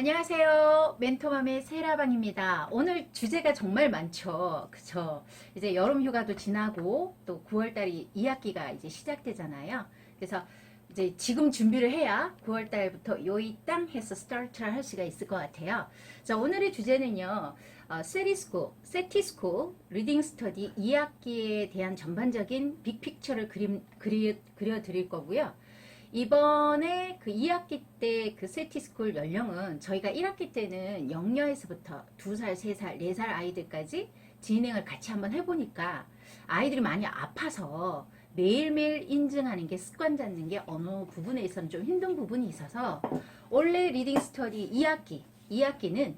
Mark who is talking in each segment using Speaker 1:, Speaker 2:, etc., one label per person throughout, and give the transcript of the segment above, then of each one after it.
Speaker 1: 안녕하세요. 멘토맘의 세라방입니다. 오늘 주제가 정말 많죠. 그쵸? 이제 여름 휴가도 지나고 또 9월달이 2학기가 이제 시작되잖아요. 그래서 이제 지금 준비를 해야 9월달부터 요이 땅 해서 스타트를 할 수가 있을 것 같아요. 자, 오늘의 주제는요. 세티스쿨 리딩 스터디 2학기에 대한 전반적인 빅픽처를 그려 드릴 거고요. 이번에 그 2학기 때 그 세티스쿨 연령은 저희가 1학기 때는 영여에서부터 2살, 3살, 4살 아이들까지 진행을 같이 한번 해보니까 아이들이 많이 아파서 매일매일 인증하는 게 습관 잡는 게 어느 부분에 있어서는 좀 힘든 부분이 있어서 원래 리딩 스터디 2학기는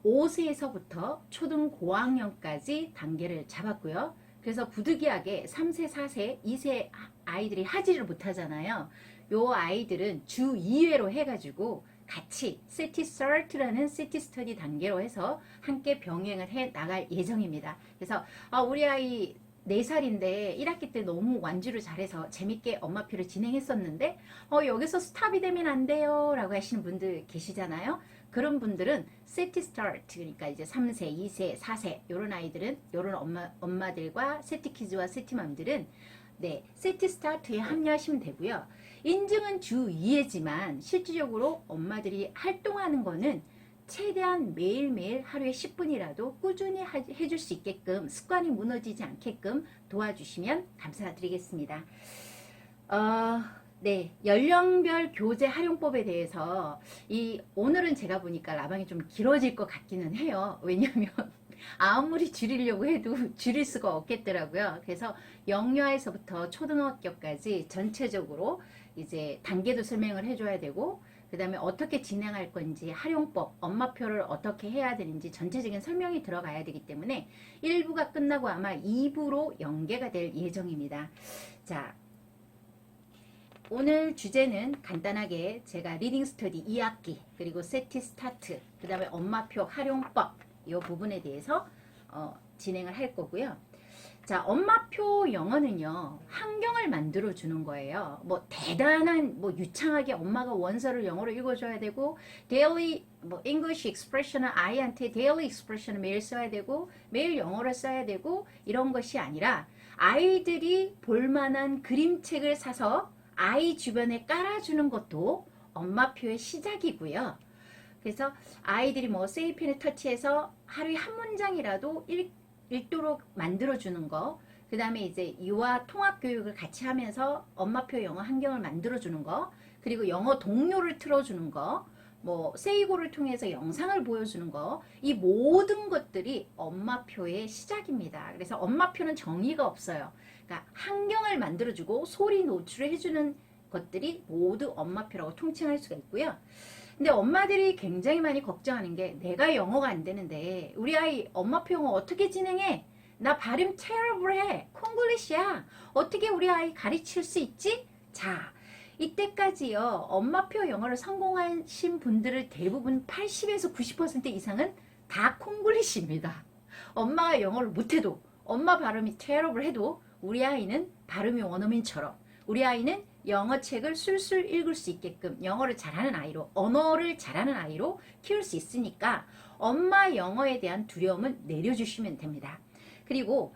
Speaker 1: 5세에서부터 초등 고학년까지 단계를 잡았고요. 그래서 부득이하게 3세, 4세, 2세 아이들이 하지를 못하잖아요. 요 아이들은 주 2회로 해가지고 같이 세티서트라는 세티스터디 단계로 해서 함께 병행을 해 나갈 예정입니다. 그래서 우리 아이 4살인데 1학기 때 너무 완주를 잘해서 재밌게 엄마표를 진행했었는데 여기서 스탑이 되면 안 돼요 라고 하시는 분들 계시잖아요. 그런 분들은 세티 스타트, 그러니까 이제 3세, 2세, 4세 요런 아이들은 요런 엄마들과 세티키즈와 세티맘들은 네, 세티 스타트에 합류하시면 되고요. 인증은 주 2회지만 실질적으로 엄마들이 활동하는 거는 최대한 매일매일 하루에 10분이라도 꾸준히 해줄 수 있게끔 습관이 무너지지 않게끔 도와주시면 감사드리겠습니다. 네, 연령별 교재 활용법에 대해서 오늘은 제가 보니까 라방이 좀 길어질 것 같기는 해요. 왜냐하면 아무리 줄이려고 해도 줄일 수가 없겠더라고요. 그래서 영유아에서부터 초등학교까지 전체적으로 이제 단계도 설명을 해줘야 되고, 그 다음에 어떻게 진행할 건지, 활용법, 엄마표를 어떻게 해야 되는지 전체적인 설명이 들어가야 되기 때문에 1부가 끝나고 아마 2부로 연계가 될 예정입니다. 자, 오늘 주제는 간단하게 제가 리딩 스터디 2학기, 그리고 세티 스타트, 그 다음에 엄마표 활용법 이 부분에 대해서 진행을 할 거고요. 자, 엄마표 영어는요, 환경을 만들어 주는 거예요. 뭐 대단한 유창하게 엄마가 원서를 영어로 읽어줘야 되고, daily English expression을 아이한테 daily expression을 매일 써야 되고, 매일 영어를 써야 되고, 이런 것이 아니라 아이들이 볼만한 그림책을 사서 아이 주변에 깔아주는 것도 엄마표의 시작이고요. 그래서 아이들이 세이 펜을 터치해서 하루에 한 문장이라도 읽도록 만들어주는 거, 그 다음에 이제 유아 통합 교육을 같이 하면서 엄마표 영어 환경을 만들어주는 거, 그리고 영어 동요를 틀어주는 거, 세이고를 통해서 영상을 보여주는 거, 이 모든 것들이 엄마표의 시작입니다. 그래서 엄마표는 정의가 없어요. 그러니까 환경을 만들어주고 소리 노출을 해주는 것들이 모두 엄마표라고 통칭할 수가 있고요. 근데 엄마들이 굉장히 많이 걱정하는 게, 내가 영어가 안 되는데 우리 아이 엄마표 영어 어떻게 진행해? 나 발음 terrible해. 콩글리시야. 어떻게 우리 아이 가르칠 수 있지? 자, 이때까지요, 엄마표 영어를 성공하신 분들을 대부분 80에서 90% 이상은 다 콩글리시입니다. 엄마가 영어를 못해도, 엄마 발음이 terrible 해도 우리 아이는 발음이 원어민처럼, 우리 아이는 영어책을 술술 읽을 수 있게끔 영어를 잘하는 아이로, 언어를 잘하는 아이로 키울 수 있으니까 엄마 영어에 대한 두려움을 내려주시면 됩니다. 그리고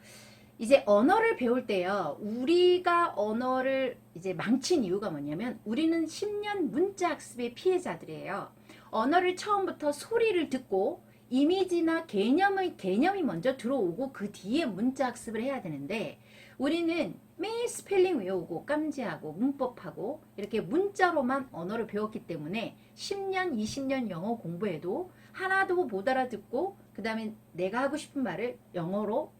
Speaker 1: 이제 언어를 배울 때요, 우리가 언어를 이제 망친 이유가 뭐냐면, 우리는 10년 문자 학습의 피해자들이에요. 언어를 처음부터 소리를 듣고 이미지나 개념이 먼저 들어오고 그 뒤에 문자 학습을 해야 되는데, 우리는 매일 스펠링 외우고 깜지하고 문법하고 이렇게 문자로만 언어를 배웠기 때문에 10년, 20년 영어 공부해도 하나도 못 알아듣고, 그 다음에 내가 하고 싶은 말을 영어로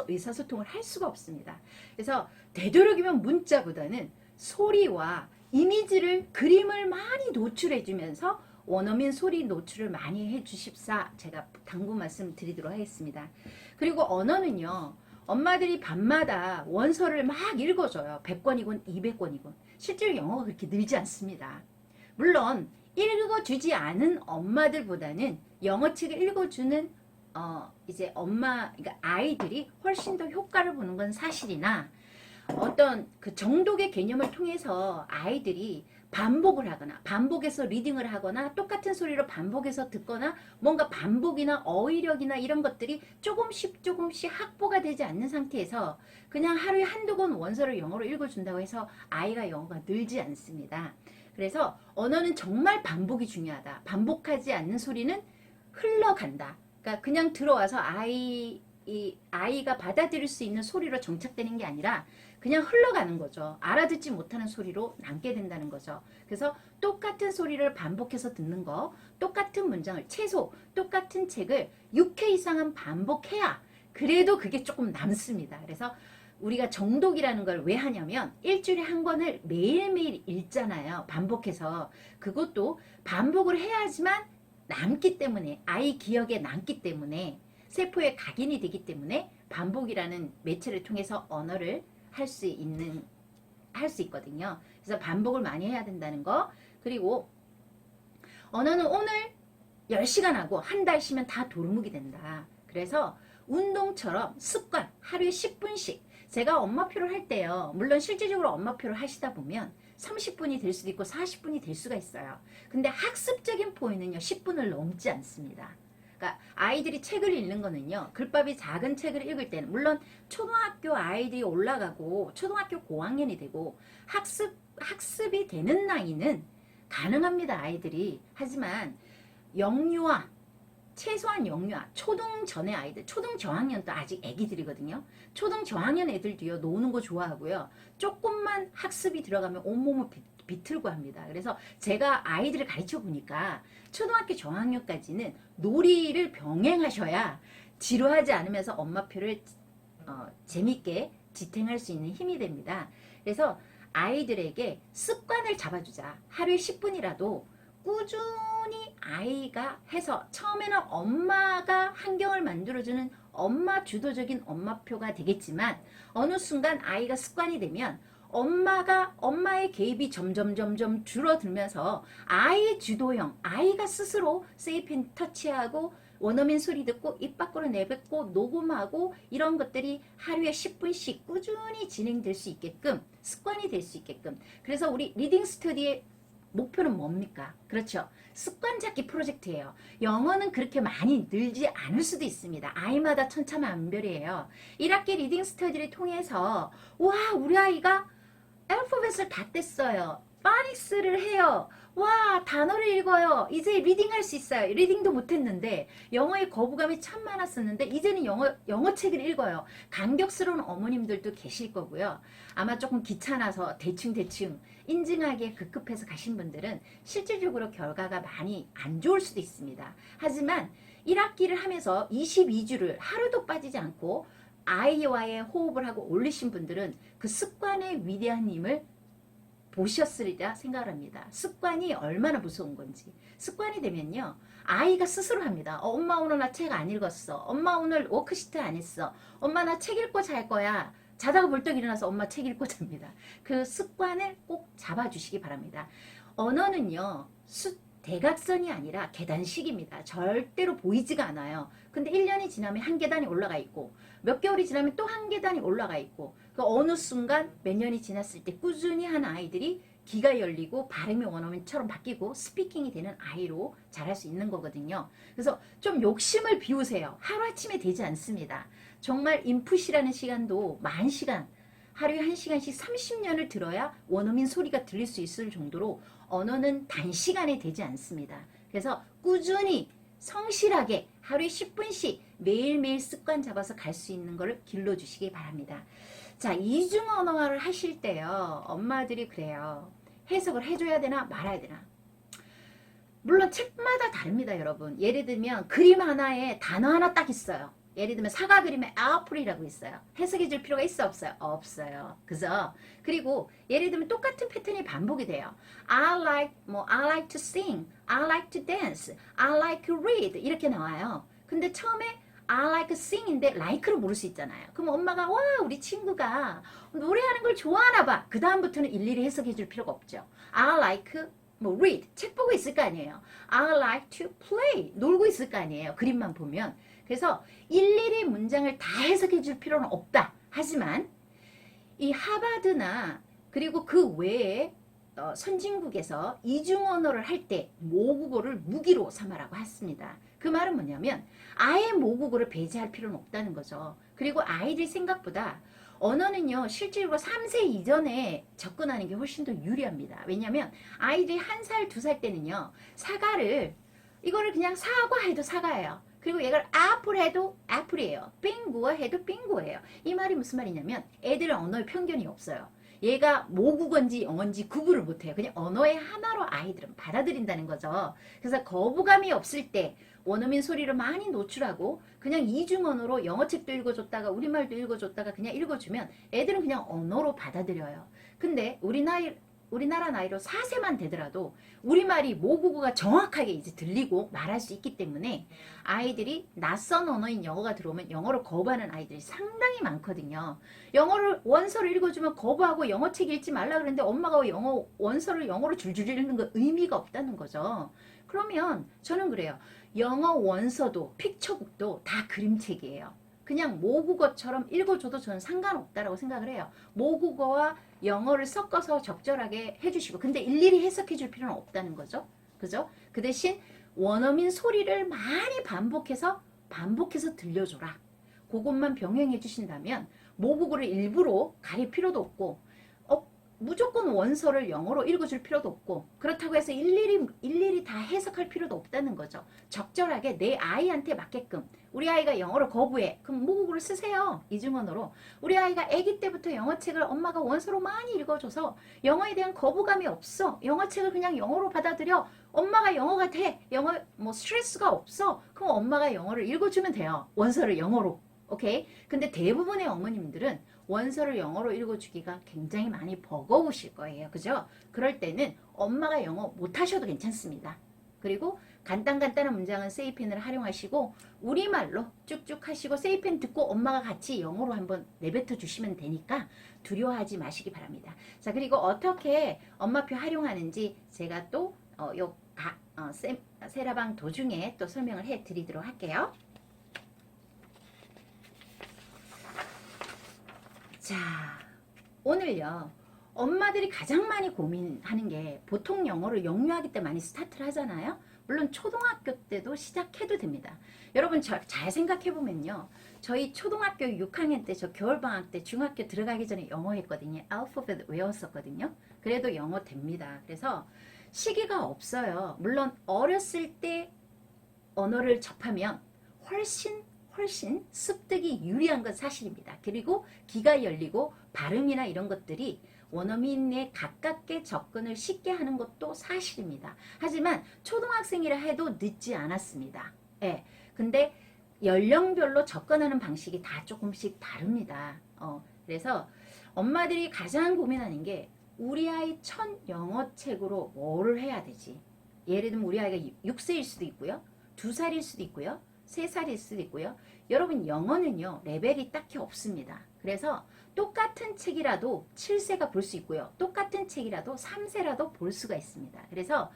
Speaker 1: 의사소통을 할 수가 없습니다. 그래서 되도록이면 문자보다는 소리와 이미지를, 그림을 많이 노출해 주면서 원어민 소리 노출을 많이 해 주십사, 제가 당부 말씀 드리도록 하겠습니다. 그리고 언어는요, 엄마들이 밤마다 원서를 막 읽어줘요. 100권이건 200권이건. 실제로 영어가 그렇게 늘지 않습니다. 물론 읽어주지 않은 엄마들보다는 영어책을 읽어주는 이제 그러니까 아이들이 훨씬 더 효과를 보는 건 사실이나, 어떤 그 정독의 개념을 통해서 아이들이 반복을 하거나 반복해서 리딩을 하거나 똑같은 소리로 반복해서 듣거나 뭔가 반복이나 어휘력이나 이런 것들이 조금씩 확보가 되지 않는 상태에서 그냥 하루에 한두 권 원서를 영어로 읽어준다고 해서 아이가 영어가 늘지 않습니다. 그래서 언어는 정말 반복이 중요하다. 반복하지 않는 소리는 흘러간다. 그러니까 그냥 들어와서 아이가 받아들일 수 있는 소리로 정착되는 게 아니라 그냥 흘러가는 거죠. 알아듣지 못하는 소리로 남게 된다는 거죠. 그래서 똑같은 소리를 반복해서 듣는 거, 똑같은 문장을 최소 똑같은 책을 6회 이상은 반복해야 그래도 그게 조금 남습니다. 그래서 우리가 정독이라는 걸 왜 하냐면 일주일에 한 권을 매일매일 읽잖아요. 반복해서. 그것도 반복을 해야지만 남기 때문에, 아이 기억에 남기 때문에, 세포에 각인이 되기 때문에 반복이라는 매체를 통해서 언어를 할 수 있거든요. 그래서 반복을 많이 해야 된다는 거. 그리고 언어는 오늘 10시간 하고 한 달 쉬면 다 도루묵이 된다. 그래서 운동처럼 습관, 하루에 10분씩. 제가 엄마표를 할 때요. 물론 실질적으로 엄마표를 하시다 보면 30분이 될 수도 있고 40분이 될 수가 있어요. 근데 학습적인 포인트는요. 10분을 넘지 않습니다. 그러니까 아이들이 책을 읽는 거는요. 글밥이 작은 책을 읽을 때는 물론 초등학교 아이들이 올라가고 초등학교 고학년이 되고 학습이 되는 나이는 가능합니다. 아이들이. 하지만 영유아, 최소한 영유아, 초등 전의 아이들, 초등 저학년도 아직 애기들이거든요. 초등 저학년 애들도요. 노는 거 좋아하고요. 조금만 학습이 들어가면 온몸을 비틀고 합니다. 그래서 제가 아이들을 가르쳐 보니까 초등학교 저학년까지는 놀이를 병행하셔야 지루하지 않으면서 엄마표를 재밌게 지탱할 수 있는 힘이 됩니다. 그래서 아이들에게 습관을 잡아주자. 하루에 10분이라도 꾸준히 아이가 해서 처음에는 엄마가 환경을 만들어주는 엄마 주도적인 엄마표가 되겠지만 어느 순간 아이가 습관이 되면 엄마의 개입이 점점 줄어들면서 아이 주도형, 아이가 스스로 세이펜 터치하고 원어민 소리 듣고 입 밖으로 내뱉고 녹음하고 이런 것들이 하루에 10분씩 꾸준히 진행될 수 있게끔 습관이 될 수 있게끔. 그래서 우리 리딩 스터디의 목표는 뭡니까? 그렇죠. 습관 잡기 프로젝트예요. 영어는 그렇게 많이 늘지 않을 수도 있습니다. 아이마다 천차만별이에요. 1학기 리딩 스터디를 통해서 와, 우리 아이가 알파벳을 다 뗐어요. 파닉스를 해요. 와, 단어를 읽어요. 이제 리딩할 수 있어요. 리딩도 못했는데 영어에 거부감이 참 많았었는데 이제는 영어 책을 읽어요. 감격스러운 어머님들도 계실 거고요. 아마 조금 귀찮아서 대충 인증하기에 급급해서 가신 분들은 실질적으로 결과가 많이 안 좋을 수도 있습니다. 하지만 1학기를 하면서 22주를 하루도 빠지지 않고 아이와의 호흡을 하고 올리신 분들은 그 습관의 위대한 힘을 보셨으리라 생각을 합니다. 습관이 얼마나 무서운 건지. 습관이 되면요. 아이가 스스로 합니다. 엄마 오늘 나 책 안 읽었어. 엄마 오늘 워크시트 안 했어. 엄마 나 책 읽고 잘 거야. 자다가 벌떡 일어나서 엄마 책 읽고 잡니다. 그 습관을 꼭 잡아주시기 바랍니다. 언어는요. 대각선이 아니라 계단식입니다. 절대로 보이지가 않아요. 근데 1년이 지나면 한 계단이 올라가 있고 몇 개월이 지나면 또 한 계단이 올라가 있고 그 어느 순간 몇 년이 지났을 때 꾸준히 한 아이들이 귀가 열리고 발음이 원어민처럼 바뀌고 스피킹이 되는 아이로 자랄 수 있는 거거든요. 그래서 좀 욕심을 비우세요. 하루아침에 되지 않습니다. 정말 인풋이라는 시간도 10,000시간, 하루에 1시간씩 30년을 들어야 원어민 소리가 들릴 수 있을 정도로 언어는 단시간에 되지 않습니다. 그래서 꾸준히 성실하게 하루에 10분씩 매일매일 습관 잡아서 갈 수 있는 것을 길러주시기 바랍니다. 자, 이중 언어화를 하실 때요. 엄마들이 그래요. 해석을 해줘야 되나 말아야 되나. 물론 책마다 다릅니다, 여러분. 예를 들면 그림 하나에 단어 하나 딱 있어요. 예를 들면 사과 그림에 애플이라고 있어요. 해석해 줄 필요가 있어 없어요? 없어요. 그죠? 그리고 예를 들면 똑같은 패턴이 반복이 돼요. I like to sing, I like to dance, I like to read 이렇게 나와요. 근데 처음에 I like sing인데 like를 모를 수 있잖아요. 그럼 엄마가 와, 우리 친구가 노래하는 걸 좋아하나 봐. 그 다음부터는 일일이 해석해 줄 필요가 없죠. I like read 책 보고 있을 거 아니에요. I like to play 놀고 있을 거 아니에요. 그림만 보면. 그래서 일일이 문장을 다 해석해 줄 필요는 없다. 하지만 이 하버드나 그리고 그 외에 선진국에서 이중 언어를 할 때 모국어를 무기로 삼아라고 했습니다. 그 말은 뭐냐면 아예 모국어를 배제할 필요는 없다는 거죠. 그리고 아이들 생각보다 언어는요 실제로 3세 이전에 접근하는 게 훨씬 더 유리합니다. 왜냐하면 아이들이 1살, 2살 때는요 사과를 이거를 그냥 사과 해도 사과예요. 그리고 이걸 애플 해도 애플이에요. 빙고 해도 빙고예요. 이 말이 무슨 말이냐면 애들은 언어에 편견이 없어요. 얘가 모국어인지 영어인지 구분을 못해요. 그냥 언어의 하나로 아이들은 받아들인다는 거죠. 그래서 거부감이 없을 때 원어민 소리를 많이 노출하고 그냥 이중 언어로 영어책도 읽어줬다가 우리말도 읽어줬다가 그냥 읽어주면 애들은 그냥 언어로 받아들여요. 근데 우리나라 나이로 4세만 되더라도 우리말이 모국어가 정확하게 이제 들리고 말할 수 있기 때문에 아이들이 낯선 언어인 영어가 들어오면 영어를 거부하는 아이들이 상당히 많거든요. 영어를 원서를 읽어주면 거부하고 영어책 읽지 말라 그러는데 엄마가 영어 원서를 영어로 줄줄 읽는 거 의미가 없다는 거죠. 그러면 저는 그래요. 영어 원서도 픽처북도 다 그림책이에요. 그냥 모국어처럼 읽어줘도 저는 상관없다라고 생각을 해요. 모국어와 영어를 섞어서 적절하게 해주시고 근데 일일이 해석해 줄 필요는 없다는 거죠. 그죠? 그 대신 원어민 소리를 많이 반복해서 들려줘라. 그것만 병행해 주신다면 모국어를 일부러 가릴 필요도 없고 무조건 원서를 영어로 읽어줄 필요도 없고 그렇다고 해서 일일이 다 해석할 필요도 없다는 거죠. 적절하게 내 아이한테 맞게끔 우리 아이가 영어를 거부해. 그럼 모국어를 쓰세요. 이중언어로. 우리 아이가 아기 때부터 영어책을 엄마가 원서로 많이 읽어줘서 영어에 대한 거부감이 없어. 영어책을 그냥 영어로 받아들여. 엄마가 영어가 돼. 영어 뭐 스트레스가 없어. 그럼 엄마가 영어를 읽어주면 돼요. 원서를 영어로. 오케이? 근데 대부분의 어머님들은 원서를 영어로 읽어주기가 굉장히 많이 버거우실 거예요. 그죠? 그럴 때는 엄마가 영어 못하셔도 괜찮습니다. 그리고 간단한 문장은 세이펜을 활용하시고 우리말로 쭉쭉 하시고 세이펜 듣고 엄마가 같이 영어로 한번 내뱉어 주시면 되니까 두려워하지 마시기 바랍니다. 자, 그리고 어떻게 엄마표 활용하는지 제가 또 세라방 도중에 또 설명을 해 드리도록 할게요. 자, 오늘요. 엄마들이 가장 많이 고민하는 게 보통 영어를 영유아기 때 많이 스타트를 하잖아요. 물론 초등학교 때도 시작해도 됩니다. 여러분 잘 생각해보면요. 저희 초등학교 6학년 때 저 겨울방학 때 중학교 들어가기 전에 영어 했거든요. 알파벳 외웠었거든요. 그래도 영어 됩니다. 그래서 시기가 없어요. 물론 어렸을 때 언어를 접하면 훨씬 습득이 유리한 건 사실입니다. 그리고 귀가 열리고 발음이나 이런 것들이 원어민에 가깝게 접근을 쉽게 하는 것도 사실입니다. 하지만 초등학생이라 해도 늦지 않았습니다. 예. 근데 연령별로 접근하는 방식이 다 조금씩 다릅니다. 그래서 엄마들이 가장 고민하는 게 우리 아이 첫 영어책으로 뭐를 해야 되지? 예를 들면 우리 아이가 6세일 수도 있고요. 2살일 수도 있고요. 3살일 수도 있고요. 여러분 영어는요 레벨이 딱히 없습니다. 그래서 똑같은 책이라도 7세가 볼 수 있고요. 똑같은 책이라도 3세라도 볼 수가 있습니다. 그래서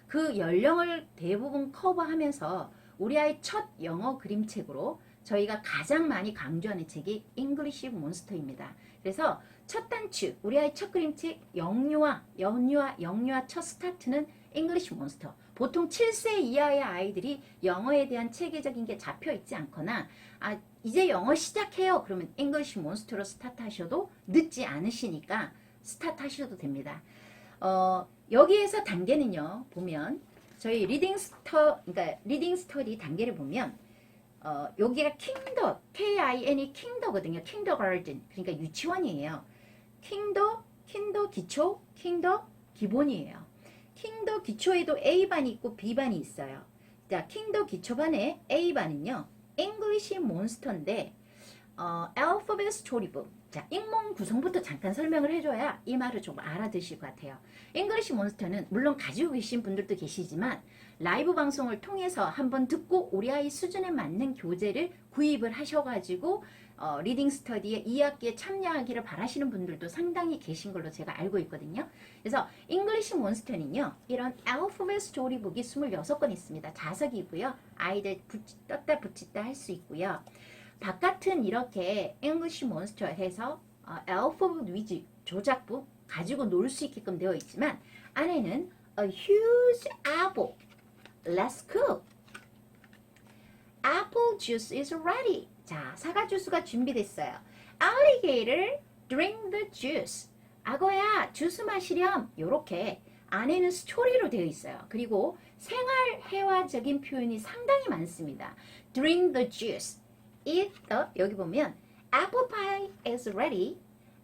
Speaker 1: 그 연령을 대부분 커버하면서 우리 아이 첫 영어 그림책으로 저희가 가장 많이 강조하는 책이 잉글리시 몬스터입니다. 그래서 첫 단추, 우리 아이 첫 그림책 영유아 첫 스타트는 잉글리시 몬스터. 보통 7세 이하의 아이들이 영어에 대한 체계적인 게 잡혀 있지 않거나 이제 영어 시작해요. 그러면 잉글리시 몬스터로 스타트 하셔도 늦지 않으시니까 스타트 하셔도 됩니다. 여기에서 단계는요. 보면 저희 리딩 스터디 단계를 보면 여기가 킹더, K-I-N이 킹더거든요. 킹더가든. 그러니까 유치원이에요. 킹더 기초, 킹더 기본이에요. 킹더 기초에도 A반이 있고 B반이 있어요. 자, 킹더 기초반의 A반은요. 잉글리시 몬스터인데 알파벳 스토리북. 자, ing몽 구성부터 잠깐 설명을 해줘야 이 말을 좀 알아두실 것 같아요. 잉글리시 몬스터는 물론 가지고 계신 분들도 계시지만 라이브 방송을 통해서 한번 듣고 우리 아이 수준에 맞는 교재를 구입을 하셔가지고 리딩 스터디에 2학기에 참여하기를 바라시는 분들도 상당히 계신 걸로 제가 알고 있거든요. 그래서 잉글리시 몬스터는요. 이런 알파벳 스토리북이 26권 있습니다. 자석이고요. 아이들 떴다 붙였다 할 수 있고요. 바깥은 이렇게 잉글리시 몬스터 해서 알파벳 위주 조작부 가지고 놀 수 있게끔 되어 있지만 안에는 a huge apple. Let's cook. Apple juice is ready. 자, 사과 주스가 준비됐어요. Alligator, drink the juice. 악어야, 주스 마시렴. 요렇게 안에는 스토리로 되어 있어요. 그리고 생활 회화적인 표현이 상당히 많습니다. Drink the juice. Eat the, 여기 보면 apple pie is ready.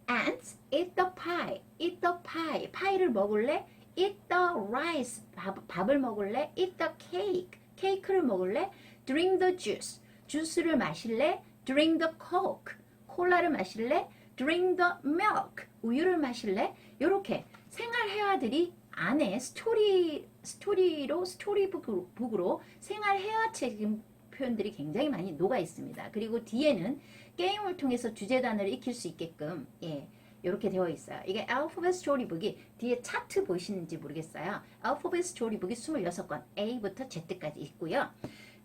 Speaker 1: And eat the pie. Eat the pie. 파이를 먹을래? Eat the rice. 밥을 먹을래? Eat the cake. 케이크를 먹을래? Drink the juice. 주스를 마실래? Drink the coke. 콜라를 마실래? Drink the milk. 우유를 마실래? 요렇게 생활 회화들이 안에 스토리북으로 생활 회화책임 표현들이 굉장히 많이 녹아 있습니다. 그리고 뒤에는 게임을 통해서 주제 단어를 익힐 수 있게끔 이렇게 되어 있어요. 이게 알파벳 스토리북이 뒤에 차트 보이시는지 모르겠어요. 알파벳 스토리북이 26권 A부터 Z까지 있고요.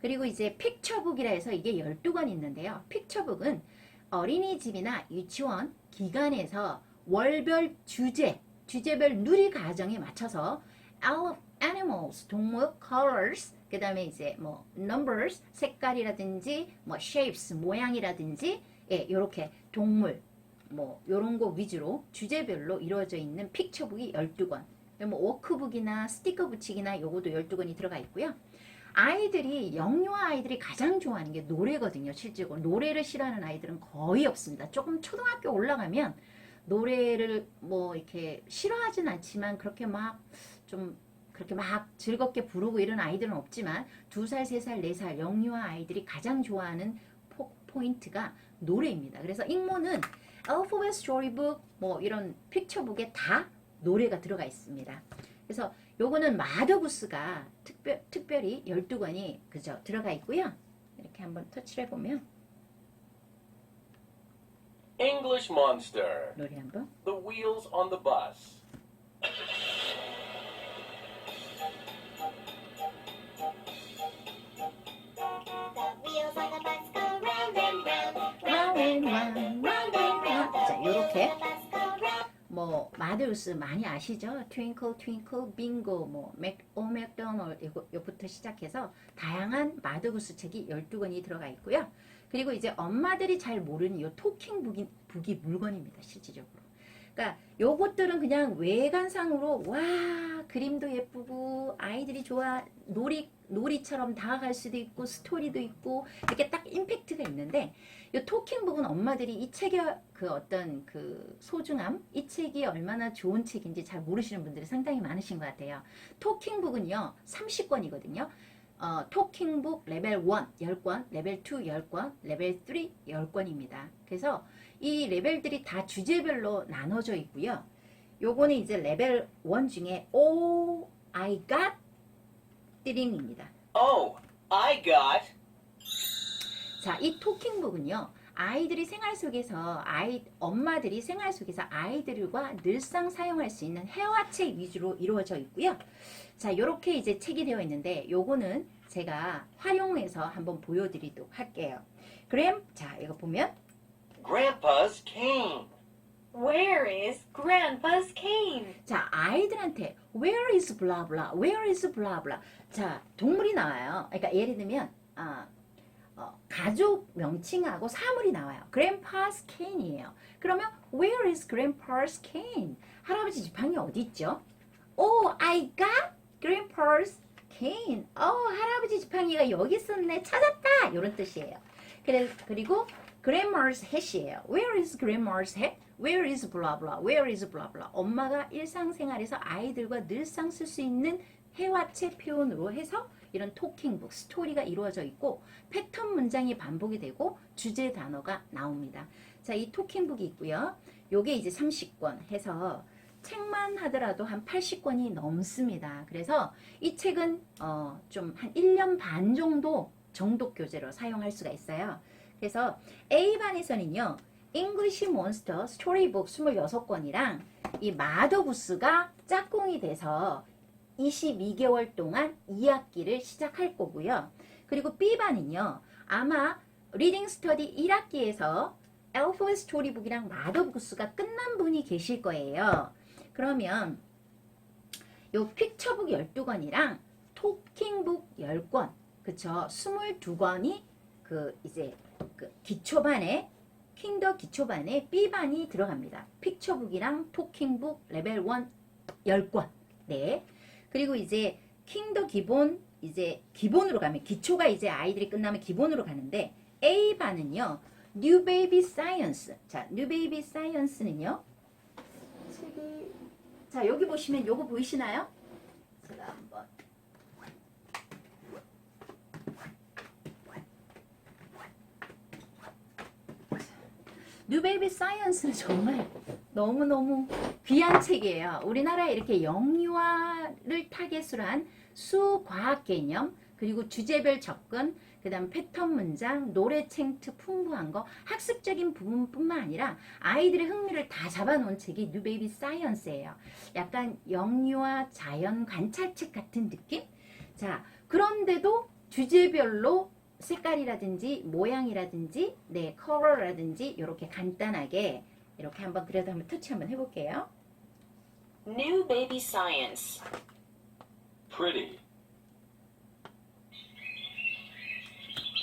Speaker 1: 그리고 이제 픽처북이라 해서 이게 12권 있는데요. 픽처북은 어린이집이나 유치원, 기관에서 월별 주제별 누리 과정에 맞춰서 animals, 동물, colors, 그 다음에 이제 뭐 numbers, 색깔이라든지 뭐 shapes, 모양이라든지 요렇게 동물 뭐 요런 거 위주로 주제별로 이루어져 있는 픽처북이 12권. 뭐 워크북이나 스티커 붙이기나 요것도 12권이 들어가 있고요. 영유아 아이들이 가장 좋아하는 게 노래거든요. 실제로 노래를 싫어하는 아이들은 거의 없습니다. 조금 초등학교 올라가면 노래를 뭐 이렇게 싫어하진 않지만 그렇게 막 즐겁게 부르고 이런 아이들은 없지만 2살, 3살, 4살 영유아 아이들이 가장 좋아하는 포인트가 노래입니다. 그래서 ing모는 알파벳 스토리북 뭐 이런 픽처북에 다 노래가 들어가 있습니다. 그래서 요거는 마더구스가 특별히 12권이 그죠 들어가 있고요. 이렇게 한번 터치를 해보면
Speaker 2: English Monster.
Speaker 1: 노래 한번.
Speaker 2: The wheels on the bus.
Speaker 1: 자, 요렇게 뭐 마더구스 많이 아시죠? 트윙클 트윙클 빙고 뭐 맥도널드 요부터 시작해서 다양한 마더구스 책이 12권이 들어가 있고요. 그리고 이제 엄마들이 잘 모르는 요 토킹북이 물건입니다. 실질적으로. 그러니까 요것들은 그냥 외관상으로 와 그림도 예쁘고 아이들이 좋아 놀이처럼 다가갈 수도 있고 스토리도 있고 이렇게 딱 임팩트가 있는데 요 토킹북은 엄마들이 이 책의 그 어떤 그 소중함, 이 책이 얼마나 좋은 책인지 잘 모르시는 분들이 상당히 많으신 것 같아요. 토킹북은요 30권이거든요. 토킹북 레벨 1 10권, 레벨 2 10권, 레벨 3 10권입니다. 그래서 이 레벨들이 다 주제별로 나눠져 있고요. 요거는 이제 레벨 1 중에 Oh, I got 띠링입니다.
Speaker 2: Oh, I got.
Speaker 1: 자, 이 토킹북은요. 아이들이 생활 속에서 엄마들이 생활 속에서 아이들과 늘상 사용할 수 있는 회화책 위주로 이루어져 있고요. 자, 요렇게 이제 책이 되어 있는데 요거는 제가 활용해서 한번 보여드리도록 할게요. 자, 이거 보면
Speaker 2: Grandpa's cane.
Speaker 3: Where is Grandpa's cane?
Speaker 1: 자, 아이들한테 where is blah blah, where is blah blah. 자, 동물이 나와요. 그러니까 예를 들면 가족 명칭하고 사물이 나와요. Grandpa's cane이에요. 그러면 where is Grandpa's cane? 할아버지 지팡이 어디 있죠? Oh, I got Grandpa's cane. 할아버지 지팡이가 여기 있었네. 찾았다. 이런 뜻이에요. 그리고 Grandma's hat이에요. Where is Grandma's hat? Where is blah blah? Where is blah blah? 엄마가 일상생활에서 아이들과 늘상 쓸 수 있는 회화체 표현으로 해서 이런 토킹북, 스토리가 이루어져 있고 패턴 문장이 반복이 되고 주제 단어가 나옵니다. 자, 이 토킹북이 있고요. 요게 이제 30권 해서 책만 하더라도 한 80권이 넘습니다. 그래서 이 책은 좀 한 1년 반 정도 정독 교재로 사용할 수가 있어요. 그래서 A반에서는요. English Monster 스토리북 26권이랑 이 마더구스가 짝꿍이 돼서 22개월 동안 2학기를 시작할 거고요. 그리고 B반은요. 아마 리딩 스터디 1학기에서 알파벳 스토리북이랑 마더구스가 끝난 분이 계실 거예요. 그러면 요 픽처북 12권이랑 토킹북 10권, 그쵸? 22권이 이제 기초반에, 킹더 기초반에 B반이 들어갑니다. 픽처북이랑 토킹북 레벨 1 10권. 네. 그리고 이제 킹더 기본, 이제 기본으로 가면, 기초가 이제 아이들이 끝나면 기본으로 가는데, A반은요, New Baby Science. 자, New Baby Science는요, 책이, 자, 여기 보시면 요거 보이시나요? 제가 한번. New Baby Science는 정말 너무너무 귀한 책이에요. 우리나라에 이렇게 영유아를 타겟으로 한 수과학 개념, 그리고 주제별 접근, 그 다음 패턴 문장, 노래 챈트 풍부한 거, 학습적인 부분뿐만 아니라 아이들의 흥미를 다 잡아놓은 책이 New Baby Science예요. 약간 영유아 자연 관찰책 같은 느낌? 자, 그런데도 주제별로 색깔이라든지 모양이라든지 네, 컬러라든지 이렇게 간단하게 이렇게 한번 그래도 한번 터치 한번 해볼게요.
Speaker 4: New Baby Science.
Speaker 2: Pretty.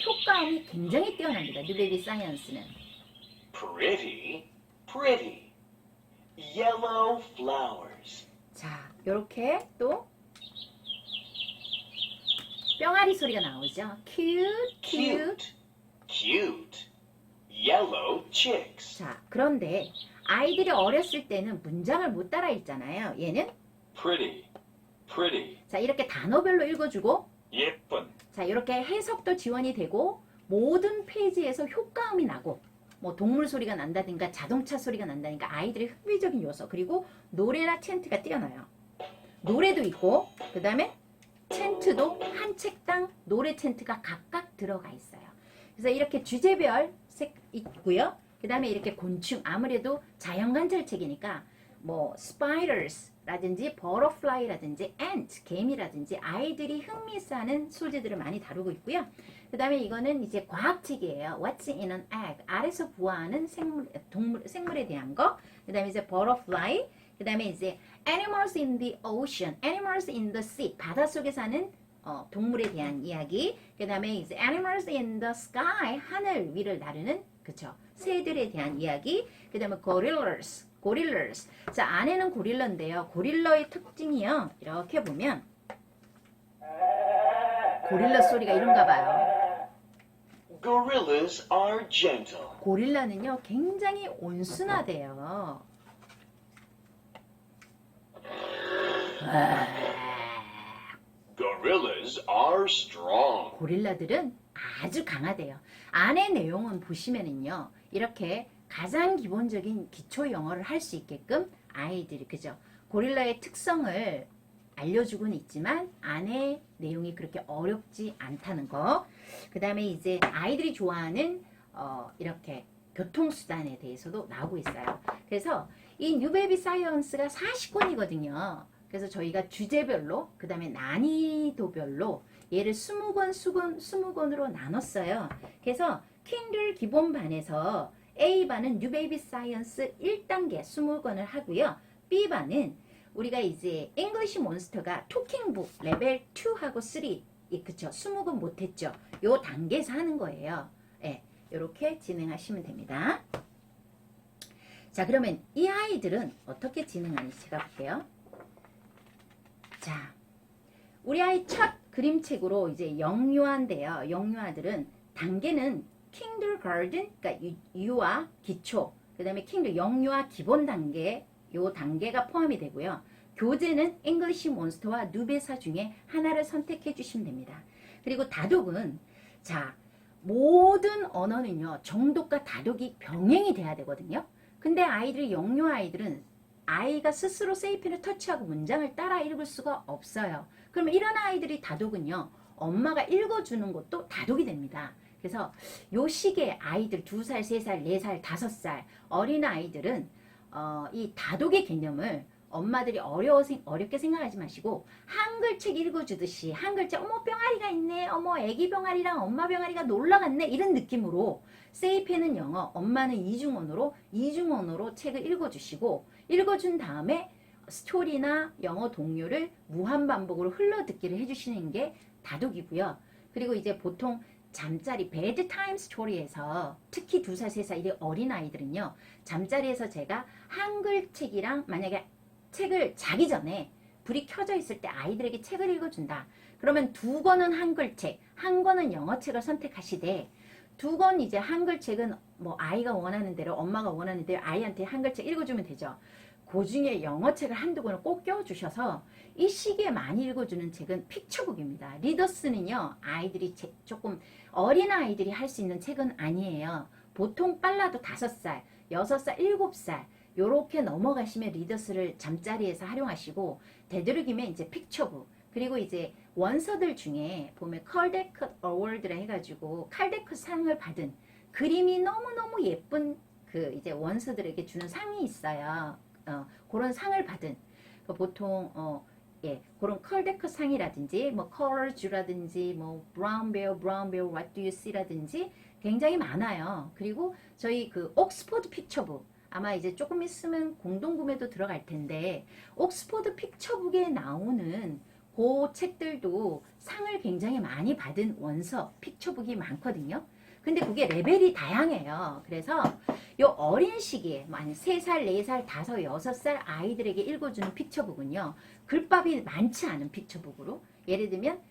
Speaker 1: 효과음이 굉장히 뛰어납니다. 뉴베이비 사이언스는.
Speaker 2: Pretty. Pretty. Yellow flowers.
Speaker 1: 자, 요렇게 또 뿅아리 소리가 나오죠. Cute, cute.
Speaker 2: Cute. Yellow chicks.
Speaker 1: 자, 그런데 아이들이 어렸을 때는 문장을 못 따라 읽잖아요. 얘는
Speaker 2: Pretty. Pretty.
Speaker 1: 자, 이렇게 단어별로 읽어주고
Speaker 2: 예쁜.
Speaker 1: 자, 이렇게 해석도 지원이 되고 모든 페이지에서 효과음이 나고 뭐 동물 소리가 난다든가 자동차 소리가 난다든가 아이들의 흥미적인 요소, 그리고 노래나 챈트가 뛰어나요. 노래도 있고 그 다음에 챈트도 한 책당 노래 챈트가 각각 들어가 있어요. 그래서 이렇게 주제별 색 있고요. 그 다음에 이렇게 곤충, 아무래도 자연관찰책이니까 뭐 spiders 라든지 butterfly라든지 ant, 개미라든지 아이들이 흥미있어하는 소재들을 많이 다루고 있고요. 그 다음에 이거는 이제 과학책이에요. What's in an egg? 알에서 부화하는 생물에 대한 거. 그 다음에 이제 butterfly. 그 다음에 이제 animals in the ocean, animals in the sea. 바닷속에 사는 동물에 대한 이야기. 그 다음에 이제 animals in the sky. 하늘 위를 나르는, 그쵸, 새들에 대한 이야기. 그 다음에 gorillas. 자, 안에는 고릴라인데요. 고릴라의 특징이요. 이렇게 보면 고릴라 소리가 이런가 봐요.
Speaker 2: Gorillas are gentle.
Speaker 1: 고릴라는요, 굉장히 온순하대요.
Speaker 2: Gorillas are strong.
Speaker 1: 고릴라들은 아주 강하대요. 안의 내용은 보시면은요, 이렇게 가장 기본적인 기초 영어를 할 수 있게끔 아이들이, 그죠? 고릴라의 특성을 알려주고는 있지만 안의 내용이 그렇게 어렵지 않다는 거. 그 다음에 이제 아이들이 좋아하는 이렇게 교통수단에 대해서도 나오고 있어요. 그래서 이 뉴베이비 사이언스가 40권이거든요. 그래서 저희가 주제별로, 그 다음에 난이도별로 얘를 20권으로 나눴어요. 그래서 킨들 기본반에서 A반은 뉴베이비 사이언스 1단계 20권을 하고요. B반은 우리가 이제 잉글리시 몬스터가 토킹북 레벨 2하고 3, 그쵸, 20권 못했죠. 요 단계에서 하는 거예요. 예, 요렇게 진행하시면 됩니다. 자, 그러면 이 아이들은 어떻게 진행하는지 제가 볼게요. 자, 우리 아이 첫 그림책으로 이제 영유아인데요. 영유아들은 단계는 킨들가든, 그러니까 유아 기초, 그 다음에 킨들 영유아 기본 단계, 요 단계가 포함이 되고요. 교재는 잉글리시 몬스터와 누베사 중에 하나를 선택해 주시면 됩니다. 그리고 다독은, 자, 모든 언어는요, 정독과 다독이 병행이 돼야 되거든요. 근데 아이들이, 영유 아이들은 아이가 스스로 세이펜을 터치하고 문장을 따라 읽을 수가 없어요. 그러면 이런 아이들이 다독은요, 엄마가 읽어주는 것도 다독이 됩니다. 그래서 요 시기에 아이들 2살, 3살, 4살, 5살 어린 아이들은 이 다독의 개념을 엄마들이 어렵게 생각하지 마시고 한글책 읽어주듯이 한 글자, 어머 병아리가 있네, 어머 애기 병아리랑 엄마 병아리가 놀러 갔네, 이런 느낌으로 세이펜은 영어, 엄마는 이중언어로 책을 읽어주시고, 읽어준 다음에 스토리나 영어 동요를 무한 반복으로 흘러듣기를 해주시는 게 다독이고요. 그리고 이제 보통 잠자리 베드타임 스토리에서 특히 2살, 3살 이 어린 아이들은요. 잠자리에서 제가 한글 책이랑 만약에 책을 자기 전에 불이 켜져 있을 때 아이들에게 책을 읽어준다. 그러면 2권은 한글 책, 1권은 영어 책을 선택하시되 2권 이제 한글 책은 뭐 아이가 원하는 대로 엄마가 원하는 대로 아이한테 한글 책 읽어주면 되죠. 그 중에 영어 책을 1-2권을 꼭 껴주셔서 이 시기에 많이 읽어주는 책은 픽처북입니다. 리더스는요. 아이들이 조금 어린 아이들이 할 수 있는 책은 아니에요. 보통 빨라도 5살, 6살, 7살 요렇게 넘어가시면 리더스를 잠자리에서 활용하시고 되도록이면 이제 픽처북 그리고 이제 원서들 중에 보면 칼데크 어워드라 해가지고 칼데크 상을 받은 그림이 너무너무 예쁜 그 이제 원서들에게 주는 상이 있어요. 그런 상을 받은 보통 예, 그런 컬데크 상이라든지 뭐 컬러주라든지 뭐 브라운 베어 what do you see라든지 굉장히 많아요. 그리고 저희 그 옥스포드 픽처북 아마 이제 조금 있으면 공동구매도 들어갈 텐데 옥스포드 픽처북에 나오는 그 책들도 상을 굉장히 많이 받은 원서 픽처북이 많거든요. 근데 그게 레벨이 다양해요. 그래서 요 어린 시기에 한 3살, 4살, 5, 6살 아이들에게 읽어주는 픽처북은요. 글밥이 많지 않은 픽처북으로 예를 들면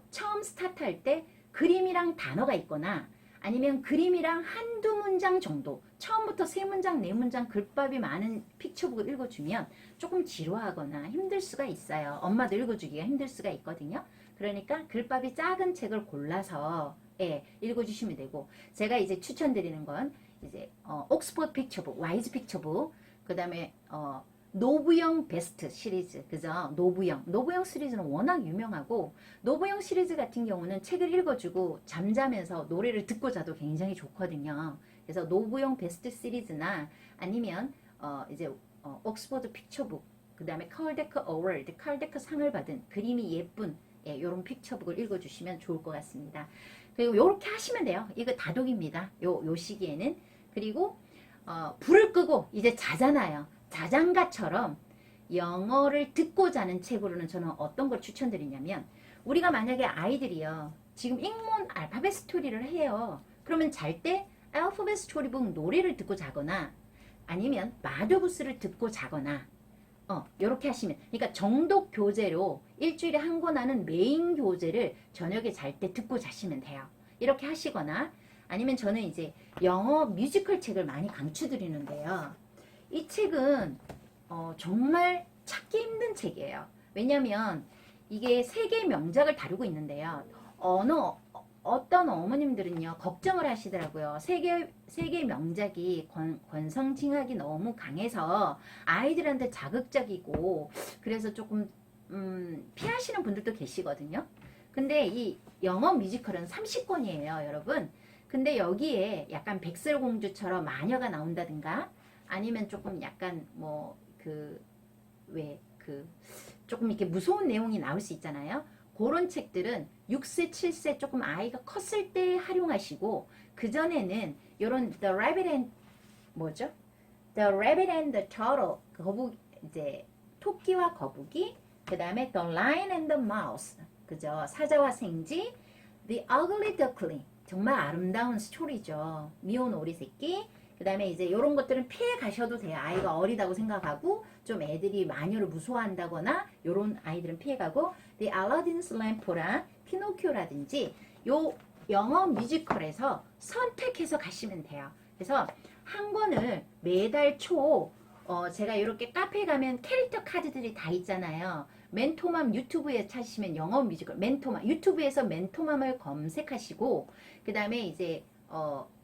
Speaker 1: 처음 스타트할 때 그림이랑 단어가 있거나 아니면 그림이랑 1-2문장 정도 처음부터 3문장, 4문장 글밥이 많은 픽처북을 읽어주면 조금 지루하거나 힘들 수가 있어요. 엄마도 읽어주기가 힘들 수가 있거든요. 그러니까 글밥이 작은 책을 골라서 예, 읽어주시면 되고 제가 이제 추천드리는 건 이제 옥스포드 픽처북, 와이즈 픽처북, 그 다음에 노부영 베스트 시리즈, 그죠? 노부영 시리즈는 워낙 유명하고 노부영 시리즈 같은 경우는 책을 읽어주고 잠자면서 노래를 듣고 자도 굉장히 좋거든요. 그래서 노부영 베스트 시리즈나 아니면 이제 옥스포드 픽처북, 그 다음에 칼데크 어워드, 칼데크 상을 받은 그림이 예쁜 예, 요런 픽처북을 읽어주시면 좋을 것 같습니다. 그리고 요렇게 하시면 돼요. 이거 다독입니다. 요 시기에는. 그리고 불을 끄고 이제 자잖아요. 자장가처럼 영어를 듣고 자는 책으로는 저는 어떤 걸 추천드리냐면 우리가 만약에 아이들이요. 지금 잉몬 알파벳 스토리를 해요. 그러면 잘 때 알파벳 스토리북 노래를 듣고 자거나 아니면 마더부스를 듣고 자거나 요렇게 하시면 그러니까 정독 교재로 일주일에 1권 하는 메인 교재를 저녁에 잘 때 듣고 자시면 돼요. 이렇게 하시거나 아니면 저는 이제 영어 뮤지컬 책을 많이 강추드리는데요. 이 책은 정말 찾기 힘든 책이에요. 왜냐하면 이게 세계 명작을 다루고 있는데요. 어떤 어머님들은요 걱정을 하시더라고요. 세계 명작이 권성징악이 너무 강해서 아이들한테 자극적이고 그래서 조금 피하시는 분들도 계시거든요. 근데 이 영어 뮤지컬은 30권이에요, 여러분. 근데 여기에 약간 백설공주처럼 마녀가 나온다든가 아니면 조금 약간 뭐 조금 이렇게 무서운 내용이 나올 수 있잖아요. 그런 책들은 6세, 7세 조금 아이가 컸을 때 활용하시고 그전에는 이런 The Rabbit and the Turtle 거북 이제 토끼와 거북이 그다음에 The Lion and the Mouse 그죠? 사자와 생쥐 The Ugly Duckling 정말 아름다운 스토리죠. 미운 오리 새끼 그 다음에 이제 이런 것들은 피해 가셔도 돼요. 아이가 어리다고 생각하고 좀 애들이 마녀를 무서워한다거나 이런 아이들은 피해 가고 The Aladdin's Lamp랑 피노키오라든지 요 영어 뮤지컬에서 선택해서 가시면 돼요. 그래서 한 권을 매달 초 제가 이렇게 카페에 가면 캐릭터 카드들이 다 있잖아요. 멘토맘 유튜브에 찾으시면 영어 뮤지컬 멘토맘 유튜브에서 멘토맘을 검색하시고 그 다음에 이제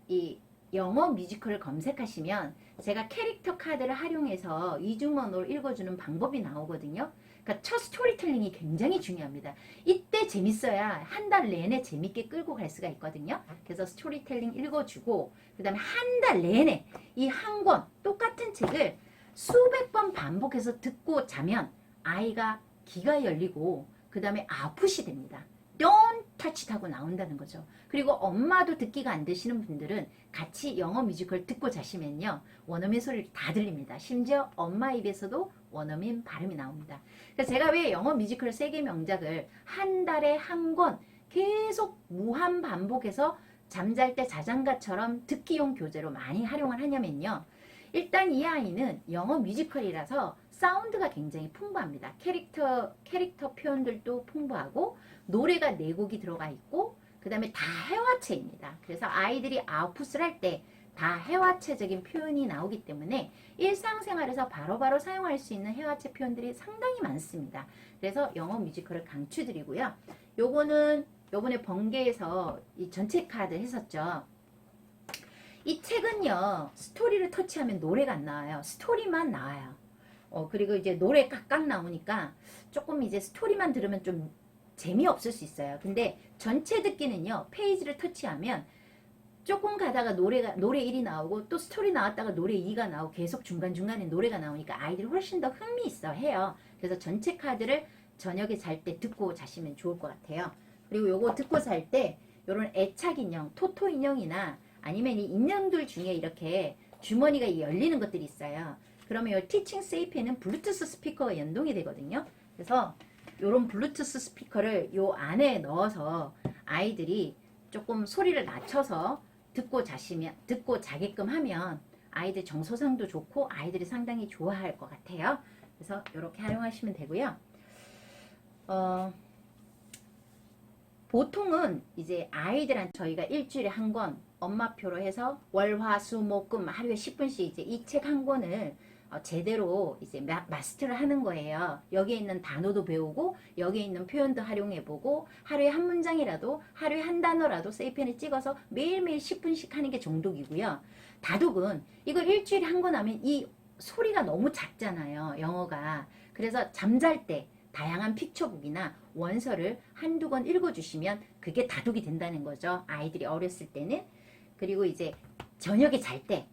Speaker 1: 이 영어 뮤지컬을 검색하시면 제가 캐릭터 카드를 활용해서 이중언어로 읽어주는 방법이 나오거든요. 그러니까 첫 스토리텔링이 굉장히 중요합니다. 이때 재밌어야 한 달 내내 재밌게 끌고 갈 수가 있거든요. 그래서 스토리텔링 읽어주고 그 다음에 한 달 내내 이 한 권 똑같은 책을 수백 번 반복해서 듣고 자면 아이가 귀가 열리고 그 다음에 아프시 됩니다. Don't 터치하고 나온다는 거죠. 그리고 엄마도 듣기가 안 되시는 분들은 같이 영어 뮤지컬 듣고 자시면요. 원어민 소리를 다 들립니다. 심지어 엄마 입에서도 원어민 발음이 나옵니다. 그래서 제가 왜 영어 뮤지컬 세계 명작을 한 달에 한 권 계속 무한 반복해서 잠잘 때 자장가처럼 듣기용 교재로 많이 활용을 하냐면요. 일단 이 아이는 영어 뮤지컬이라서 사운드가 굉장히 풍부합니다. 캐릭터 표현들도 풍부하고 노래가 4곡이 들어가 있고 그 다음에 다 해화체입니다. 그래서 아이들이 아웃풋을 할 때 다 해화체적인 표현이 나오기 때문에 일상생활에서 바로바로 사용할 수 있는 해화체 표현들이 상당히 많습니다. 그래서 영어 뮤지컬을 강추드리고요. 요거는 요번에 번개에서 이 전체 카드 했었죠. 이 책은요, 스토리를 터치하면 노래가 안 나와요. 스토리만 나와요. 그리고 이제 노래 깍깍 나오니까 조금 이제 스토리만 들으면 좀 재미없을 수 있어요. 근데 전체 듣기는요, 페이지를 터치하면 조금 가다가 노래 1이 나오고 또 스토리 나왔다가 노래 2가 나오고 계속 중간중간에 노래가 나오니까 아이들이 훨씬 더 흥미있어 해요. 그래서 전체 카드를 저녁에 잘 때 듣고 자시면 좋을 것 같아요. 그리고 요거 듣고 잘 때 요런 애착 인형, 토토 인형이나 아니면 이 인형들 중에 이렇게 주머니가 열리는 것들이 있어요. 그러면 이 티칭 세이프에는 블루투스 스피커가 연동이 되거든요. 그래서 요런 블루투스 스피커를 요 안에 넣어서 아이들이 조금 소리를 낮춰서 듣고 자게끔 하면 아이들 정서상도 좋고 아이들이 상당히 좋아할 것 같아요. 그래서 이렇게 활용하시면 되고요. 보통은 이제 아이들한테 저희가 일주일에 한 권 엄마표로 해서 월, 화, 수, 목, 금 하루에 10분씩 이제 이 책 한 권을 제대로 이제 마스터를 하는 거예요. 여기에 있는 단어도 배우고 여기에 있는 표현도 활용해보고 하루에 한 문장이라도 하루에 한 단어라도 세이펜에 찍어서 매일매일 10분씩 하는 게 정독이고요. 다독은 이걸 일주일에 한 권 하면 이 소리가 너무 작잖아요. 영어가. 그래서 잠잘 때 다양한 픽처북이나 원서를 한두 권 읽어주시면 그게 다독이 된다는 거죠. 아이들이 어렸을 때는. 그리고 이제 저녁에 잘 때,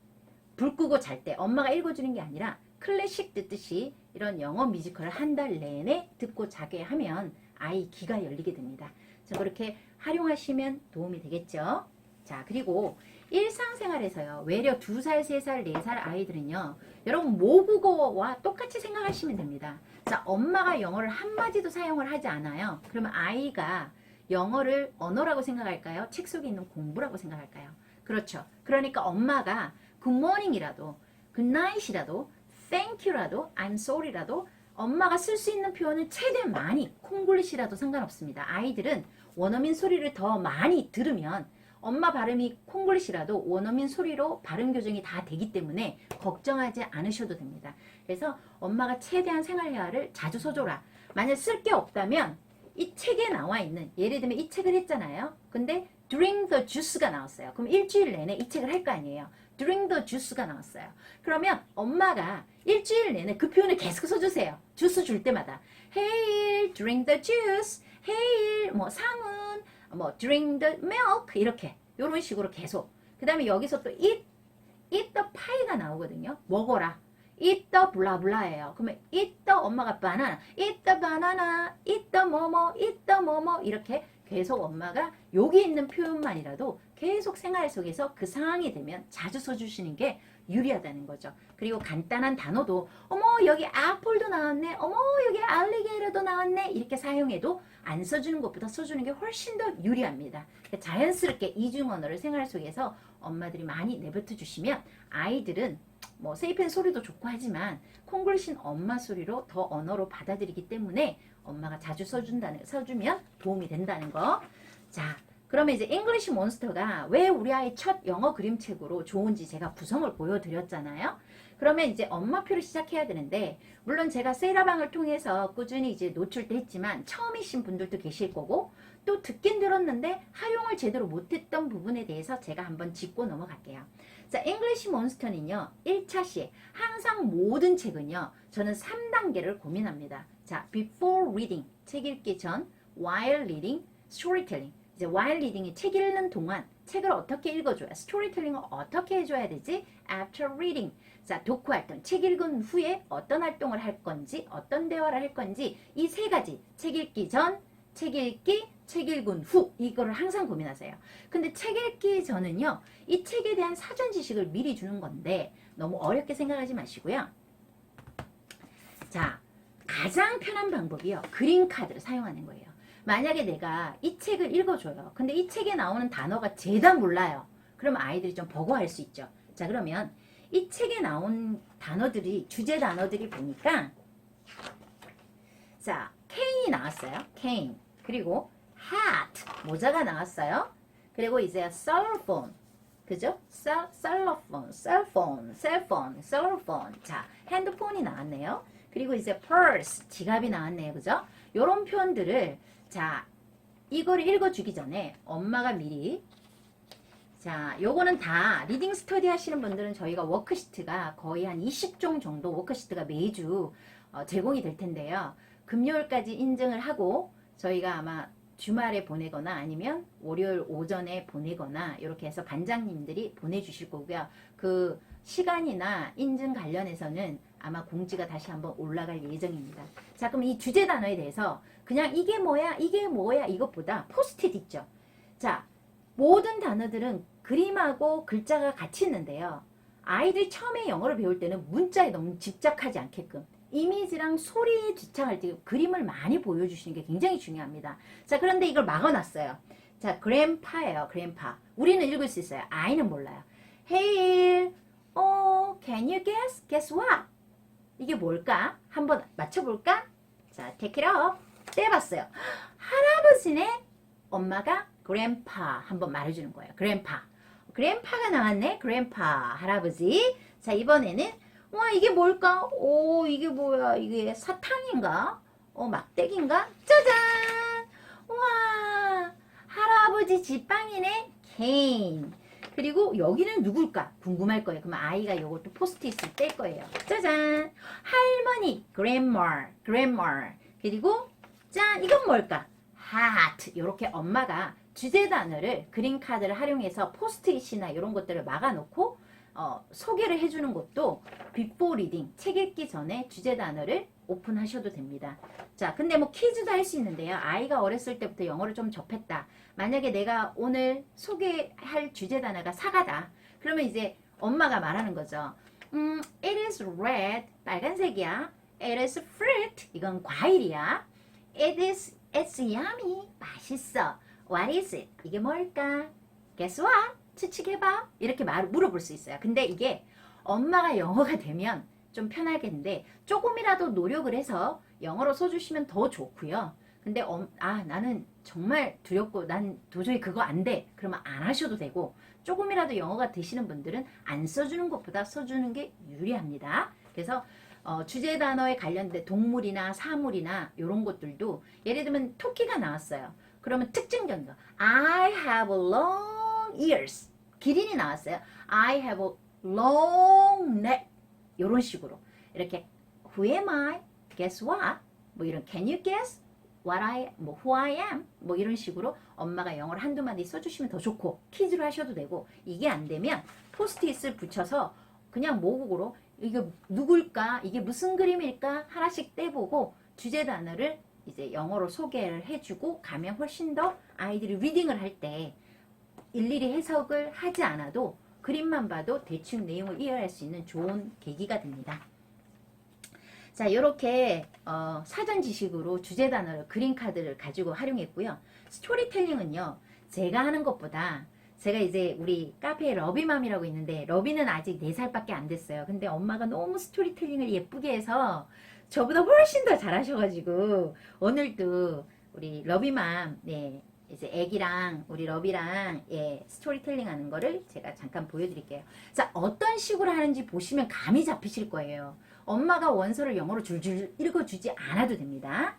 Speaker 1: 불 끄고 잘 때 엄마가 읽어주는 게 아니라 클래식 듣듯이 이런 영어 뮤지컬을 한 달 내내 듣고 자게 하면 아이 귀가 열리게 됩니다. 그래서 그렇게 활용하시면 도움이 되겠죠. 자, 그리고 일상생활에서요. 외려 2살, 3살, 4살 아이들은요. 여러분 모국어와 똑같이 생각하시면 됩니다. 자, 엄마가 영어를 한마디도 사용을 하지 않아요. 그러면 아이가 영어를 언어라고 생각할까요? 책 속에 있는 공부라고 생각할까요? 그렇죠. 그러니까 엄마가 굿모닝이라도 굿나잇이라도 땡큐라도 I'm sorry라도 엄마가 쓸 수 있는 표현은 최대한 많이 콩글리시라도 상관없습니다. 아이들은 원어민 소리를 더 많이 들으면 엄마 발음이 콩글리시라도 원어민 소리로 발음 교정이 다 되기 때문에 걱정하지 않으셔도 됩니다. 그래서 엄마가 최대한 생활회화를 자주 써줘라. 만약 쓸 게 없다면 이 책에 나와 있는, 예를 들면 이 책을 했잖아요. 근데 Drink the juice가 나왔어요. 그럼 일주일 내내 이 책을 할 거 아니에요. Drink the juice가 나왔어요. 그러면 엄마가 일주일 내내 그 표현을 계속 써주세요. 주스 줄 때마다 Hey, drink the juice. Hey, 뭐 상은 뭐 drink the milk 이렇게 이런 식으로 계속. 그 다음에 여기서 또 eat the pie가 나오거든요. 먹어라. eat the 블라블라예요. 그러면 eat the 엄마가 바나나, eat the banana, eat the 뭐뭐, eat the 뭐뭐 이렇게 계속 엄마가 여기 있는 표현만이라도 계속 생활 속에서 그 상황이 되면 자주 써주시는 게 유리하다는 거죠. 그리고 간단한 단어도 어머 여기 애플도 나왔네, 어머 여기 알리게이터도 나왔네 이렇게 사용해도 안 써주는 것보다 써주는 게 훨씬 더 유리합니다. 자연스럽게 이중 언어를 생활 속에서 엄마들이 많이 내뱉어 주시면 아이들은 뭐 세이펜 소리도 좋고 하지만 콩글리시는 엄마 소리로 더 언어로 받아들이기 때문에 엄마가 자주 써주면 도움이 된다는 거. 자, 그러면 이제 잉글리시 몬스터가 왜 우리 아이 첫 영어 그림책으로 좋은지 제가 구성을 보여드렸잖아요. 그러면 이제 엄마표를 시작해야 되는데 물론 제가 세라방을 통해서 꾸준히 이제 노출도 했지만 처음이신 분들도 계실 거고 또 듣긴 들었는데 활용을 제대로 못했던 부분에 대해서 제가 한번 짚고 넘어갈게요. 자, 잉글리시 몬스터는요. 1차 시 항상 모든 책은요. 저는 3단계를 고민합니다. 자, before reading, 책 읽기 전, while reading, storytelling. 이제 while reading이 책 읽는 동안 책을 어떻게 읽어줘야, 스토리텔링을 어떻게 해줘야 되지? after reading. 자, 독후 활동, 책 읽은 후에 어떤 활동을 할 건지, 어떤 대화를 할 건지 이 세 가지, 책 읽기 전, 책 읽기, 책 읽은 후 이거를 항상 고민하세요. 근데 책 읽기 전은요. 이 책에 대한 사전 지식을 미리 주는 건데 너무 어렵게 생각하지 마시고요. 자, 가장 편한 방법이요. 그림 카드를 사용하는 거예요. 만약에 내가 이 책을 읽어줘요. 근데 이 책에 나오는 단어가 죄다 몰라요. 그러면 아이들이 좀 버거워할 수 있죠. 자, 그러면 이 책에 나온 단어들이 주제 단어들이 보니까 자, cane이 나왔어요. cane. 그리고 hat 모자가 나왔어요. 그리고 이제 cell phone. 그죠? cell phone. 자, 핸드폰이 나왔네요. 그리고 이제 purse 지갑이 나왔네요. 그죠? 요런 표현들을 자, 이거를 읽어주기 전에 엄마가 미리 자, 요거는 다 리딩 스터디 하시는 분들은 저희가 워크시트가 거의 한 20종 정도 워크시트가 매주 제공이 될 텐데요. 금요일까지 인증을 하고 저희가 아마 주말에 보내거나 아니면 월요일 오전에 보내거나 이렇게 해서 반장님들이 보내주실 거고요. 그 시간이나 인증 관련해서는 아마 공지가 다시 한번 올라갈 예정입니다. 자, 그럼 이 주제 단어에 대해서 그냥 이게 뭐야 이것보다 포스트잇 있죠. 자, 모든 단어들은 그림하고 글자가 같이 있는데요. 아이들이 처음에 영어를 배울 때는 문자에 너무 집착하지 않게끔 이미지랑 소리에 집착할 때 그림을 많이 보여주시는 게 굉장히 중요합니다. 자, 그런데 이걸 막아놨어요. 자, grandpa예요. grandpa. 우리는 읽을 수 있어요. 아이는 몰라요. Hey, can you guess? Guess what? 이게 뭘까? 한번 맞춰볼까? 자, take it up. 떼봤어요. 할아버지네. 엄마가 grandpa 한번 말해주는 거예요. grandpa가 나왔네. grandpa 할아버지. 자, 이번에는 와, 이게 뭘까? 오, 이게 뭐야? 이게 사탕인가? 막대기인가? 짜잔! 와, 할아버지 지빵이네. cane. 그리고 여기는 누굴까? 궁금할 거예요. 그러면 아이가 이것도 포스트잇을 뗄 거예요. 짜잔! 할머니, grandma. 그리고 짠, 이건 뭘까? hat. 이렇게 엄마가 주제 단어를 그림 카드를 활용해서 포스트잇이나 이런 것들을 막아놓고 소개를 해주는 것도 before reading, 책 읽기 전에 주제 단어를 오픈하셔도 됩니다. 자, 근데 뭐 퀴즈도 할 수 있는데요. 아이가 어렸을 때부터 영어를 좀 접했다. 만약에 내가 오늘 소개할 주제 단어가 사과다. 그러면 이제 엄마가 말하는 거죠. It is red, 빨간색이야. It is fruit, 이건 과일이야. It's yummy, 맛있어. What is it? 이게 뭘까? Guess what? 추측해봐. 이렇게 물어볼 수 있어요. 근데 이게 엄마가 영어가 되면 좀 편하겠는데 조금이라도 노력을 해서 영어로 써주시면 더 좋고요. 근데 나는 정말 두렵고 난 도저히 그거 안 돼. 그러면 안 하셔도 되고 조금이라도 영어가 되시는 분들은 안 써주는 것보다 써주는 게 유리합니다. 그래서 주제 단어에 관련된 동물이나 사물이나 이런 것들도 예를 들면 토끼가 나왔어요. 그러면 특징적인 거 I have long ears. 기린이 나왔어요. I have a long neck. 이런 식으로 이렇게 Who am I? Guess what? 뭐 이런 Can you guess? who I am? 뭐 이런 식으로 엄마가 영어를 한두 마디 써주시면 더 좋고 퀴즈로 하셔도 되고 이게 안 되면 포스트잇을 붙여서 그냥 모국어로 이게 누굴까? 이게 무슨 그림일까? 하나씩 떼보고 주제 단어를 이제 영어로 소개를 해주고 가면 훨씬 더 아이들이 리딩을 할 때 일일이 해석을 하지 않아도 그림만 봐도 대충 내용을 이해할 수 있는 좋은 계기가 됩니다. 자, 이렇게 사전 지식으로 주제 단어를 그림 카드를 가지고 활용했고요. 스토리텔링은요. 제가 하는 것보다 제가 이제 우리 카페에 러비맘이라고 있는데 러비는 아직 4살밖에 안 됐어요. 근데 엄마가 너무 스토리텔링을 예쁘게 해서 저보다 훨씬 더 잘하셔가지고 오늘도 우리 러비맘 이제 애기랑 우리 러비랑 스토리텔링 하는 거를 제가 잠깐 보여드릴게요. 자, 어떤 식으로 하는지 보시면 감이 잡히실 거예요. 엄마가 원서를 영어로 줄줄 읽어주지 않아도 됩니다.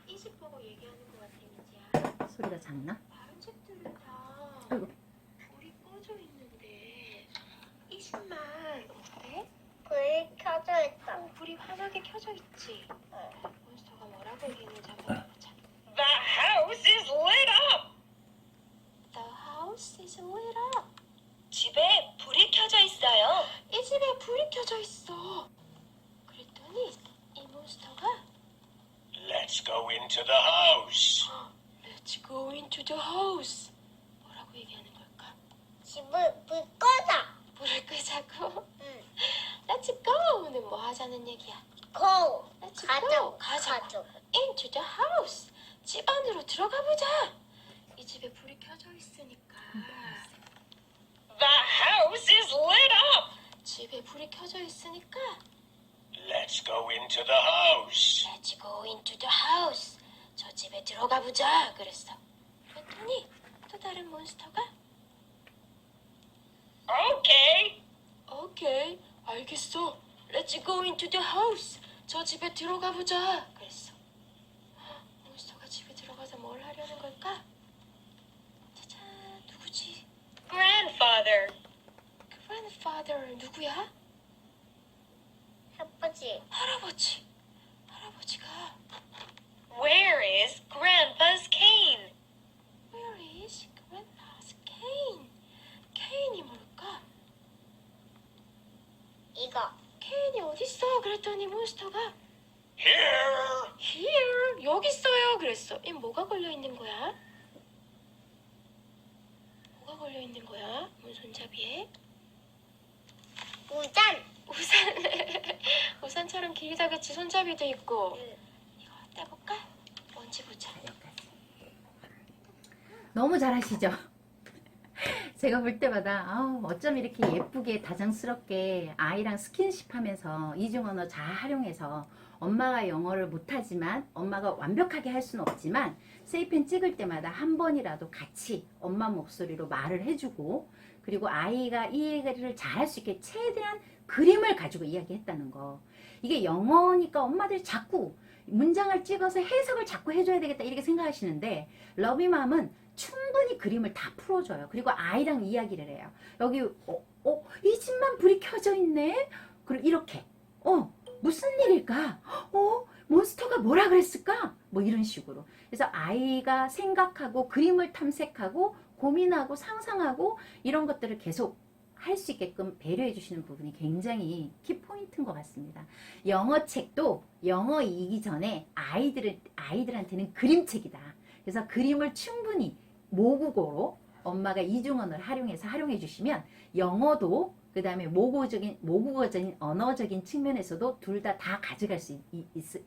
Speaker 3: 이 집 보고 얘기하는 것 같아, 미지야.
Speaker 1: 소리가 작나?
Speaker 3: 다른 집들은 다
Speaker 1: 아이고.
Speaker 3: 불이 꺼져 있는데 이 집만 어때?
Speaker 5: 불이 켜져 있다.
Speaker 3: 불이 환하게 켜져 있지. 몬스터가 뭐라고 얘기했는지 한번 해보자.
Speaker 4: The house is lit up.
Speaker 3: The house is lit up.
Speaker 4: 집에 불이 켜져 있어요.
Speaker 3: 이 집에 불이 켜져 있어. 그랬더니 이 몬스터가
Speaker 2: Let's go into the house.
Speaker 3: Let's go into the house. 뭐라고 얘기하는 걸까?
Speaker 5: 집을 불 꺼자.
Speaker 3: 불을 끄자고?
Speaker 5: 응.
Speaker 3: Let's go는 뭐 하자는 얘기야?
Speaker 5: Go.
Speaker 3: Let's
Speaker 5: 가자고.
Speaker 3: go. 가자고.
Speaker 5: 가자고.
Speaker 3: Into the house. 집 안으로 들어가 보자. 이 집에 불이 켜져 있으니까.
Speaker 4: The house is lit up.
Speaker 3: 집에 불이 켜져 있으니까
Speaker 2: Let's go into the house.
Speaker 3: Let's go into the house. 저 집에 들어가 보자. 그랬어. 그랬더니 또 다른 몬스터가
Speaker 4: Okay.
Speaker 3: 오케이, 알겠어. Let's go into the house. 저 집에 들어가 보자. 그랬어. 몬스터가 집에 들어가서 뭘 하려는 걸까? 짜잔, 누구지?
Speaker 4: Grandfather.
Speaker 3: Grandfather 누구야?
Speaker 5: 아버지.
Speaker 3: 할아버지. 할아버지가
Speaker 4: Where is Grandpa's cane?
Speaker 3: Where is Grandpa's cane? 케인이 뭘까?
Speaker 5: 이거.
Speaker 3: 케인이 어딨어? 그랬더니 몬스터가
Speaker 2: Here.
Speaker 3: Here 여기 있어요. 그랬어. 이 뭐가 걸려 있는 거야? 뭐가 걸려 있는 거야? 손잡이에?
Speaker 5: 우산.
Speaker 3: 우산. 우산처럼 길다 그치? 손잡이도 있고.
Speaker 5: 응.
Speaker 3: 이거 떼볼까? 뭔지 보자.
Speaker 1: 너무 잘하시죠? 제가 볼 때마다 어쩜 이렇게 예쁘게 다정스럽게 아이랑 스킨십 하면서 이중 언어 잘 활용해서 엄마가 영어를 못하지만 엄마가 완벽하게 할 수는 없지만 세이펜 찍을 때마다 한 번이라도 같이 엄마 목소리로 말을 해주고 그리고 아이가 이 얘기를 잘할 수 있게 최대한 그림을 가지고 이야기했다는 거. 이게 영어니까 엄마들이 자꾸 문장을 찍어서 해석을 자꾸 해줘야 되겠다 이렇게 생각하시는데 러비맘은 충분히 그림을 다 풀어줘요. 그리고 아이랑 이야기를 해요. 여기 이 집만 불이 켜져 있네. 그리고 이렇게 무슨 일일까? 몬스터가 뭐라 그랬을까? 뭐 이런 식으로. 그래서 아이가 생각하고 그림을 탐색하고 고민하고 상상하고 이런 것들을 계속 할 수 있게끔 배려해 주시는 부분이 굉장히 키포인트인 것 같습니다. 영어 책도 영어이기 전에 아이들한테는 그림책이다. 그래서 그림을 충분히 모국어로 엄마가 이중언어를 활용해 주시면 영어도 그 다음에 모국어적인 언어적인 측면에서도 둘 다 가져갈 수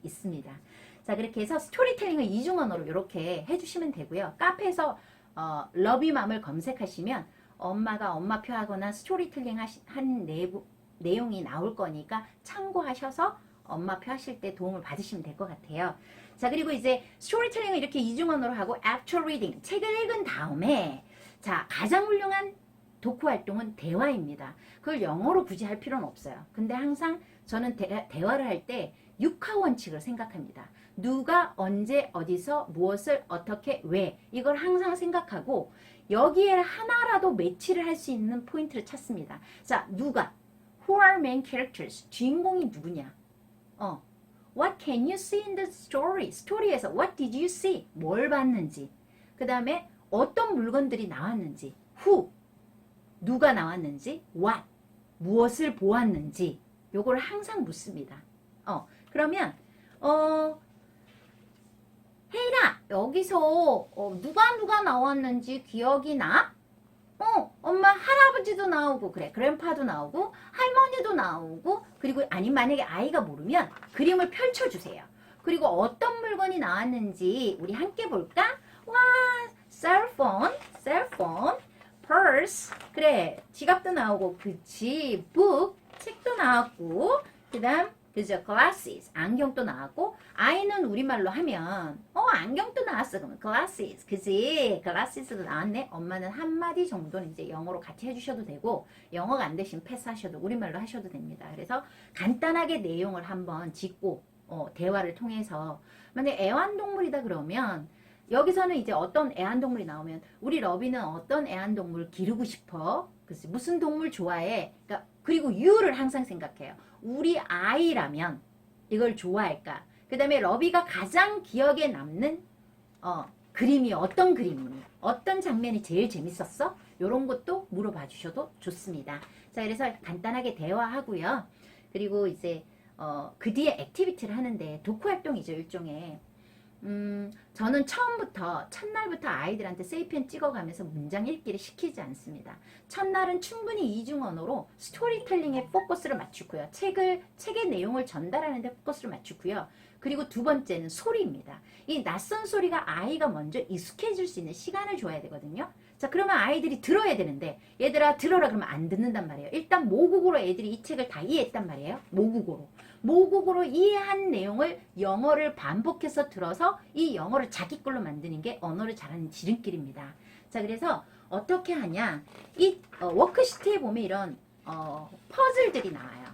Speaker 1: 있습니다. 자, 그렇게 해서 스토리텔링을 이중언어로 이렇게 해주시면 되고요. 카페에서 러비맘을 검색하시면 엄마가 엄마표 하거나 스토리텔링 한 내용이 나올 거니까 참고하셔서 엄마표 하실 때 도움을 받으시면 될 것 같아요. 자, 그리고 이제 스토리텔링을 이렇게 이중언어로 하고 actual reading, 책을 읽은 다음에 자, 가장 훌륭한 독후 활동은 대화입니다. 그걸 영어로 굳이 할 필요는 없어요. 근데 항상 저는 대화를 할 때 육하 원칙을 생각합니다. 누가 언제 어디서 무엇을 어떻게 왜 이걸 항상 생각하고 여기에 하나라도 매치를 할 수 있는 포인트를 찾습니다. 자, 누가 Who are main characters? 주인공이 누구냐? What can you see in the story? 스토리에서 What did you see? 뭘 봤는지. 그 다음에 어떤 물건들이 나왔는지. Who? 누가 나왔는지. What? 무엇을 보았는지. 요거를 항상 묻습니다. 그러면 혜일아, 여기서 누가 나왔는지 기억이 나? 엄마 할아버지도 나오고 그래 그랜파도 나오고 할머니도 나오고 그리고 아니 만약에 아이가 모르면 그림을 펼쳐주세요. 그리고 어떤 물건이 나왔는지 우리 함께 볼까? 와, 셀폰, purse, 그래 지갑도 나오고 그치, book, 책도 나왔고 그 다음 그죠, glasses, 안경도 나왔고 아이는 우리말로 하면 안경도 나왔어 그러면 glasses, 그지? glasses도 나왔네. 엄마는 한마디 정도는 이제 영어로 같이 해주셔도 되고 영어가 안 되시면 패스하셔도 우리말로 하셔도 됩니다. 그래서 간단하게 내용을 한번 짚고 대화를 통해서 만약 애완동물이다 그러면 여기서는 이제 어떤 애완동물이 나오면 우리 러비는 어떤 애완동물 기르고 싶어? 그치? 무슨 동물 좋아해? 그러니까 그리고 you를 항상 생각해요. 우리 아이라면 이걸 좋아할까? 그 다음에 러비가 가장 기억에 남는 그림이 어떤 그림이니? 어떤 장면이 제일 재밌었어? 이런 것도 물어봐 주셔도 좋습니다. 자, 그래서 간단하게 대화하고요. 그리고 이제 그 뒤에 액티비티를 하는데 도크 활동이죠, 일종의. 저는 첫날부터 아이들한테 세이펜 찍어가면서 문장 읽기를 시키지 않습니다. 첫날은 충분히 이중 언어로 스토리텔링에 포커스를 맞추고요. 책의 내용을 전달하는 데 포커스를 맞추고요. 그리고 두 번째는 소리입니다. 이 낯선 소리가 아이가 먼저 익숙해질 수 있는 시간을 줘야 되거든요. 자, 그러면 아이들이 들어야 되는데, 얘들아 들어라 그러면 안 듣는단 말이에요. 일단 모국어로 애들이 이 책을 다 이해했단 말이에요. 모국어로 이해한 내용을 영어를 반복해서 들어서 이 영어를 자기 걸로 만드는 게 언어를 잘하는 지름길입니다. 자, 그래서 어떻게 하냐, 이 워크시트에 보면 이런 퍼즐들이 나와요.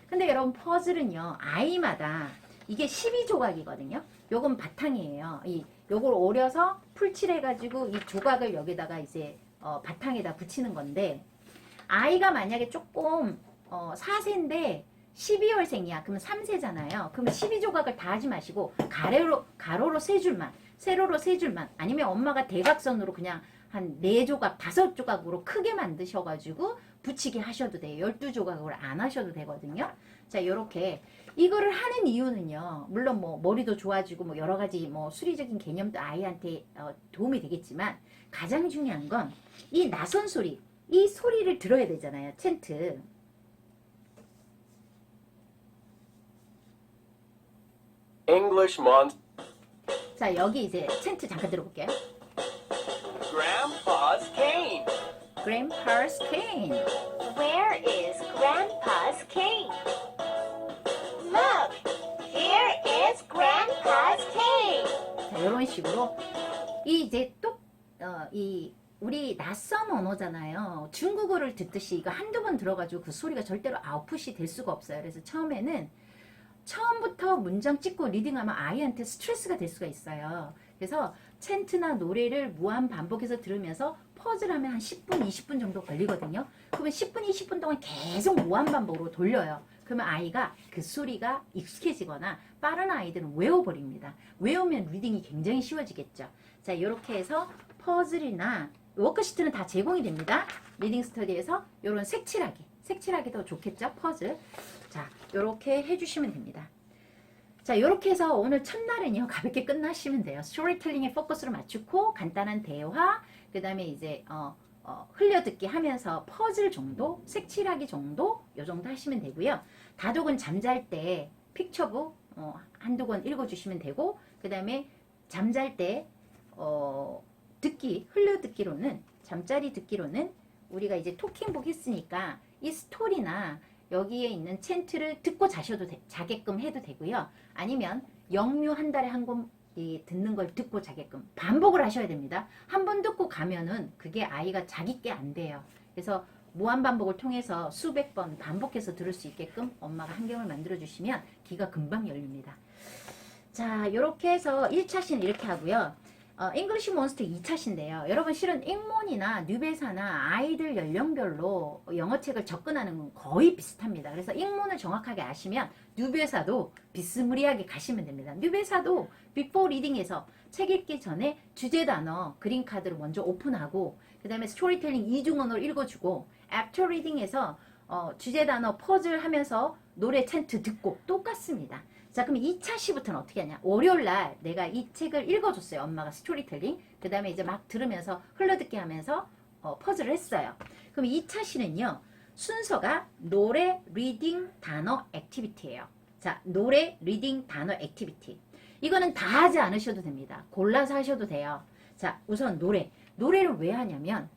Speaker 1: 근데 여러분, 퍼즐은요 아이마다 이게 12조각이거든요. 요건 바탕이에요. 요걸 오려서 풀칠해가지고 이 조각을 여기다가 이제 바탕에다 붙이는 건데, 아이가 만약에 조금 4세인데 12월생이야. 그러면 3세잖아요. 그럼 12조각을 다 하지 마시고 가로로 3줄만, 세로로 3줄만, 아니면 엄마가 대각선으로 그냥 한 4조각, 5조각으로 크게 만드셔가지고 붙이게 하셔도 돼요. 12조각으로 안 하셔도 되거든요. 자, 요렇게 이거를 하는 이유는요, 물론 뭐 머리도 좋아지고 뭐 여러 가지 뭐 수리적인 개념도 아이한테 도움이 되겠지만, 가장 중요한 건 이 낯선 소리, 이 소리를 들어야 되잖아요. 챈트.
Speaker 6: English Monster.
Speaker 1: 자, 여기 이제 챈트 잠깐 들어볼게요.
Speaker 6: Grandpa's cane.
Speaker 1: Grandpa's cane.
Speaker 5: Where is Grandpa's cane? Look, here is Grandpa's cane.
Speaker 1: 자, 이런 식으로 이제 우리 낯선 언어잖아요. 중국어를 듣듯이 이거 한두 번 들어가지고 그 소리가 절대로 아웃풋이 될 수가 없어요. 그래서 처음부터 문장 찍고 리딩하면 아이한테 스트레스가 될 수가 있어요. 그래서 챈트나 노래를 무한 반복해서 들으면서 퍼즐하면 한 10분, 20분 정도 걸리거든요. 그러면 10분, 20분 동안 계속 무한 반복으로 돌려요. 그러면 아이가 그 소리가 익숙해지거나, 빠른 아이들은 외워버립니다. 외우면 리딩이 굉장히 쉬워지겠죠. 자, 이렇게 해서 퍼즐이나 워크시트는 다 제공이 됩니다. 리딩 스터디에서 이런 색칠하기도 좋겠죠. 퍼즐. 자, 이렇게 해주시면 됩니다. 자, 이렇게 해서 오늘 첫날은요 가볍게 끝나시면 돼요. 스토리텔링에 포커스를 맞추고 간단한 대화, 그 다음에 이제 흘려듣기 하면서 퍼즐 정도, 색칠하기 정도, 요 정도 하시면 되고요. 다독은 잠잘 때 픽처북 한두 권 읽어주시면 되고, 그 다음에 잠잘 때 흘려듣기로는, 잠자리 듣기로는 우리가 이제 토킹북 했으니까 이 스토리나 여기에 있는 챈트를 듣고 자게끔 해도 되고요. 아니면 영뮤 한 달에 한 권 듣는 걸 듣고 자게끔 반복을 하셔야 됩니다. 한 번 듣고 가면은 그게 아이가 자기 게 안 돼요. 그래서 무한 반복을 통해서 수백 번 반복해서 들을 수 있게끔 엄마가 환경을 만들어 주시면 귀가 금방 열립니다. 자, 이렇게 해서 1차시는 이렇게 하고요. 잉글리시 몬스터 2차시인데요. 여러분, 실은 잉몬이나 뉴베사나 아이들 연령별로 영어책을 접근하는 건 거의 비슷합니다. 그래서 잉몬을 정확하게 아시면 뉴베사도 비스무리하게 가시면 됩니다. 뉴베사도 비포 리딩에서 책 읽기 전에 주제 단어 그린카드를 먼저 오픈하고, 그 다음에 스토리텔링 이중언어로 읽어주고, 애프터 리딩에서 주제 단어 퍼즐 하면서 노래 챈트 듣고 똑같습니다. 자, 그럼 2차 시부터는 어떻게 하냐? 월요일날 내가 이 책을 읽어줬어요. 엄마가 스토리텔링. 그 다음에 이제 막 들으면서 흘러듣기 하면서 퍼즐을 했어요. 그럼 2차 시는요, 순서가 노래, 리딩, 단어, 액티비티예요. 자, 노래, 리딩, 단어, 액티비티. 이거는 다 하지 않으셔도 됩니다. 골라서 하셔도 돼요. 자, 우선 노래를 왜 하냐면,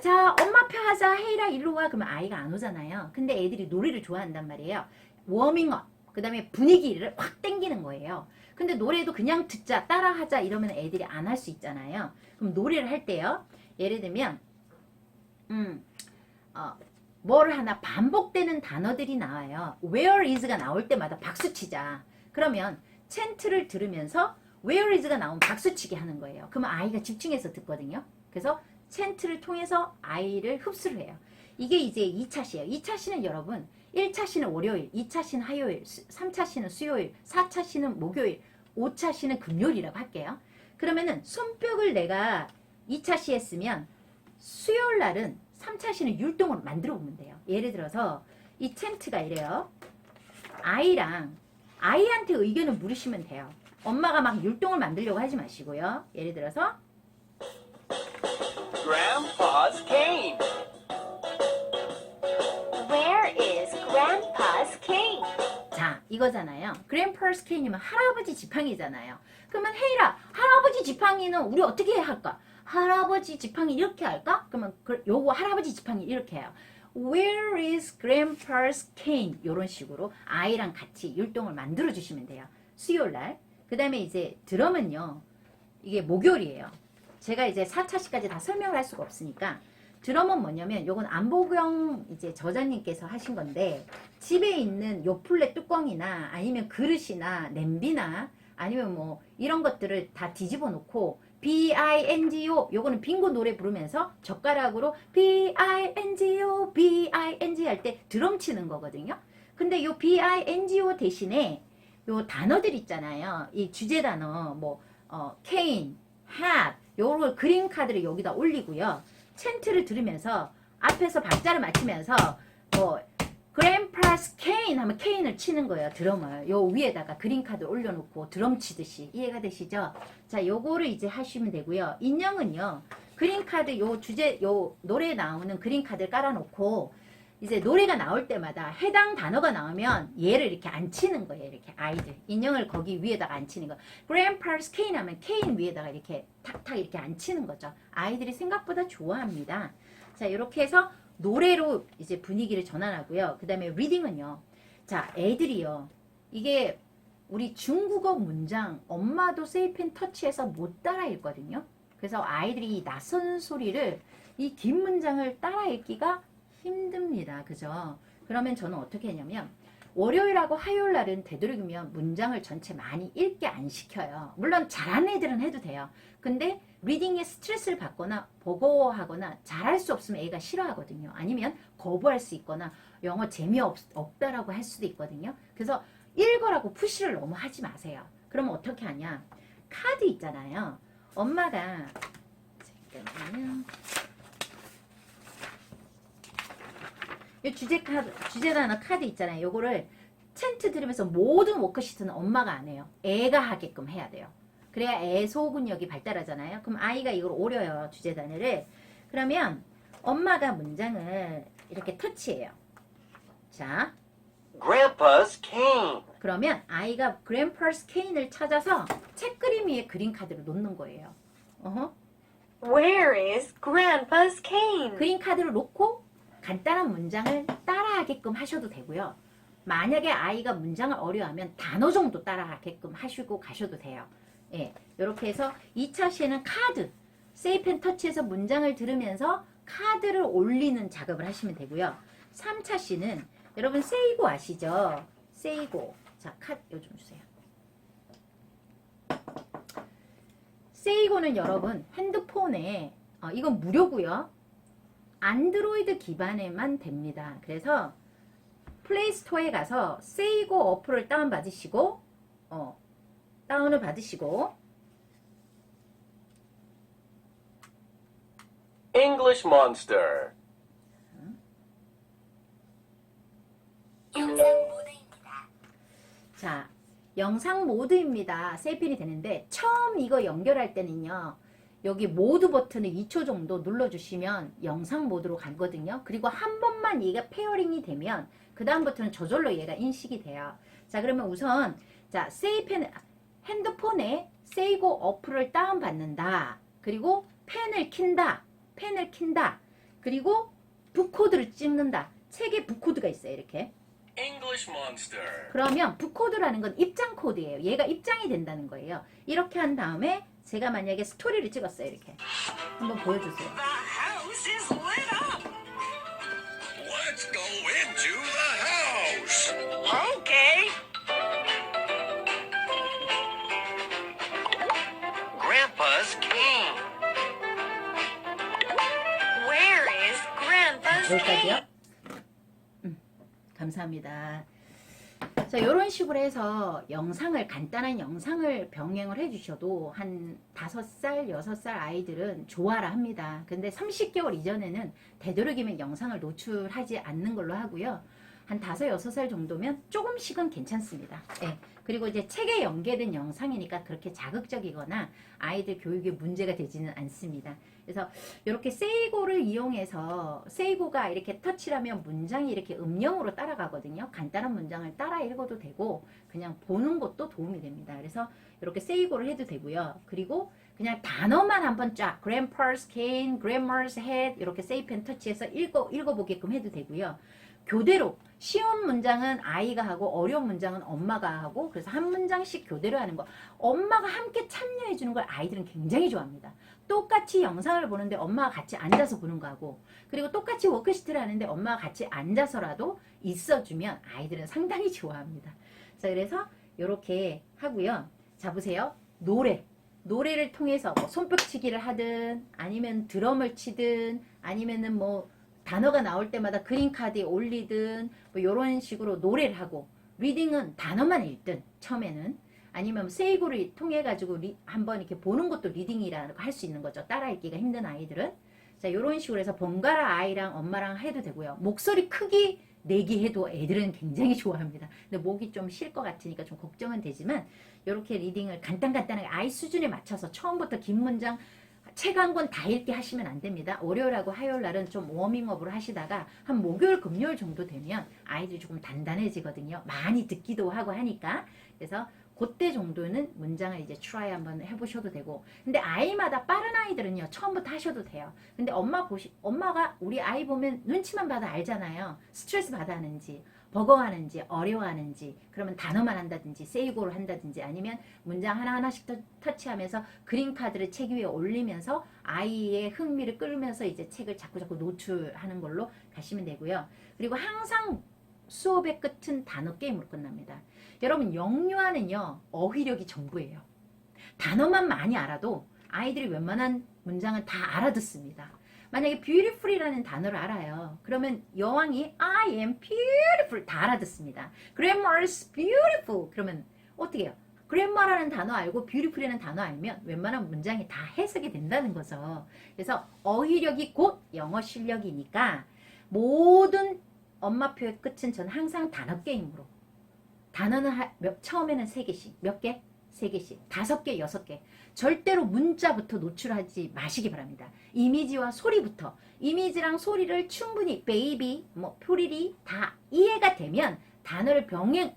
Speaker 1: 자, 엄마표 하자, 헤이라 일로 와. 그러면 아이가 안 오잖아요. 근데 애들이 노래를 좋아한단 말이에요. 워밍업, 그 다음에 분위기를 확 땡기는 거예요. 근데 노래도 그냥 듣자, 따라하자 이러면 애들이 안 할 수 있잖아요. 그럼 노래를 할 때요, 예를 들면 뭐를 하나 반복되는 단어들이 나와요. Where is가 나올 때마다 박수치자. 그러면 챈트를 들으면서 Where is가 나오면 박수치기 하는 거예요. 그러면 아이가 집중해서 듣거든요. 그래서 챈트를 통해서 아이를 흡수를 해요. 이게 이제 2차시예요. 2차시는 여러분, 1차시는 월요일, 2차시는 화요일, 3차시는 수요일, 4차시는 목요일, 5차 시는 금요일이라고 할게요. 그러면은 손뼉을 내가 2차 시 했으면 수요일 날은 3차 시는 율동으로 만들어 보면 돼요. 예를 들어서 이 챈트가 이래요. 아이한테 의견을 물으시면 돼요. 엄마가 막 율동을 만들려고 하지 마시고요. 예를 들어서
Speaker 6: Grandpa's cane.
Speaker 5: Where is Grandpa's cane?
Speaker 1: 자, 이거잖아요. Grandpa's cane이면 할아버지 지팡이잖아요. 그러면 헤이라, 할아버지 지팡이는 우리 어떻게 할까? 할아버지 지팡이 이렇게 할까? 그러면 요거 할아버지 지팡이 이렇게 해요. Where is Grandpa's cane? 이런 식으로 아이랑 같이 율동을 만들어 주시면 돼요. 수요일 날. 그 다음에 이제 드럼은요. 이게 목요일이에요. 제가 이제 4차시까지 다 설명을 할 수가 없으니까 드럼은 뭐냐면 요건 안보경 이제 저자님께서 하신 건데 집에 있는 요 플랫 뚜껑이나 아니면 그릇이나 냄비나 아니면 뭐 이런 것들을 다 뒤집어 놓고 B-I-N-G-O 요거는 빙고 노래 부르면서 젓가락으로 B-I-N-G-O B-I-N-G 할 때 드럼 치는 거거든요. 근데 요 B-I-N-G-O 대신에 요 단어들 있잖아요. 이 주제 단어 뭐 cane, hat 요걸 그림 카드를 여기다 올리고요. 챈트를 들으면서 앞에서 박자를 맞추면서 뭐 Grandpa's cane 하면 cane을 치는 거예요. 드럼을 요 위에다가 그림 카드 올려놓고 드럼 치듯이 이해가 되시죠? 자, 요거를 이제 하시면 되고요. 인형은요. 그림 카드 요 주제 요 노래에 나오는 그림 카드를 깔아놓고 이제 노래가 나올 때마다 해당 단어가 나오면 얘를 이렇게 앉히는 거예요. 이렇게 아이들 인형을 거기 위에다가 앉히는 거. Grandpa's cane 하면 cane 위에다가 이렇게 탁탁 이렇게 앉히는 거죠. 아이들이 생각보다 좋아합니다. 자, 이렇게 해서 노래로 이제 분위기를 전환하고요. 그 다음에 리딩은요. 자, 애들이요. 이게 우리 중국어 문장 엄마도 세이펜 터치해서 못 따라 읽거든요. 그래서 아이들이 이 낯선 소리를 이 긴 문장을 따라 읽기가 힘듭니다. 그죠? 그러면 저는 어떻게 했냐면 월요일하고 화요일 날은 되도록이면 문장을 전체 많이 읽게 안 시켜요. 물론 잘하는 애들은 해도 돼요. 근데 리딩에 스트레스를 받거나 버거워하거나 잘할 수 없으면 애가 싫어하거든요. 아니면 거부할 수 있거나 영어 재미없다라고 할 수도 있거든요. 그래서 읽으라고 푸시를 너무 하지 마세요. 그러면 어떻게 하냐? 카드 있잖아요. 엄마가 잠깐만요. 이 주제 단어 카드 있잖아요. 요거를 챈트 들으면서 모든 워크시트는 엄마가 안 해요. 애가 하게끔 해야 돼요. 그래야 애 소근력이 발달하잖아요. 그럼 아이가 이걸 오려요. 주제 단어를. 그러면 엄마가 문장을 이렇게 터치해요. 자,
Speaker 6: Grandpa's cane.
Speaker 1: 그러면 아이가 Grandpa's cane을 찾아서 책 그림 위에 그림 카드를 놓는 거예요. 어허.
Speaker 3: Where is Grandpa's cane?
Speaker 1: 그림 카드를 놓고 간단한 문장을 따라하게끔 하셔도 되고요. 만약에 아이가 문장을 어려워하면 단어 정도 따라하게끔 하시고 가셔도 돼요. 예, 이렇게 해서 2차 시에는 카드, 세이펜 터치해서 문장을 들으면서 카드를 올리는 작업을 하시면 되고요. 3차 시는 여러분 세이고 아시죠? 세이고. 자, 카드 요즘 주세요. 세이고는 여러분 핸드폰에 이건 무료고요. 안드로이드 기반에만 됩니다. 그래서 플레이스토어에 가서 세이고 어플을 다운을 받으시고
Speaker 6: English Monster.
Speaker 1: 자, 영상 모드입니다. 세이펜이 되는데 처음 이거 연결할 때는요. 여기 모드 버튼을 2초 정도 눌러주시면 영상 모드로 가거든요. 그리고 한 번만 얘가 페어링이 되면 그 다음부터는 저절로 얘가 인식이 돼요. 자, 그러면 우선 자 세이펜 핸드폰에 세이고 어플을 다운받는다. 그리고 펜을 킨다. 그리고 붓코드를 찍는다. 책에 붓코드가 있어요. 이렇게.
Speaker 2: English Monster.
Speaker 1: 그러면 붓코드라는 건 입장 코드예요. 얘가 입장이 된다는 거예요. 이렇게 한 다음에 제가 만약에 스토리를 찍었어요. 이렇게 한번 보여주세요.
Speaker 2: The house is lit up. Let's go into the house.
Speaker 4: Okay.
Speaker 2: Grandpa's cane.
Speaker 4: Where is Grandpa's
Speaker 1: 여기까지요.
Speaker 4: cane?
Speaker 1: 감사합니다. 자, 이런 식으로 해서 영상을, 간단한 영상을 병행을 해주셔도 한 5살, 6살 아이들은 좋아라 합니다. 근데 30개월 이전에는 되도록이면 영상을 노출하지 않는 걸로 하고요. 한 5, 6살 정도면 조금씩은 괜찮습니다. 예. 그리고 이제 책에 연계된 영상이니까 그렇게 자극적이거나 아이들 교육에 문제가 되지는 않습니다. 그래서 이렇게 세이고를 이용해서 세이고가 이렇게 터치를 하면 문장이 이렇게 음영으로 따라가거든요. 간단한 문장을 따라 읽어도 되고 그냥 보는 것도 도움이 됩니다. 그래서 이렇게 세이고를 해도 되고요. 그리고 그냥 단어만 한번 쫙 grandpa's cane, grandma's hat 이렇게 세이펜 터치해서 읽어보게끔 해도 되고요. 교대로 쉬운 문장은 아이가 하고 어려운 문장은 엄마가 하고 그래서 한 문장씩 교대로 하는 거 엄마가 함께 참여해 주는 걸 아이들은 굉장히 좋아합니다. 똑같이 영상을 보는데 엄마가 같이 앉아서 보는 거하고 그리고 똑같이 워크시트를 하는데 엄마가 같이 앉아서라도 있어주면 아이들은 상당히 좋아합니다. 자, 그래서 이렇게 하고요. 자, 보세요. 노래를 통해서 뭐 손뼉치기를 하든 아니면 드럼을 치든 아니면은 뭐 단어가 나올 때마다 그린카드에 올리든 뭐 이런 식으로 노래를 하고 리딩은 단어만 읽든 처음에는 아니면 세이고를 통해 가지고 한번 이렇게 보는 것도 리딩이라고 할 수 있는 거죠. 따라 읽기가 힘든 아이들은. 자, 이런 식으로 해서 번갈아 아이랑 엄마랑 해도 되고요. 목소리 크기 내기 해도 애들은 굉장히 좋아합니다. 근데 목이 좀 쉴 것 같으니까 좀 걱정은 되지만 이렇게 리딩을 간단하게 아이 수준에 맞춰서 처음부터 긴 문장 책 한 권 다 읽게 하시면 안 됩니다. 월요일하고 화요일 날은 좀 워밍업으로 하시다가 한 목요일, 금요일 정도 되면 아이들이 조금 단단해지거든요. 많이 듣기도 하고 하니까. 그래서 그때 정도는 문장을 이제 트라이 한번 해보셔도 되고. 근데 아이마다 빠른 아이들은요, 처음부터 하셔도 돼요. 근데 엄마가 우리 아이 보면 눈치만 봐도 알잖아요. 스트레스 받아 하는지, 버거워하는지, 어려워하는지, 그러면 단어만 한다든지, 세이고를 한다든지, 아니면 문장 하나하나씩 터치하면서 그린카드를 책 위에 올리면서 아이의 흥미를 끌면서 이제 책을 자꾸 노출하는 걸로 가시면 되고요. 그리고 항상 수업의 끝은 단어 게임으로 끝납니다. 여러분, 영유아는요, 어휘력이 전부예요. 단어만 많이 알아도 아이들이 웬만한 문장은 다 알아듣습니다. 만약에 beautiful이라는 단어를 알아요. 그러면 여왕이 I am beautiful 다 알아듣습니다. grandma's beautiful 그러면 어떻게 해요? grandma라는 단어 알고 beautiful이라는 단어 알면 웬만한 문장이 다 해석이 된다는 거죠. 그래서 어휘력이 곧 영어 실력이니까 모든 엄마표의 끝은 전 항상 단어 게임으로. 단어는 처음에는 3개씩. 몇 개? 3개씩. 5개, 6개. 절대로 문자부터 노출하지 마시기 바랍니다. 이미지와 소리부터. 이미지랑 소리를 충분히 베이비, 뭐 표리리 다 이해가 되면 단어를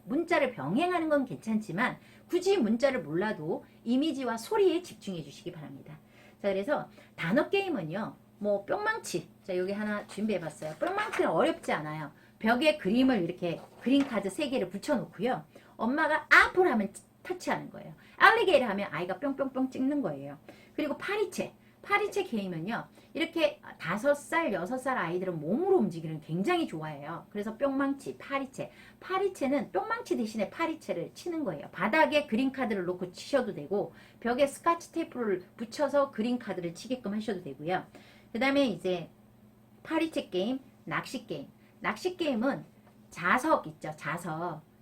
Speaker 1: 문자를 병행하는 건 괜찮지만 굳이 문자를 몰라도 이미지와 소리에 집중해 주시기 바랍니다. 자, 그래서 단어 게임은요. 뭐 뿅망치. 자, 여기 하나 준비해 봤어요. 뿅망치는 어렵지 않아요. 벽에 그림을 이렇게 그림카드 3개를 붙여놓고요. 엄마가 앞을 하면 터치하는 거예요. 알리게이터 하면 아이가 뿅뿅뿅 찍는 거예요. 그리고 파리채 게임은요. 이렇게 5살, 6살 아이들은 몸으로 움직이는 굉장히 좋아해요. 그래서 뿅망치, 파리채는 뿅망치 대신에 파리채를 치는 거예요. 바닥에 그린카드를 놓고 치셔도 되고 벽에 스카치 테이프를 붙여서 그린카드를 치게끔 하셔도 되고요. 그 다음에 이제 파리채 게임, 낚시 게임. 낚시 게임은 자석 있죠.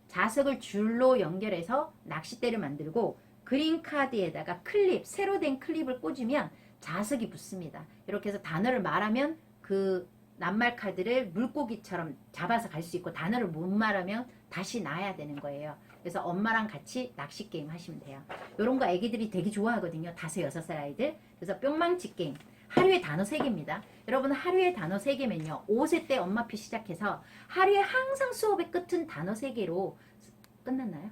Speaker 1: 자석을 줄로 연결해서 낚싯대를 만들고 그린카드에다가 새로 된 클립을 꽂으면 자석이 붙습니다. 이렇게 해서 단어를 말하면 그 낱말 카드를 물고기처럼 잡아서 갈 수 있고 단어를 못 말하면 다시 놔야 되는 거예요. 그래서 엄마랑 같이 낚시 게임 하시면 돼요. 이런 거 애기들이 되게 좋아하거든요. 5, 6살 아이들. 그래서 뿅망치 게임. 하루에 단어 3개입니다. 여러분 하루에 단어 3개면요. 5세 때 엄마표 시작해서 하루에 항상 수업의 끝은 단어 3개로 끝났나요?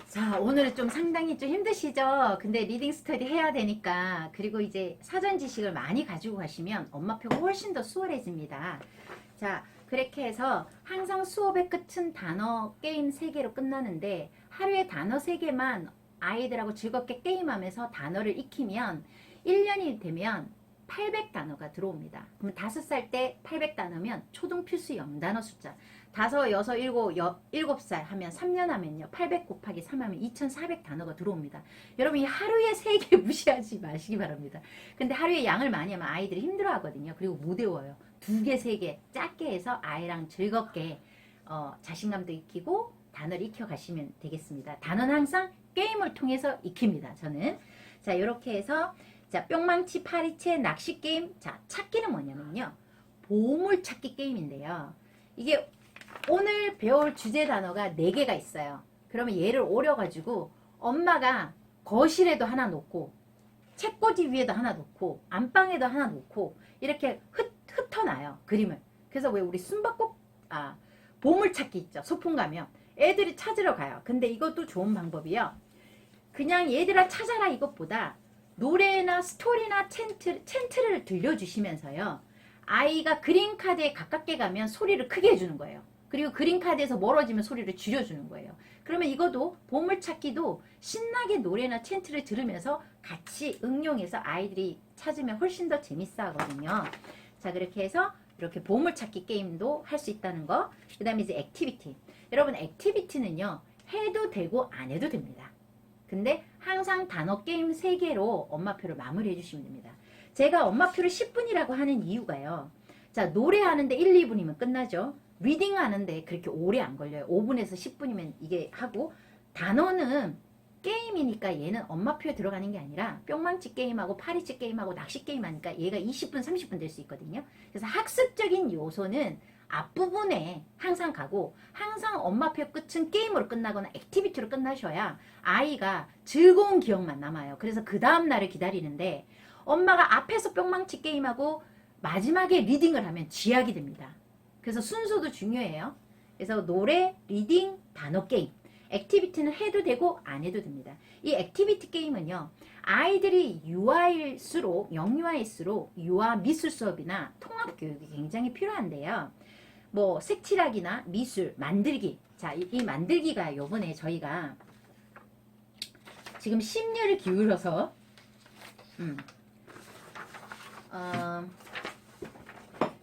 Speaker 1: 자, 오늘은 좀 상당히 좀 힘드시죠? 근데 리딩 스터디 해야 되니까, 그리고 이제 사전 지식을 많이 가지고 가시면 엄마표가 훨씬 더 수월해집니다. 자, 그렇게 해서 항상 수업의 끝은 단어 게임 3개로 끝나는데, 하루에 단어 3개만 아이들하고 즐겁게 게임하면서 단어를 익히면 1년이 되면 800단어가 들어옵니다. 그럼 5살 때 800단어면 초등 필수 0단어 숫자. 5, 6, 7, 7살 하면 3년 하면요. 800 곱하기 3 하면 2400단어가 들어옵니다. 여러분 이 하루에 3개 무시하지 마시기 바랍니다. 근데 하루에 양을 많이 하면 아이들이 힘들어 하거든요. 그리고 못 외워요. 2개, 3개 작게 해서 아이랑 즐겁게 자신감도 익히고 단어를 익혀 가시면 되겠습니다. 단어는 항상 게임을 통해서 익힙니다. 저는. 자, 이렇게 해서 자, 뿅망치, 파리채, 낚시 게임. 자, 찾기는 뭐냐면요. 보물 찾기 게임인데요. 이게 오늘 배울 주제 단어가 4개가 있어요. 그러면 얘를 오려가지고 엄마가 거실에도 하나 놓고 책꽂이 위에도 하나 놓고 안방에도 하나 놓고 이렇게 흩어놔요. 그림을. 그래서 왜 우리 숨바꽃 보물찾기 있죠. 소풍 가면 애들이 찾으러 가요. 근데 이것도 좋은 방법이요. 그냥 얘들아 찾아라 이것보다 노래나 스토리나 챈트를 들려주시면서요. 아이가 그림카드에 가깝게 가면 소리를 크게 해주는 거예요. 그리고 그림카드에서 멀어지면 소리를 줄여주는 거예요. 그러면 이것도 보물찾기도 신나게 노래나 챈트를 들으면서 같이 응용해서 아이들이 찾으면 훨씬 더 재밌어 하거든요. 자, 그렇게 해서 이렇게 보물찾기 게임도 할 수 있다는 거. 그 다음에 이제 액티비티. 여러분 액티비티는요. 해도 되고 안 해도 됩니다. 근데 항상 단어 게임 3개로 엄마표를 마무리해 주시면 됩니다. 제가 엄마표를 10분이라고 하는 이유가요. 자, 노래하는데 1, 2분이면 끝나죠. 리딩 하는데 그렇게 오래 안 걸려요. 5분에서 10분이면 이게 하고, 단어는 게임이니까 얘는 엄마표에 들어가는 게 아니라 뿅망치 게임하고 파리치 게임하고 낚시 게임 하니까 얘가 20분, 30분 될 수 있거든요. 그래서 학습적인 요소는 앞부분에 항상 가고, 항상 엄마표 끝은 게임으로 끝나거나 액티비티로 끝나셔야 아이가 즐거운 기억만 남아요. 그래서 그 다음 날을 기다리는데, 엄마가 앞에서 뿅망치 게임하고 마지막에 리딩을 하면 쥐약이 됩니다. 그래서 순서도 중요해요. 그래서 노래, 리딩, 단어 게임. 액티비티는 해도 되고 안 해도 됩니다. 이 액티비티 게임은요. 아이들이 유아일수록, 영유아일수록 유아 미술 수업이나 통합 교육이 굉장히 필요한데요. 뭐 색칠하기나 미술, 만들기. 자, 이 만들기가 요번에 저희가 지금 심려를 기울여서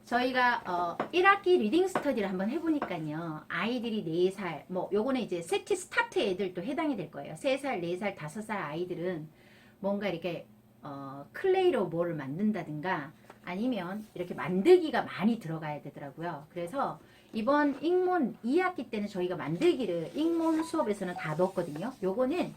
Speaker 1: 저희가 1학기 리딩 스터디를 한번 해보니까요. 아이들이 4살, 뭐 요거는 이제 세티 스타트 애들도 해당이 될 거예요. 3살, 4살, 5살 아이들은 뭔가 이렇게 클레이로 뭐를 만든다든가 아니면 이렇게 만들기가 많이 들어가야 되더라고요. 그래서 이번 ing몬 2학기 때는 저희가 만들기를 ing몬 수업에서는 다 넣었거든요. 요거는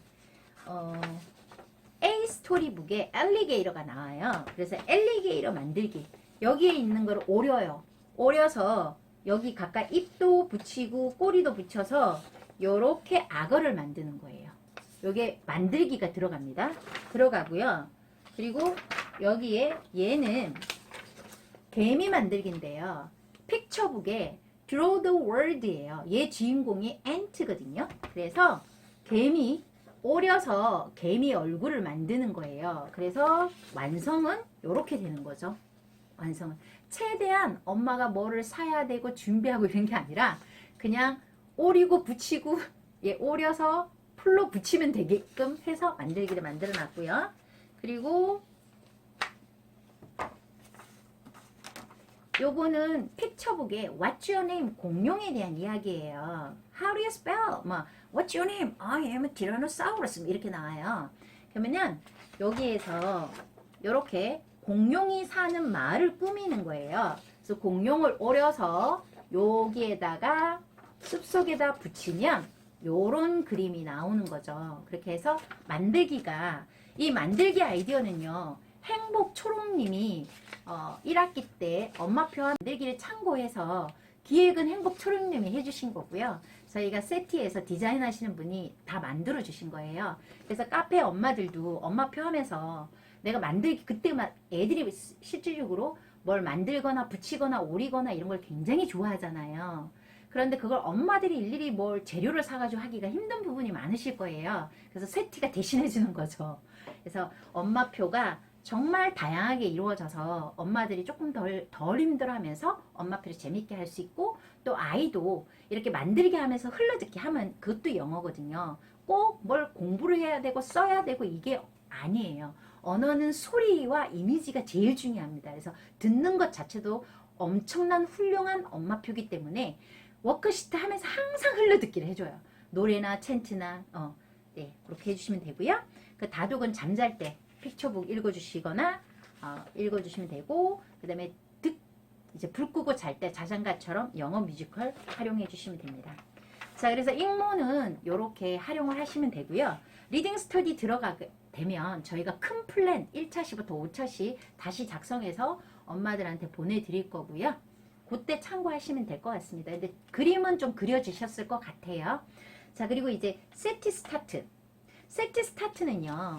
Speaker 1: A 스토리북에 엘리게이터가 나와요. 그래서 엘리게이터 만들기. 여기에 있는 걸 오려요. 오려서 여기 가까이 입도 붙이고 꼬리도 붙여서 요렇게 악어를 만드는 거예요. 요게 만들기가 들어갑니다. 들어가고요. 그리고 여기에 얘는 개미 만들기인데요. 픽처북에 Draw the World예요. 얘 주인공이 ant거든요. 그래서 개미 오려서 개미 얼굴을 만드는 거예요. 그래서 완성은 요렇게 되는 거죠. 완성은. 최대한 엄마가 뭐를 사야 되고 준비하고 이런 게 아니라 그냥 오리고 붙이고 예, 오려서 풀로 붙이면 되게끔 해서 만들기를 만들어 놨고요. 그리고 요거는 픽처북에 What's your name? 공룡에 대한 이야기예요. How do you spell? 뭐 What's your name? I am a Tyrannosaurus 이렇게 나와요. 그러면은 여기에서 요렇게 공룡이 사는 마을을 꾸미는 거예요. 그래서 공룡을 오려서 여기에다가 숲속에다 붙이면 요런 그림이 나오는 거죠. 그렇게 해서 만들기가, 이 만들기 아이디어는요. 행복 초롱님이 1학기 때 엄마표 만들기를 참고해서 기획은 행복 초롱님이 해주신 거고요. 저희가 세티에서 디자인 하시는 분이 다 만들어 주신 거예요. 그래서 카페 엄마들도 엄마표 하면서 내가 만들기, 그때만 애들이 실질적으로 뭘 만들거나 붙이거나 오리거나 이런 걸 굉장히 좋아하잖아요. 그런데 그걸 엄마들이 일일이 뭘 재료를 사가지고 하기가 힘든 부분이 많으실 거예요. 그래서 세티가 대신해 주는 거죠. 그래서 엄마표가 정말 다양하게 이루어져서 엄마들이 조금 덜 힘들어하면서 엄마표를 재밌게 할 수 있고, 또 아이도 이렇게 만들게 하면서 흘러듣게 하면 그것도 영어거든요. 꼭 뭘 공부를 해야 되고 써야 되고 이게 아니에요. 언어는 소리와 이미지가 제일 중요합니다. 그래서 듣는 것 자체도 엄청난 훌륭한 엄마표기 때문에 워크시트 하면서 항상 흘러듣기를 해줘요. 노래나 챈트나 네, 그렇게 해주시면 되고요. 그 다독은 잠잘 때 픽처북 읽어주시거나 읽어주시면 되고, 그 다음에 이제 불 끄고 잘 때 자장가처럼 영어 뮤지컬 활용해 주시면 됩니다. 자, 그래서 ing모는 이렇게 활용을 하시면 되고요. 리딩 스터디 들어가게 되면 저희가 큰 플랜 1차시부터 5차시 다시 작성해서 엄마들한테 보내드릴 거고요. 그때 참고하시면 될 것 같습니다. 근데 그림은 좀 그려지셨을 것 같아요. 자, 그리고 이제 세티 스타트. 세티 스타트는요,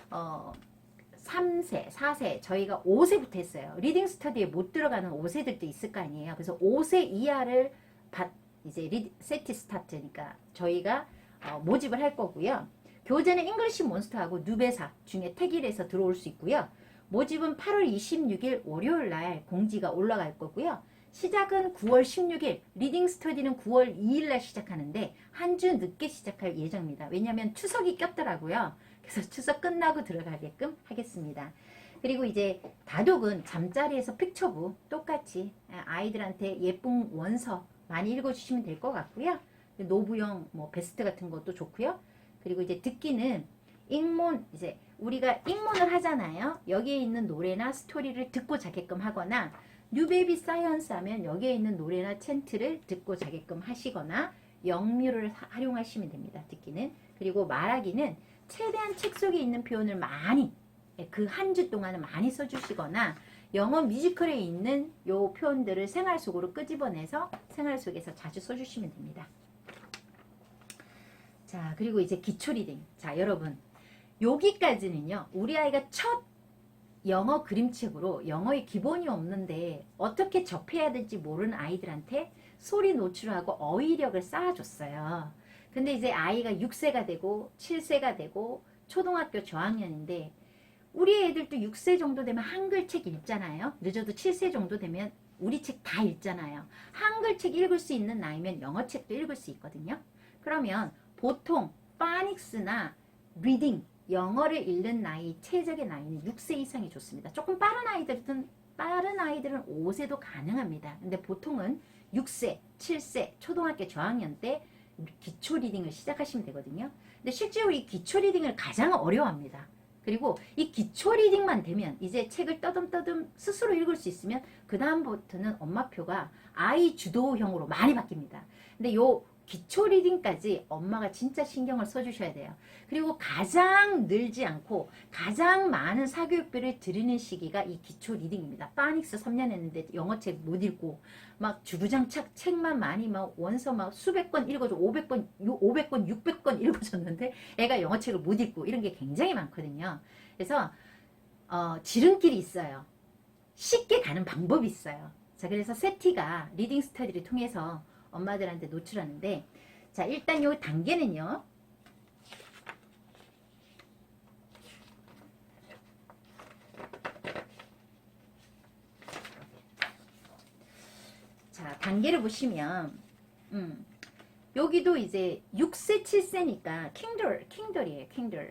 Speaker 1: 3세, 4세, 저희가 5세부터 했어요. 리딩 스터디에 못 들어가는 5세들도 있을 거 아니에요. 그래서 5세 이하를 이제 세티 스타트니까 저희가 모집을 할 거고요. 교재는 잉글리시 몬스터하고 누베사 중에 택일에서 들어올 수 있고요. 모집은 8월 26일 월요일 날 공지가 올라갈 거고요. 시작은 9월 16일, 리딩 스터디는 9월 2일 날 시작하는데 한 주 늦게 시작할 예정입니다. 왜냐하면 추석이 꼈더라고요. 그래서 추석 끝나고 들어가게끔 하겠습니다. 그리고 이제 다독은 잠자리에서 픽처북 똑같이 아이들한테 예쁜 원서 많이 읽어주시면 될 것 같고요. 노부영 뭐 베스트 같은 것도 좋고요. 그리고 이제 듣기는 ing몬, 이제 우리가 ing몬을 하잖아요. 여기에 있는 노래나 스토리를 듣고 자게끔 하거나, 뉴베이비 사이언스 하면 여기에 있는 노래나 챈트를 듣고 자게끔 하시거나 영뮤를 활용하시면 됩니다. 듣기는. 그리고 말하기는 최대한 책 속에 있는 표현을 많이 그 한 주 동안은 많이 써주시거나, 영어 뮤지컬에 있는 요 표현들을 생활 속으로 끄집어내서 생활 속에서 자주 써주시면 됩니다. 자, 그리고 이제 기초 리딩. 자, 여러분, 여기까지는요, 우리 아이가 첫 영어 그림책으로 영어의 기본이 없는데 어떻게 접해야 될지 모르는 아이들한테 소리 노출하고 어휘력을 쌓아줬어요. 근데 이제 아이가 6세가 되고 7세가 되고 초등학교 저학년인데, 우리 애들도 6세 정도 되면 한글책 읽잖아요. 늦어도 7세 정도 되면 우리 책 다 읽잖아요. 한글책 읽을 수 있는 나이면 영어책도 읽을 수 있거든요. 그러면 보통 파닉스나 리딩, 영어를 읽는 나이, 최적의 나이는 6세 이상이 좋습니다. 조금 빠른 아이들은 5세도 가능합니다. 근데 보통은 6세, 7세, 초등학교 저학년 때 기초 리딩을 시작하시면 되거든요. 근데 실제로 이 기초 리딩을 가장 어려워합니다. 그리고 이 기초 리딩만 되면 이제 책을 떠듬떠듬 스스로 읽을 수 있으면 그 다음부터는 엄마표가 아이 주도형으로 많이 바뀝니다. 근데 요 기초 리딩까지 엄마가 진짜 신경을 써주셔야 돼요. 그리고 가장 늘지 않고 가장 많은 사교육비를 들이는 시기가 이 기초 리딩입니다. 파닉스 3년 했는데 영어책 못 읽고 막 주구장창 책만 많이 막 원서 막 수백 권 읽어줘, 500권, 600권 읽어줬는데 애가 영어책을 못 읽고 이런 게 굉장히 많거든요. 그래서 지름길이 있어요. 쉽게 가는 방법이 있어요. 자, 그래서 세티가 리딩 스터디를 통해서 엄마들한테 노출하는데, 자, 일단 요 단계는요, 자, 단계를 보시면 여기도 이제 6세 7세니까 킹돌이에요.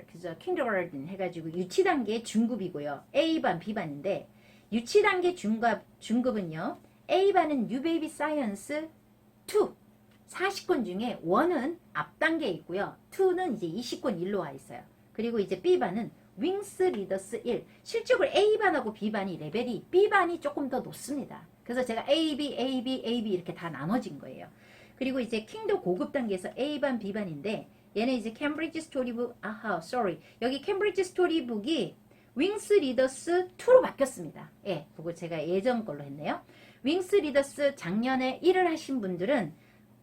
Speaker 1: 그래서 킹더가든 해가지고 유치 단계 중급이고요. A반 B반인데, 유치 단계 중급은요, A반은 뉴베이비 사이언스 2 40권 중에 1은 앞 단계에 있고요. 2는 이제 20권 1로 와 있어요. 그리고 이제 B반은 윙스 리더스 1. 실적으로 A반하고 B반이 레벨이, B반이 조금 더 높습니다. 그래서 제가 A, B 이렇게 다 나눠진 거예요. 그리고 이제 킹도 고급 단계에서 A반, B반인데, 얘는 이제 캠브리지 스토리북, 여기 캠브리지 스토리북이 윙스 리더스 2로 바뀌었습니다. 예, 그거 제가 예전 걸로 했네요. 윙스 리더스 작년에 1을 하신 분들은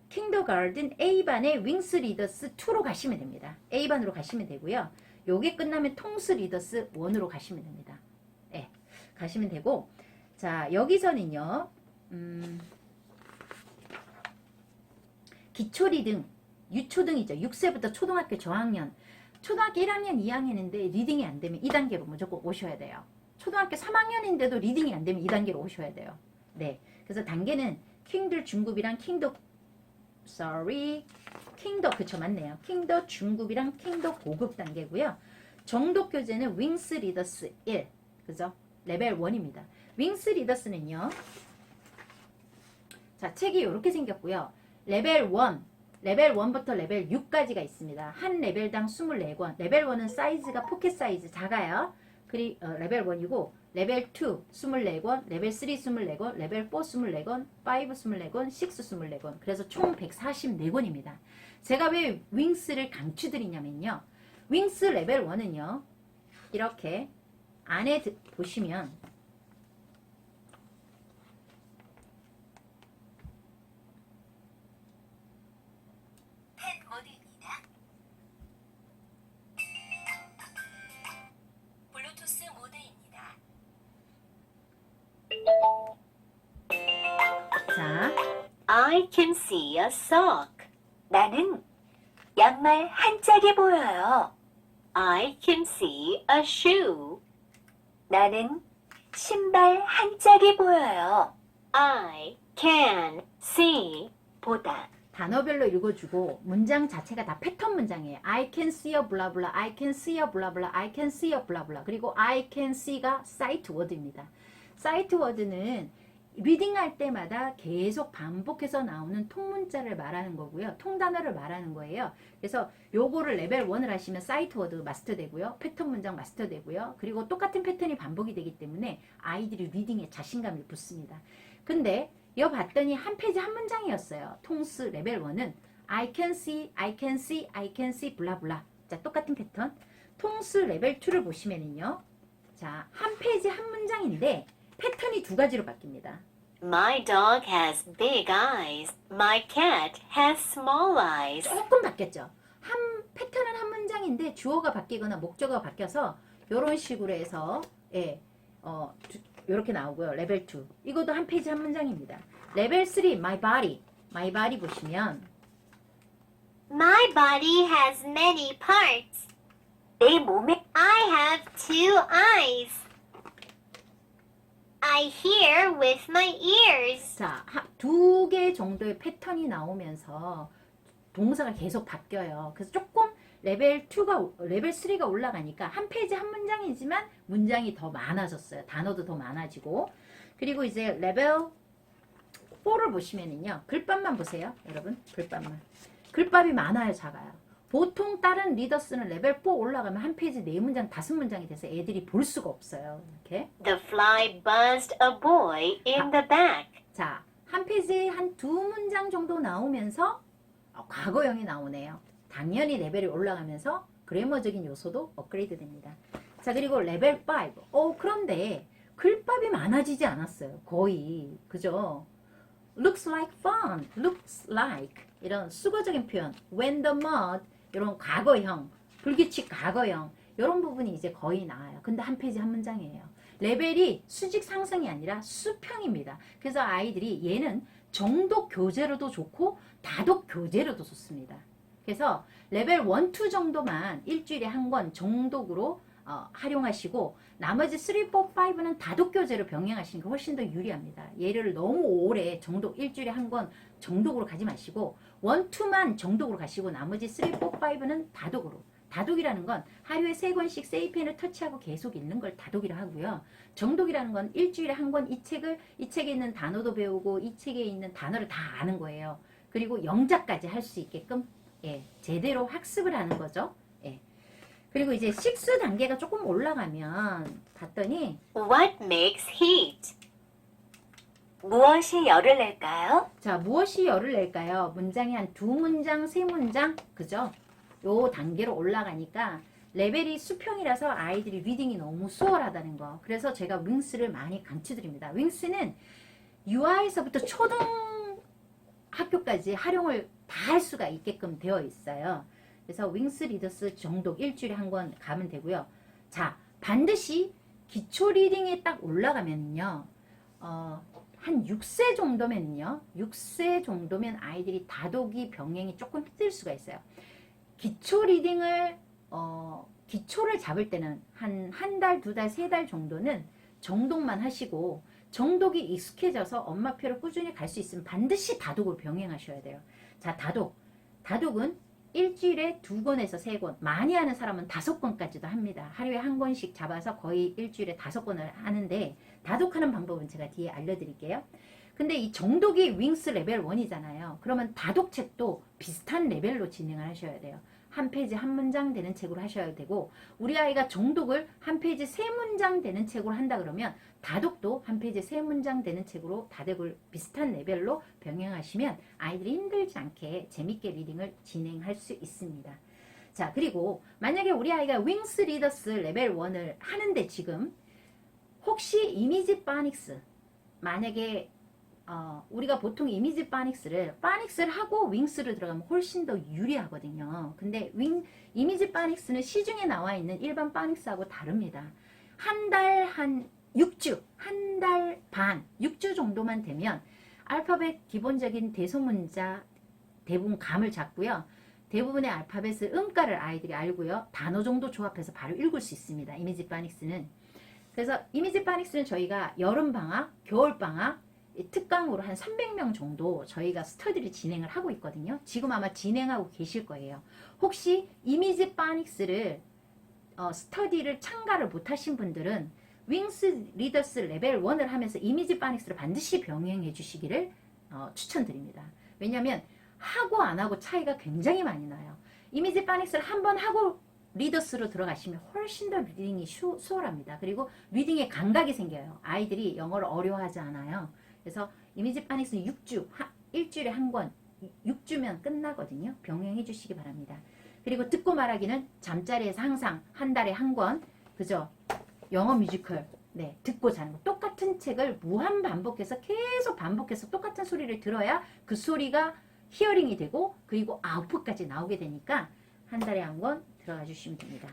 Speaker 1: 킹더가든 A반의 윙스 리더스 2로 가시면 됩니다. A반으로 가시면 되고요. 요게 끝나면 통스 리더스 1으로 가시면 됩니다. 예, 가시면 되고, 자, 여기서는요, 기초 리딩, 유초등이죠. 6세부터 초등학교 저학년, 초등학교 1학년, 2학년인데 리딩이 안 되면 2단계로 무조건 오셔야 돼요. 초등학교 3학년인데도 리딩이 안 되면 2단계로 오셔야 돼요. 네. 그래서 단계는 킹들 중급이랑 킹더 그쵸, 맞네요. 킹더 중급이랑 킹더 고급 단계고요. 정독 교재는 윙스 리더스 1, 그죠? 레벨 1입니다. 윙스 리더스는요. 자, 책이 이렇게 생겼고요. 레벨 1, 레벨 1부터 레벨 6까지가 있습니다. 한 레벨당 24권. 레벨 1은 사이즈가 포켓 사이즈 작아요. 레벨 1이고 레벨 2 24권, 레벨 3 24권, 레벨 4 24권, 5 24권, 6 24권. 그래서 총 144권입니다. 제가 왜 윙스를 강추드리냐면요. 윙스 레벨 1은요. 이렇게 안에 보시면
Speaker 5: 펜 모드입니다. 블루투스 모드입니다.
Speaker 1: 자,
Speaker 5: I can see a sock. 나는 양말 한 짝이 보여요. I can see a shoe. 나는 신발 한 짝이 보여요. I can see 보다.
Speaker 1: 단어별로 읽어주고 문장 자체가 다 패턴 문장이에요. I can see a blah blah, I can see a blah blah, I can see a blah blah. 그리고 I can see가 sight word입니다. sight word는 리딩할 때마다 계속 반복해서 나오는 통문자를 말하는 거고요. 통단어를 말하는 거예요. 그래서 요거를 레벨 1을 하시면 사이트 워드 마스터 되고요. 패턴 문장 마스터 되고요. 그리고 똑같은 패턴이 반복이 되기 때문에 아이들이 리딩에 자신감을 붙습니다. 근데 이거 봤더니 한 페이지 한 문장이었어요. 통스 레벨 1은 I can see, I can see, I can see, 블라블라. 자, 똑같은 패턴. 통스 레벨 2를 보시면은요. 자, 한 페이지 한 문장인데 패턴이 두 가지로 바뀝니다.
Speaker 5: My dog has big eyes. My cat has small eyes.
Speaker 1: 조금 바뀌었죠. 패턴은 한 문장인데 주어가 바뀌거나 목적어가 바뀌어서 이런 식으로 해서 이렇게 나오고요. 레벨 2 이것도 한 페이지 한 문장입니다. 레벨 3 my body 보시면
Speaker 5: My body has many parts. 내 몸에 I have two eyes. I hear with my ears.
Speaker 1: 자, 두 개 정도의 패턴이 나오면서 동사가 계속 바뀌어요. 그래서 조금 레벨 3가 올라가니까 한 페이지 한 문장이지만 문장이 더 많아졌어요. 단어도 더 많아지고. 그리고 이제 레벨 4를 보시면은요. 글밥만 보세요. 여러분, 글밥만. 글밥이 많아요, 작아요. 보통 다른 리더스는 레벨 4 올라가면 한 페이지 4문장, 5문장이 돼서 애들이 볼 수가 없어요. 이렇게.
Speaker 5: The fly buzzed a boy in the back.
Speaker 1: 자, 한 페이지에 한 2문장 정도 나오면서 과거형이 나오네요. 당연히 레벨이 올라가면서 그래머적인 요소도 업그레이드 됩니다. 자, 그리고 레벨 5. 그런데 글밥이 많아지지 않았어요. 거의. 그죠? looks like fun, looks like 이런 수거적인 표현, when the mud 이런 과거형, 불규칙 과거형 이런 부분이 이제 거의 나와요. 근데 한 페이지 한 문장이에요. 레벨이 수직 상승이 아니라 수평입니다. 그래서 아이들이 얘는 정독 교재로도 좋고 다독 교재로도 좋습니다. 그래서 레벨 1, 2 정도만 일주일에 한 권 정독으로 활용하시고 나머지 3, 4, 5는 다독 교재로 병행하시는 게 훨씬 더 유리합니다. 얘를 너무 오래 정독 일주일에 한 권 정독으로 가지 마시고 1, 2만 정독으로 가시고 나머지 3, 4, 5는 다독으로. 다독이라는 건 하루에 3권씩 세이펜을 터치하고 계속 읽는 걸 다독이라 하고요. 정독이라는 건 일주일에 한 권 이 책에 있는 단어도 배우고 이 책에 있는 단어를 다 아는 거예요. 그리고 영작까지 할 수 있게끔 제대로 학습을 하는 거죠. 그리고 이제 6 단계가 조금 올라가면 봤더니
Speaker 5: What makes heat? 무엇이 열을 낼까요?
Speaker 1: 자, 무엇이 열을 낼까요? 문장이 한 2문장, 3문장 그죠? 요 단계로 올라가니까 레벨이 수평이라서 아이들이 리딩이 너무 수월하다는 거. 그래서 제가 윙스를 많이 강추드립니다. 윙스는 유아에서부터 초등학교까지 활용을 다 할 수가 있게끔 되어 있어요. 그래서 윙스 리더스 정독 일주일에 한 권 가면 되고요. 자, 반드시 기초 리딩에 딱 올라가면요. 한 한 6세 정도면요. 6세 정도면 아이들이 다독이 병행이 조금 힘들 수가 있어요. 기초 리딩을 기초를 잡을 때는 한 달, 2달, 3달 정도는 정독만 하시고 정독이 익숙해져서 엄마표를 꾸준히 갈 수 있으면 반드시 다독을 병행하셔야 돼요. 자, 다독은 일주일에 2권에서 3권, 많이 하는 사람은 5권까지도 합니다. 하루에 한 권씩 잡아서 거의 일주일에 5권을 하는데 다독하는 방법은 제가 뒤에 알려드릴게요. 근데 이 정독이 윙스 레벨 1이잖아요. 그러면 다독책도 비슷한 레벨로 진행을 하셔야 돼요. 한 페이지 한 문장 되는 책으로 하셔야 되고, 우리 아이가 정독을 한 페이지 3문장 되는 책으로 한다 그러면 다독도 한 페이지 3문장 되는 책으로 다독을 비슷한 레벨로 병행하시면 아이들이 힘들지 않게 재밌게 리딩을 진행할 수 있습니다. 자, 그리고 만약에 우리 아이가 윙스 리더스 레벨 1을 하는데 지금 혹시 이미지 파닉스, 만약에 우리가 보통 이미지 파닉스를 하고 윙스를 들어가면 훨씬 더 유리하거든요. 근데 이미지 파닉스는 시중에 나와 있는 일반 파닉스하고 다릅니다. 한 달 반, 6주 정도만 되면 알파벳 기본적인 대소문자 대부분 감을 잡고요. 대부분의 알파벳을 음가를 아이들이 알고요. 단어 정도 조합해서 바로 읽을 수 있습니다. 이미지 파닉스는. 그래서 이미지 파닉스는 저희가 여름방학, 겨울방학, 특강으로 한 300명 정도 저희가 스터디를 진행을 하고 있거든요. 지금 아마 진행하고 계실 거예요. 혹시 이미지 파닉스를 스터디를 참가를 못하신 분들은 윙스 리더스 레벨 1을 하면서 이미지 파닉스를 반드시 병행해 주시기를 추천드립니다. 왜냐하면 하고 안 하고 차이가 굉장히 많이 나요. 이미지 파닉스를 한번 하고 리더스로 들어가시면 훨씬 더 리딩이 수월합니다. 그리고 리딩에 감각이 생겨요. 아이들이 영어를 어려워하지 않아요. 그래서 이미지 파닉스는 6주, 일주일에 한 권, 6주면 끝나거든요. 병행해 주시기 바랍니다. 그리고 듣고 말하기는 잠자리에서 항상 한 달에 한 권, 그죠? 영어 뮤지컬, 네, 듣고 자는 거. 똑같은 책을 무한 반복해서 계속 반복해서 똑같은 소리를 들어야 그 소리가 히어링이 되고 그리고 아웃풋까지 나오게 되니까 한 달에 한 권 들어가 주시면 됩니다.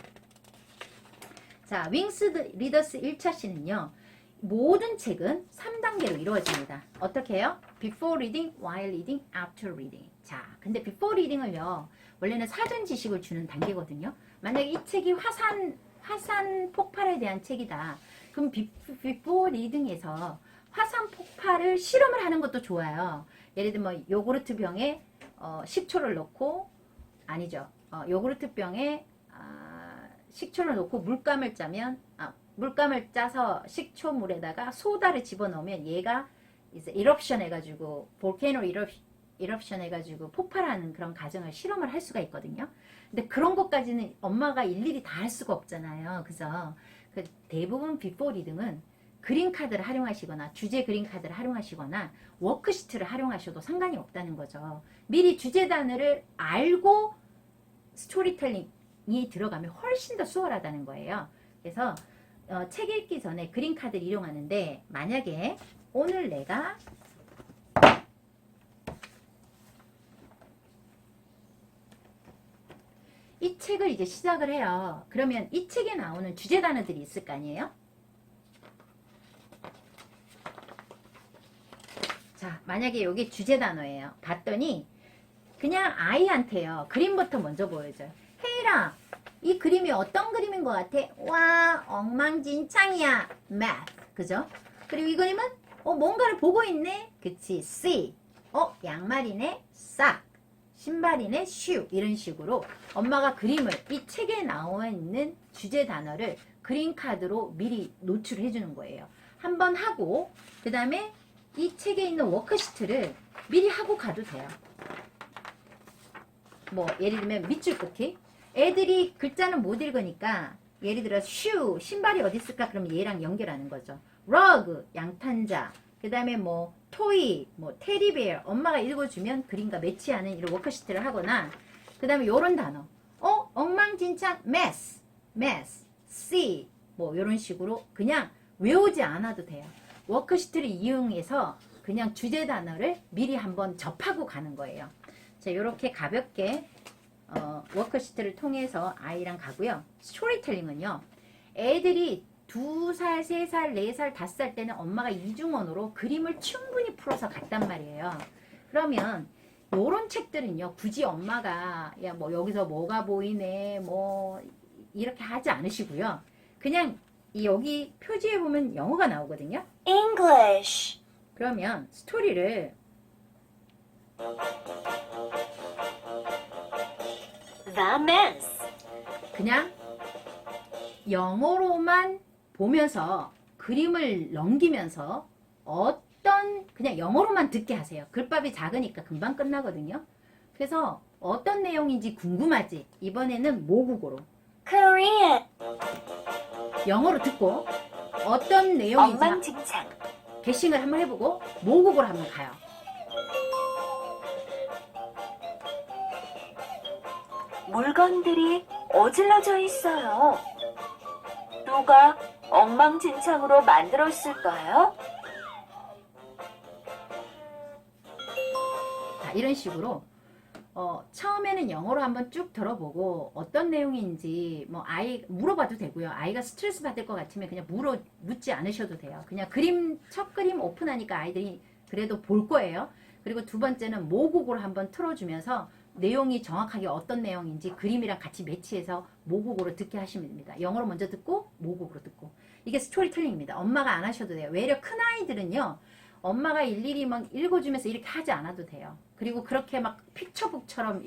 Speaker 1: 자, 윙스 리더스 1차 시는요. 모든 책은 3단계로 이루어집니다. 어떻게 해요? Before reading, while reading, after reading. 자, 근데 before reading을요. 원래는 사전 지식을 주는 단계거든요. 만약에 이 책이 화산 폭발에 대한 책이다. 그럼 before reading에서 화산 폭발을 실험을 하는 것도 좋아요. 예를 들면 요구르트 병에 식초를 넣고, 아니죠. 요구르트 병에 식초를 넣고 물감을 짜서 식초물에다가 소다를 집어넣으면 얘가 이제 이럽션 해가지고 볼케이노 이럽션 해가지고 폭발하는 그런 과정을 실험을 할 수가 있거든요. 근데 그런 것까지는 엄마가 일일이 다 할 수가 없잖아요. 그죠? 그 대부분 비포 리딩은 그림 카드를 활용하시거나 주제 그림 카드를 활용하시거나 워크시트를 활용하셔도 상관이 없다는 거죠. 미리 주제 단어를 알고 스토리텔링이 들어가면 훨씬 더 수월하다는 거예요. 그래서 책 읽기 전에 그림 카드를 이용하는데, 만약에 오늘 내가 이 책을 이제 시작을 해요. 그러면 이 책에 나오는 주제 단어들이 있을 거 아니에요? 자, 만약에 여기 주제 단어예요. 봤더니 그냥 아이한테요. 그림부터 먼저 보여줘요. 헤이라, 이 그림이 어떤 그림인 것 같아? 와, 엉망진창이야. math. 그죠? 그리고 이 그림은 뭔가를 보고 있네. 그치? see. 양말이네. sock. 신발이네. shoe. 이런 식으로 엄마가 그림을, 이 책에 나와 있는 주제 단어를 그림 카드로 미리 노출해 주는 거예요. 한번 하고 그 다음에 이 책에 있는 워크시트를 미리 하고 가도 돼요. 뭐 예를 들면 밑줄 긋기. 애들이 글자는 못 읽으니까 예를 들어 shoe, 신발이 어디 있을까? 그럼 얘랑 연결하는 거죠. rug, 양탄자. 그 다음에 뭐 toy, 뭐 테디베어. 엄마가 읽어주면 그림과 매치하는 이런 워크시트를 하거나, 그 다음에 요런 단어. 엉망진창 mess, see. 뭐 이런 식으로 그냥 외우지 않아도 돼요. 워크시트를 이용해서 그냥 주제 단어를 미리 한번 접하고 가는 거예요. 자, 이렇게 가볍게 워크시트를 통해서 아이랑 가고요. 스토리텔링은요. 애들이 2살, 3살, 4살, 5살 때는 엄마가 이중언어로 그림을 충분히 풀어서 갔단 말이에요. 그러면 요런 책들은요, 굳이 엄마가 야 뭐 여기서 뭐가 보이네 뭐 이렇게 하지 않으시고요. 그냥 여기 표지에 보면 영어가 나오거든요.
Speaker 5: English.
Speaker 1: 그러면 스토리를
Speaker 5: The mess.
Speaker 1: 그냥 영어로만 보면서 그림을 넘기면서 그냥 영어로만 듣게 하세요. 글밥이 작으니까 금방 끝나거든요. 그래서 어떤 내용인지 궁금하지? 이번에는 모국어로
Speaker 5: Korean.
Speaker 1: 영어로 듣고 어떤 내용인지
Speaker 5: 엉망진창.
Speaker 1: 게싱을 한번 해보고 모국어로 한번 가요.
Speaker 5: 물건들이 어질러져 있어요. 누가 엉망진창으로 만들었을까요?
Speaker 1: 자, 이런 식으로 처음에는 영어로 한번 쭉 들어보고 어떤 내용인지 뭐 물어봐도 되고요. 아이가 스트레스 받을 것 같으면 그냥 묻지 않으셔도 돼요. 그냥 첫 그림 오픈하니까 아이들이 그래도 볼 거예요. 그리고 두 번째는 모국어로 한번 틀어주면서 내용이 정확하게 어떤 내용인지 그림이랑 같이 매치해서 모국어로 듣게 하시면 됩니다. 영어로 먼저 듣고 모국어로 듣고. 이게 스토리텔링입니다. 엄마가 안 하셔도 돼요. 외려 큰 아이들은요. 엄마가 일일이 막 읽어주면서 이렇게 하지 않아도 돼요. 그리고 그렇게 막 픽처북처럼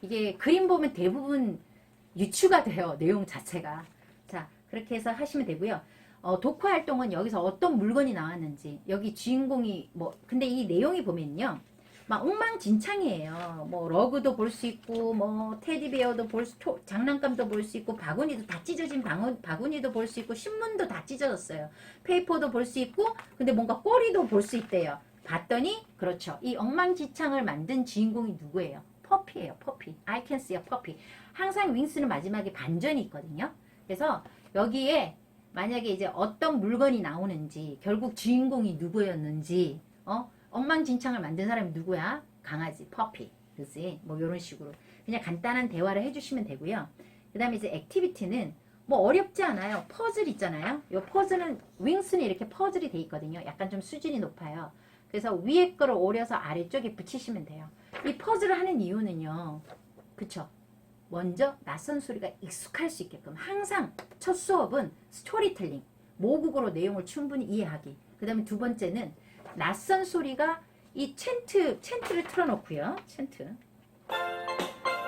Speaker 1: 이게 그림 보면 대부분 유추가 돼요. 내용 자체가. 자, 그렇게 해서 하시면 되고요. 독후 활동은 여기서 어떤 물건이 나왔는지 여기 주인공이 근데 이 내용이 보면요. 막 엉망진창이에요. 뭐 러그도 볼 수 있고 뭐 테디베어도 장난감도 볼 수 있고 바구니도 다 찢어진 바구니도 볼 수 있고 신문도 다 찢어졌어요. 페이퍼도 볼 수 있고 근데 뭔가 꼬리도 볼 수 있대요. 봤더니 그렇죠. 이 엉망진창을 만든 주인공이 누구예요? 퍼피예요. 퍼피. I can see a puppy. 항상 윙스는 마지막에 반전이 있거든요. 그래서 여기에 만약에 이제 어떤 물건이 나오는지 결국 주인공이 누구였는지 엉망진창을 만든 사람이 누구야? 강아지, 퍼피, 그지? 뭐 이런 식으로 그냥 간단한 대화를 해주시면 되고요. 그 다음에 이제 액티비티는 뭐 어렵지 않아요. 퍼즐 있잖아요. 이 퍼즐은 윙스는 이렇게 퍼즐이 돼 있거든요. 약간 좀 수준이 높아요. 그래서 위에 거를 오려서 아래쪽에 붙이시면 돼요. 이 퍼즐을 하는 이유는요. 그쵸? 먼저 낯선 소리가 익숙할 수 있게끔 항상 첫 수업은 스토리텔링, 모국어로 내용을 충분히 이해하기. 그 다음에 두 번째는 낯선 소리가 이 챈트를 틀어놓고요.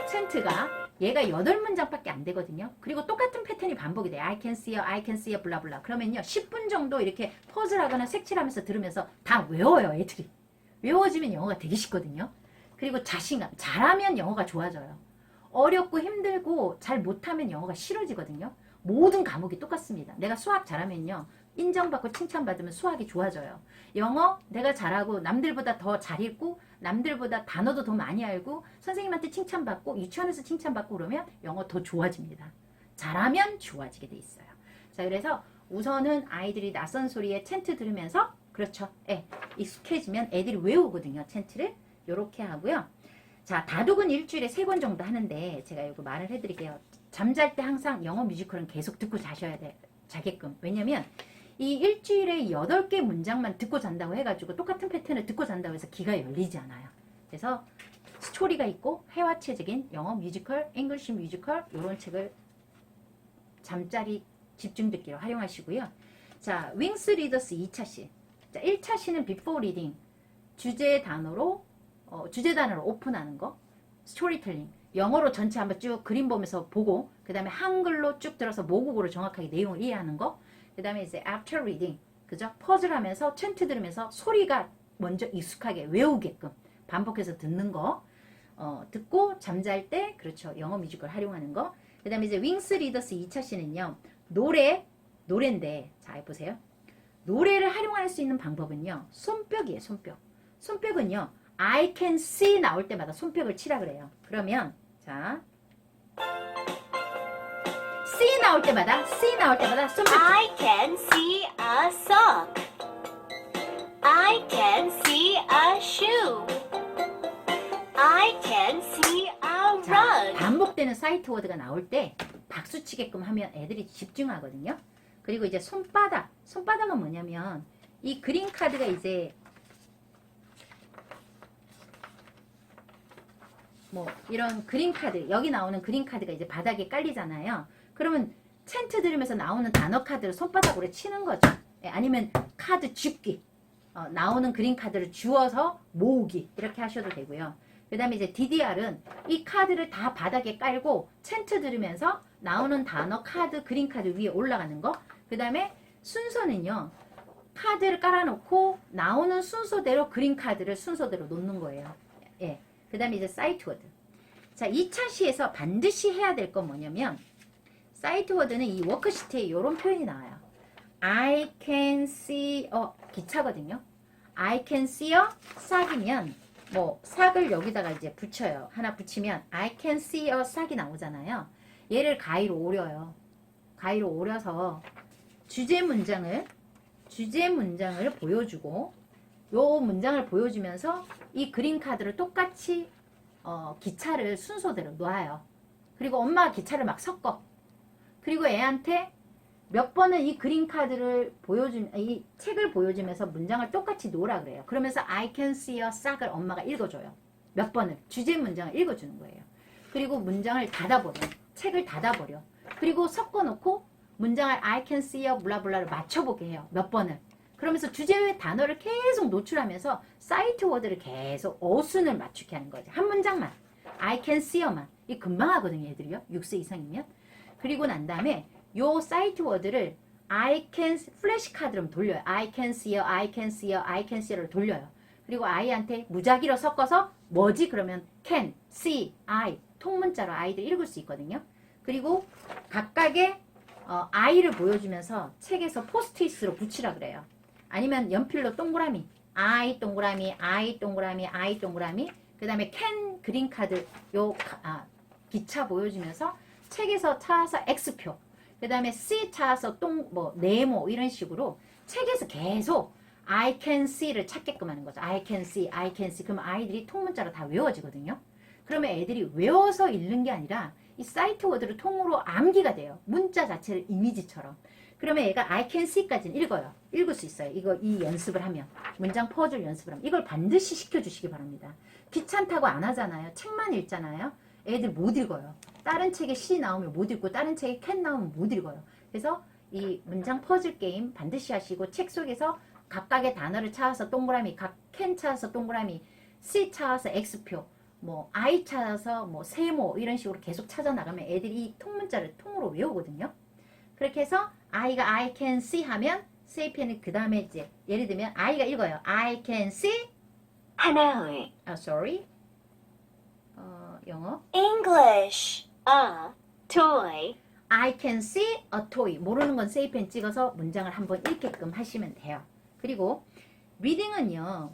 Speaker 1: 챈트가 얘가 8문장밖에 안 되거든요. 그리고 똑같은 패턴이 반복이 돼요. I can see a 블라블라. 그러면요 10분 정도 이렇게 퍼즐하거나 색칠하면서 들으면서 다 외워요. 애들이. 외워지면 영어가 되게 쉽거든요. 그리고 자신감. 잘하면 영어가 좋아져요. 어렵고 힘들고 잘 못하면 영어가 싫어지거든요. 모든 과목이 똑같습니다. 내가 수학 잘하면요. 인정받고 칭찬받으면 수학이 좋아져요. 영어 내가 잘하고 남들보다 더 잘 읽고 남들보다 단어도 더 많이 알고 선생님한테 칭찬받고 유치원에서 칭찬받고 그러면 영어 더 좋아집니다. 잘하면 좋아지게 돼 있어요. 자, 그래서 우선은 아이들이 낯선 소리에 챈트 들으면서 그렇죠. 익숙해지면 애들이 외우거든요. 챈트를 이렇게 하고요. 자, 다독은 일주일에 3번 정도 하는데 제가 이거 말을 해드릴게요. 잠잘 때 항상 영어 뮤지컬은 계속 듣고 자셔야 돼. 자게끔. 왜냐면 이 일주일에 8개 문장만 듣고 잔다고 해가지고 똑같은 패턴을 듣고 잔다고 해서 귀가 열리지 않아요. 그래서 스토리가 있고 회화체적인 영어 뮤지컬, 잉글리시 뮤지컬 이런 책을 잠자리 집중 듣기로 활용하시고요. 자, 윙스 리더스 2차 시. 자, 1차 시는 비포 리딩. 주제 단어로 오픈하는 거. 스토리텔링. 영어로 전체 한번 쭉 그림 보면서 보고 그 다음에 한글로 쭉 들어서 모국어로 정확하게 내용을 이해하는 거. 그 다음에 이제 after reading, 그죠? 퍼즐 하면서 챈트 들으면서 소리가 먼저 익숙하게 외우게끔 반복해서 듣는 거. 듣고 잠잘 때, 그렇죠. 영어 뮤지컬 활용하는 거. 그 다음에 이제 윙스 리더스 2차 시는요. 노래인데, 자, 보세요. 노래를 활용할 수 있는 방법은요. 손뼉이에요, 손뼉. 손뼉은요. I can see 나올 때마다 손뼉을 치라 그래요. 그러면, 자. C 나올 때마다 손뼉.
Speaker 5: I can see a sock. I can see a shoe. I can see a
Speaker 1: 자,
Speaker 5: rug.
Speaker 1: 반복되는 사이트 워드가 나올 때 박수 치게끔 하면 애들이 집중하거든요. 그리고 이제 손바닥은 뭐냐면 이 그린 카드가 이제 뭐 이런 그린 카드, 여기 나오는 그린 카드가 이제 바닥에 깔리잖아요. 그러면 챈트 들으면서 나오는 단어 카드를 손바닥으로 치는 거죠. 예, 아니면 카드 줍기, 나오는 그린 카드를 주워서 모으기, 이렇게 하셔도 되고요. 그 다음에 이제 DDR은 이 카드를 다 바닥에 깔고 챈트 들으면서 나오는 단어 카드, 그린 카드 위에 올라가는 거. 그 다음에 순서는요, 카드를 깔아놓고 나오는 순서대로 그린 카드를 순서대로 놓는 거예요. 예. 그 다음에 이제 사이트 워드. 자, 2차 시에서 반드시 해야 될 건 뭐냐면, 사이트 워드는 이 워크시트에 이런 표현이 나와요. I can see 기차거든요. I can see a 싹이면 뭐 싹을 여기다가 이제 붙여요. 하나 붙이면 I can see a 싹이 나오잖아요. 얘를 가위로 오려요. 가위로 오려서 주제 문장을 보여주고, 요 문장을 보여주면서 이 그린 카드를 똑같이 기차를 순서대로 놔요. 그리고 엄마가 기차를 막 섞어. 그리고 애한테 몇 번은 이 그린 카드를 이 책을 보여주면서 문장을 똑같이 놓으라 그래요. 그러면서 I can see a 싹을 엄마가 읽어줘요. 몇 번을 주제 문장을 읽어주는 거예요. 그리고 문장을 닫아버려. 책을 닫아버려. 그리고 섞어놓고 문장을 I can see a 블라블라를 맞춰보게 해요. 몇 번을. 그러면서 주제의 단어를 계속 노출하면서 사이트 워드를 계속 어순을 맞추게 하는 거죠. 한 문장만. I can see a만. 이 금방 하거든요, 애들이요. 6세 이상이면. 그리고 난 다음에 요 사이트 워드를 I can 플래시 카드로 돌려요. I can see a, I can see a, I can see를 돌려요. 그리고 아이한테 무작위로 섞어서 뭐지? 그러면 can, see, I 통문자로 아이들 읽을 수 있거든요. 그리고 각각의 I를 보여주면서 책에서 포스트잇으로 붙이라 그래요. 아니면 연필로 동그라미, I 동그라미, I 동그라미, I 동그라미. 그 다음에 can 그린 카드 기차 보여주면서 책에서 찾아서 X표. 그 다음에 C 찾아서 네모 이런 식으로 책에서 계속 I can see를 찾게끔 하는 거죠. I can see, I can see. 그러면 아이들이 통문자로 다 외워지거든요. 그러면 애들이 외워서 읽는 게 아니라 이 사이트 워드를 통으로 암기가 돼요. 문자 자체를 이미지처럼. 그러면 얘가 I can see까지는 읽어요. 읽을 수 있어요. 이 연습을 하면. 문장 퍼즐 연습을 하면. 이걸 반드시 시켜주시기 바랍니다. 귀찮다고 안 하잖아요. 책만 읽잖아요. 애들 못 읽어요. 다른 책에 C 나오면 못 읽고 다른 책에 can 나오면 못 읽어요. 그래서 이 문장 퍼즐 게임 반드시 하시고 책 속에서 각각의 단어를 찾아서 동그라미, can 찾아서 동그라미, C 찾아서 X표, 뭐 I 찾아서 뭐 세모 이런 식으로 계속 찾아 나가면 애들이 이 통문자를 통으로 외우거든요. 그렇게 해서 아이가 I can see 하면 세이펜은 그 다음에 이제 예를 들면 아이가 읽어요. I can see
Speaker 5: Hanoi.
Speaker 1: sorry. 영어.
Speaker 5: English. A toy.
Speaker 1: I can see a toy. 모르는 건 세이펜 찍어서 문장을 한번 읽게끔 하시면 돼요. 그리고 리딩은요.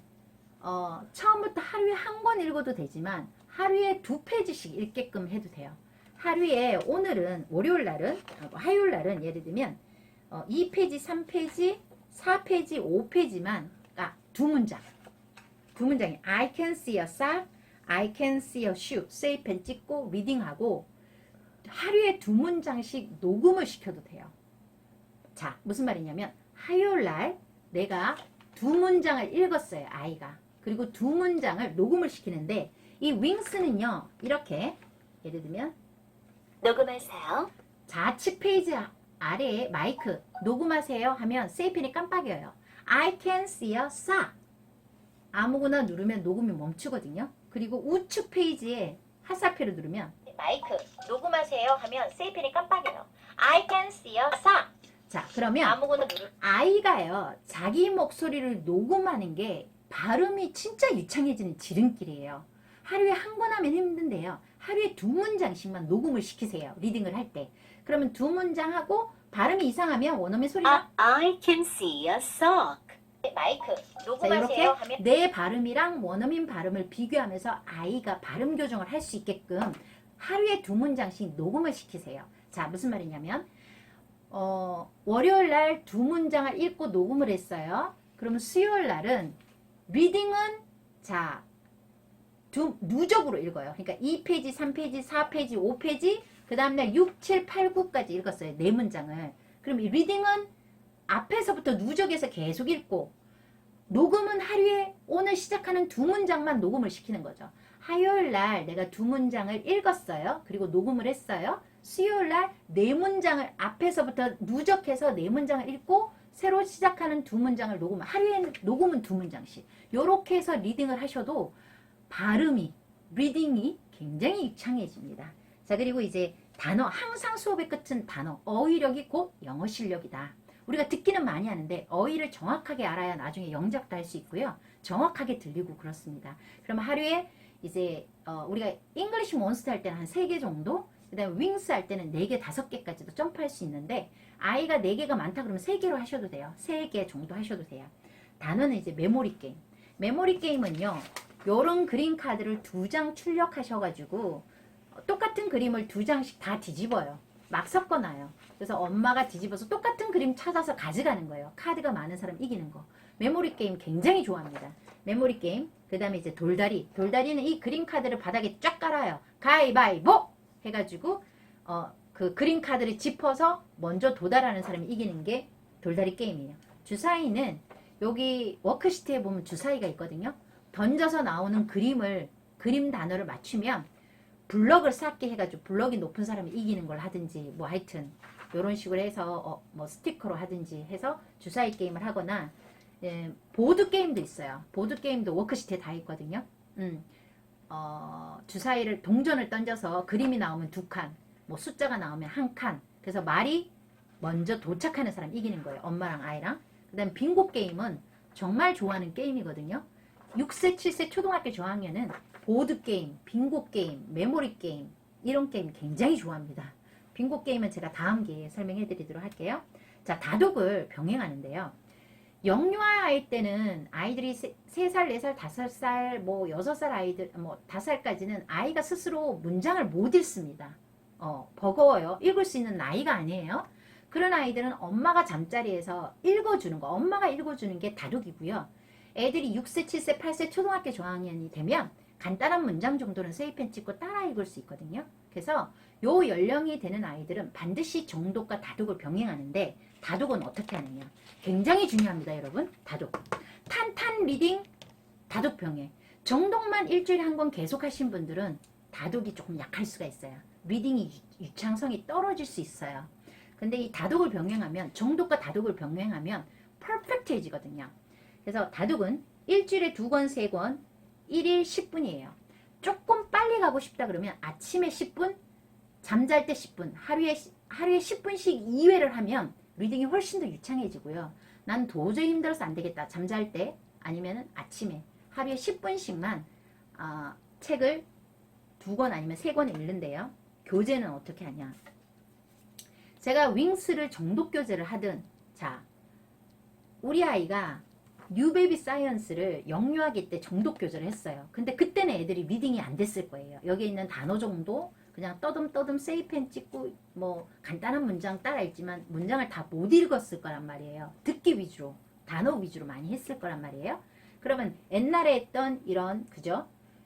Speaker 1: 처음부터 하루에 한 권 읽어도 되지만 하루에 2페이지씩 읽게끔 해도 돼요. 하루에 오늘은 월요일 날은 화요일 날은 예를 들면 2페이지, 3페이지, 4페이지, 5페이지만 두 문장이 I can see a sock, I can see a shoe. 세이펜 찍고 리딩하고 하루에 2문장씩 녹음을 시켜도 돼요. 자, 무슨 말이냐면 화요일 날 내가 2문장을 읽었어요, 아이가. 그리고 2문장을 녹음을 시키는데 이 윙스는요, 이렇게 예를 들면
Speaker 5: 녹음하세요.
Speaker 1: 좌측 페이지 아래에 마이크 녹음하세요 하면 세이펜이 깜빡여요. I can see a sock. 아무거나 누르면 녹음이 멈추거든요. 그리고 우측 페이지에 화살표를 누르면 마이크 녹음하세요 하면 세이펜이 깜빡여요. I can see a sock. 자, 그러면
Speaker 5: 아무거나
Speaker 1: 아이가요, 자기 목소리를 녹음하는 게 발음이 진짜 유창해지는 지름길이에요. 하루에 한 권 하면 힘든데요. 하루에 2문장씩만 녹음을 시키세요. 리딩을 할 때. 그러면 2문장 하고 발음이 이상하면 원어민 소리가
Speaker 5: I can see a sock.
Speaker 1: 마이크 녹음하세요 하면 내 발음이랑 원어민 발음을 비교하면서 아이가 발음 교정을 할 수 있게끔 하루에 2문장씩 녹음을 시키세요. 자, 무슨 말이냐면 월요일 날 2문장을 읽고 녹음을 했어요. 그러면 수요일 날은 리딩은 자 누적으로 읽어요. 그러니까 2페이지, 3페이지, 4페이지, 5페이지 그 다음날 6, 7, 8, 9까지 읽었어요. 4문장을. 그럼 이 리딩은 앞에서부터 누적해서 계속 읽고 녹음은 하루에 오늘 시작하는 두 문장만 녹음을 시키는 거죠. 화요일 날 내가 두 문장을 읽었어요. 그리고 녹음을 했어요. 수요일 날 네 문장을 앞에서부터 누적해서 네 문장을 읽고 새로 시작하는 두 문장을 녹음. 하루에 녹음은 두 문장씩. 요렇게 해서 리딩을 하셔도 발음이, 리딩이 굉장히 유창해집니다. 자, 그리고 이제 단어, 항상 수업의 끝은 단어, 어휘력이 곧 영어 실력이다. 우리가 듣기는 많이 하는데 어휘를 정확하게 알아야 나중에 영작도 할 수 있고요. 정확하게 들리고 그렇습니다. 그럼 하루에 이제 우리가 잉글리시 몬스터 할 때는 한 3개 정도, 그 다음에 윙스 할 때는 4개, 5개까지도 점프할 수 있는데 아이가 4개가 많다 그러면 3개로 하셔도 돼요. 3개 정도 하셔도 돼요. 단어는 이제 메모리 게임. 메모리 게임은요. 요런 그림 카드를 2장 출력하셔가지고 똑같은 그림을 2장씩 다 뒤집어요. 막 섞어놔요. 그래서 엄마가 뒤집어서 똑같은 그림 찾아서 가져가는 거예요. 카드가 많은 사람 이기는 거. 메모리 게임 굉장히 좋아합니다. 메모리 게임. 그 다음에 이제 돌다리. 돌다리는 이 그림 카드를 바닥에 쫙 깔아요. 가위바위보! 해가지고 그 그림 카드를 짚어서 먼저 도달하는 사람이 이기는 게 돌다리 게임이에요. 주사위는 여기 워크시트에 보면 주사위가 있거든요. 던져서 나오는 그림 단어를 맞추면 블럭을 쌓게 해가지고 블럭이 높은 사람이 이기는 걸 하든지 뭐 하여튼 이런 식으로 해서 뭐 스티커로 하든지 해서 주사위 게임을 하거나 보드 게임도 있어요. 보드 게임도 워크시트에 다 있거든요. 주사위를 동전을 던져서 그림이 나오면 2칸, 뭐 숫자가 나오면 1칸. 그래서 말이 먼저 도착하는 사람 이기는 거예요. 엄마랑 아이랑. 그 다음 빙고 게임은 정말 좋아하는 게임이거든요. 6세, 7세 초등학교 저학년은 보드 게임, 빙고 게임, 메모리 게임 이런 게임 굉장히 좋아합니다. 빙고 게임은 제가 다음 기회에 설명해 드리도록 할게요. 자, 다독을 병행하는데요. 영유아 할 때는 아이들이 3살, 4살, 5살, 뭐 6살 아이들, 뭐 5살까지는 아이가 스스로 문장을 못 읽습니다. 버거워요. 읽을 수 있는 나이가 아니에요. 그런 아이들은 엄마가 잠자리에서 읽어주는 거, 엄마가 읽어주는 게 다독이고요. 애들이 6세, 7세, 8세 초등학교 저학년이 되면 간단한 문장 정도는 세이펜 찍고 따라 읽을 수 있거든요. 그래서 요 연령이 되는 아이들은 반드시 정독과 다독을 병행하는데 다독은 어떻게 하느냐. 굉장히 중요합니다, 여러분. 다독. 탄탄 리딩, 다독 병행. 정독만 일주일에 한 번 계속 하신 분들은 다독이 조금 약할 수가 있어요. 리딩이 유창성이 떨어질 수 있어요. 근데 이 다독을 병행하면, 정독과 다독을 병행하면 퍼펙트해지거든요. 그래서 다독은 일주일에 2권, 3권, 1일 10분이에요. 조금 빨리 가고 싶다 그러면 아침에 10분, 잠잘 때 10분, 하루에 10분씩 2회를 하면 리딩이 훨씬 더 유창해지고요. 난 도저히 힘들어서 안 되겠다. 잠잘 때 아니면 아침에 하루에 10분씩만 책을 2권 아니면 3권 읽는데요. 교재는 어떻게 하냐. 제가 윙스를 정독 교재를 하든, 자, 우리 아이가 뉴베이비 사이언스를 영유아기 때 정독 교재를 했어요. 근데 그때는 애들이 리딩이 안 됐을 거예요. 여기 있는 단어 정도 그냥 떠듬떠듬 세이펜 찍고 뭐 간단한 문장 따라 읽지만 문장을 다 못 읽었을 거란 말이에요. 듣기 위주로, 단어 위주로 많이 했을 거란 말이에요. 그러면 옛날에 했던 이런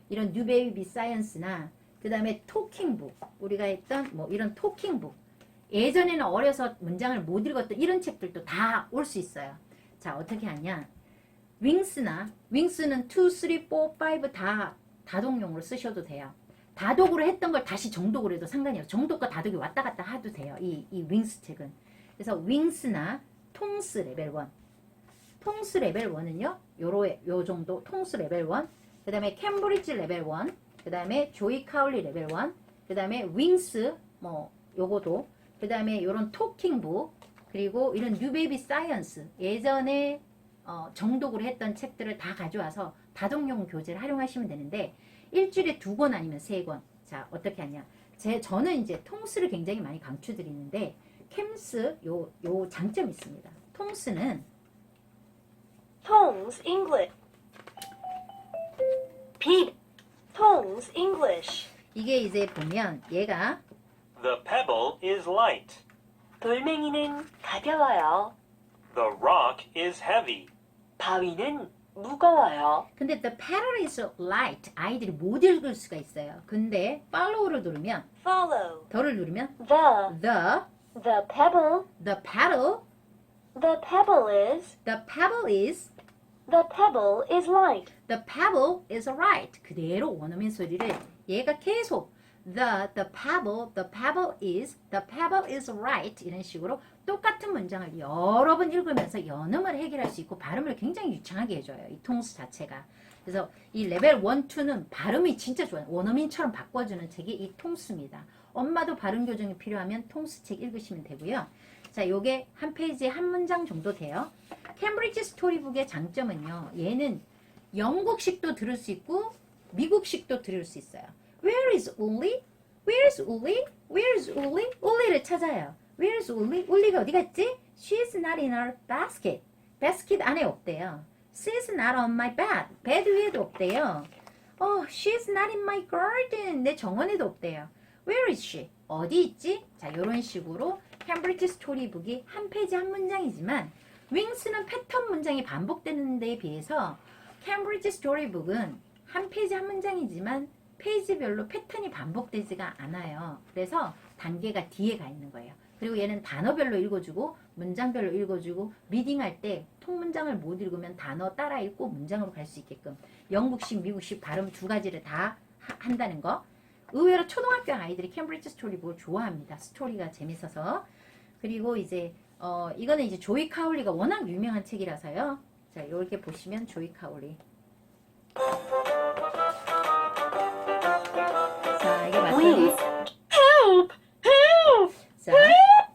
Speaker 1: 뉴베이비 사이언스나 그 다음에 토킹북, 우리가 했던 뭐 이런 토킹북, 예전에는 어려서 문장을 못 읽었던 이런 책들도 다 올 수 있어요. 자, 어떻게 하냐. 윙스는 2, 3, 4, 5 다 다독용으로 쓰셔도 돼요. 다독으로 했던 걸 다시 정독으로 해도 상관이 없어요. 정독과 다독이 왔다 갔다 해도 돼요. 이 윙스 책은. 그래서 윙스나 통스 레벨 1. 통스 레벨 1은요. 요 정도 통스 레벨 1. 그 다음에 캠브리지 레벨 1. 그 다음에 조이 카울리 레벨 1. 그 다음에 윙스 뭐 요거도. 그 다음에 요런 토킹북. 그리고 이런 뉴베이비 사이언스. 예전에 정독으로 했던 책들을 다 가져와서 다독용 교재를 활용하시면 되는데 일주일에 2권 아니면 3권. 자, 어떻게 하냐. 저는 이제 통스를 굉장히 많이 강추드리는데 캠스 요 장점이 있습니다. 통스는
Speaker 5: Tong's English. Pete. Tong's English.
Speaker 1: 이게 이제 보면 얘가
Speaker 6: The pebble is light.
Speaker 5: 돌멩이는 가벼워요.
Speaker 6: The rock is heavy.
Speaker 5: 바위는 무거워요.
Speaker 1: 근데 the pattern is light. 아이들이 못 읽을 수가 있어요. 근데 follow를 누르면
Speaker 5: Follow.
Speaker 1: 더를 누르면
Speaker 5: The
Speaker 1: the
Speaker 3: The pebble.
Speaker 1: The paddle.
Speaker 3: The pebble is.
Speaker 1: The pebble is.
Speaker 3: The pebble is light.
Speaker 1: The pebble is right. 그대로 원어민 소리를 얘가 계속 the pebble is right 이런 식으로 똑같은 문장을 여러 번 읽으면서 연음을 해결할 수 있고 발음을 굉장히 유창하게 해줘요. 이 통수 자체가. 그래서 이 레벨 1, 2는 발음이 진짜 좋아요. 원어민처럼 바꿔주는 책이 이 통수입니다. 엄마도 발음 교정이 필요하면 통수책 읽으시면 되고요. 자, 요게 한 페이지에 한 문장 정도 돼요. 캠브리지 스토리북의 장점은요. 얘는 영국식도 들을 수 있고 미국식도 들을 수 있어요. Where is Uli? Where is Uli? Where is Uli? Uli를 찾아요. Where is Uli? 울리가 어디 갔지? She's not in our basket. basket 안에 없대요. She's not on my bed. bed 위에도 없대요. She's not in my garden. 내 정원에도 없대요. Where is she? 어디 있지? 자, 이런 식으로 캠브리지 스토리북이 한 페이지 한 문장이지만 윙스는 패턴 문장이 반복되는 데에 비해서 캠브리지 스토리북은 한 페이지 한 문장이지만 페이지별로 패턴이 반복되지가 않아요. 그래서 단계가 뒤에 가 있는 거예요. 그리고 얘는 단어별로 읽어주고 문장별로 읽어주고 리딩할 때 통문장을 못 읽으면 단어 따라 읽고 문장으로 갈 수 있게끔 영국식, 미국식 발음 두 가지를 다 한다는 거. 의외로 초등학교 아이들이 캠브리지 스토리북을 좋아합니다. 스토리가 재밌어서. 그리고 이제 이거는 이제 조이 카울리가 워낙 유명한 책이라서요. 자, 이렇게 보시면 조이 카울리. 자, 이게 맞아요.
Speaker 5: Please. Help! Help!
Speaker 1: 자,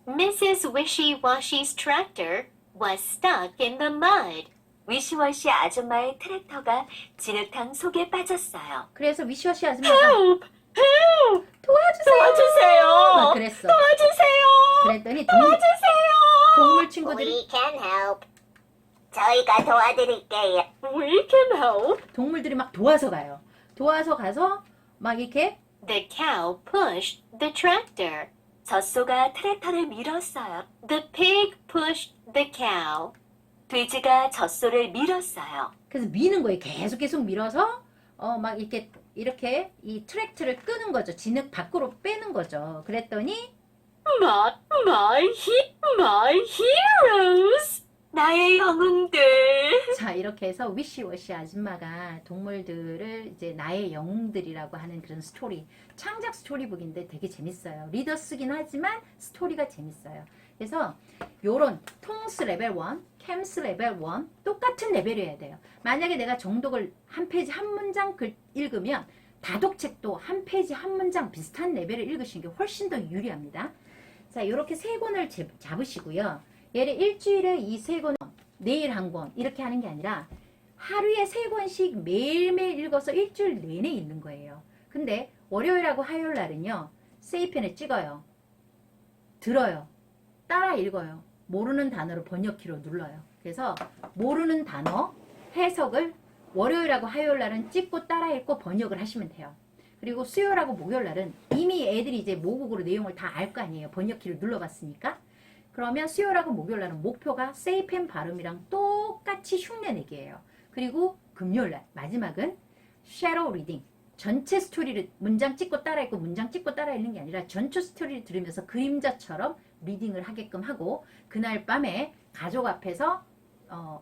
Speaker 5: Mrs. Wishy-Washy's tractor was stuck in the mud. 위시워시 아줌마의 트랙터가 진흙탕 속에 빠졌어요.
Speaker 1: 그래서 위시워시 아줌마가
Speaker 5: Help! Help!
Speaker 1: 도와주세요.
Speaker 5: 도와주세요.
Speaker 1: 막 그랬어.
Speaker 5: 도와주세요.
Speaker 1: 그랬더니
Speaker 5: 도와주세요.
Speaker 1: 동물 친구들이
Speaker 5: We can help. 저희가 도와드릴게요. We can help.
Speaker 1: 동물들이 막 도와서 가요. 도와서 가서 막 이렇게
Speaker 5: The cow pushed the tractor. 젖소가 트랙터를 밀었어요. The pig pushed the cow. 돼지가 젖소를 밀었어요.
Speaker 1: 그래서 미는 거예요. 계속 밀어서 막 이렇게 이 트랙트를 끄는 거죠. 진흙 밖으로 빼는 거죠. 그랬더니
Speaker 5: My heroes. 나의 영웅들.
Speaker 1: 자, 이렇게 해서 위시워시 아줌마가 동물들을 이제 나의 영웅들이라고 하는 그런 스토리, 창작 스토리북인데 되게 재밌어요. 리더 쓰긴 하지만 스토리가 재밌어요. 그래서 요런 통스 레벨 1, 캠스 레벨 1 똑같은 레벨이어야 돼요. 만약에 내가 정독을 한 페이지 한 문장 읽으면 다독책도 한 페이지 한 문장 비슷한 레벨을 읽으시는 게 훨씬 더 유리합니다. 자, 이렇게 세 권을 잡으시고요. 얘를 일주일에 이 세 권, 내일 한 권 이렇게 하는 게 아니라 하루에 세 권씩 매일매일 읽어서 일주일 내내 읽는 거예요. 근데 월요일하고 화요일 날은요. 세이펜을 찍어요. 들어요. 따라 읽어요. 모르는 단어를 번역키로 눌러요. 그래서 모르는 단어 해석을 월요일하고 화요일 날은 찍고 따라 읽고 번역을 하시면 돼요. 그리고 수요일하고 목요일 날은 이미 애들이 이제 모국어로 내용을 다 알 거 아니에요. 번역키를 눌러봤으니까. 그러면 수요일하고 목요일 날은 목표가 세이펜 발음이랑 똑같이 흉내내기예요. 그리고 금요일 날 마지막은 섀도우 리딩. 전체 스토리를 문장 찍고 따라 읽고 문장 찍고 따라 읽는 게 아니라 전체 스토리를 들으면서 그림자처럼 리딩을 하게끔 하고 그날 밤에 가족 앞에서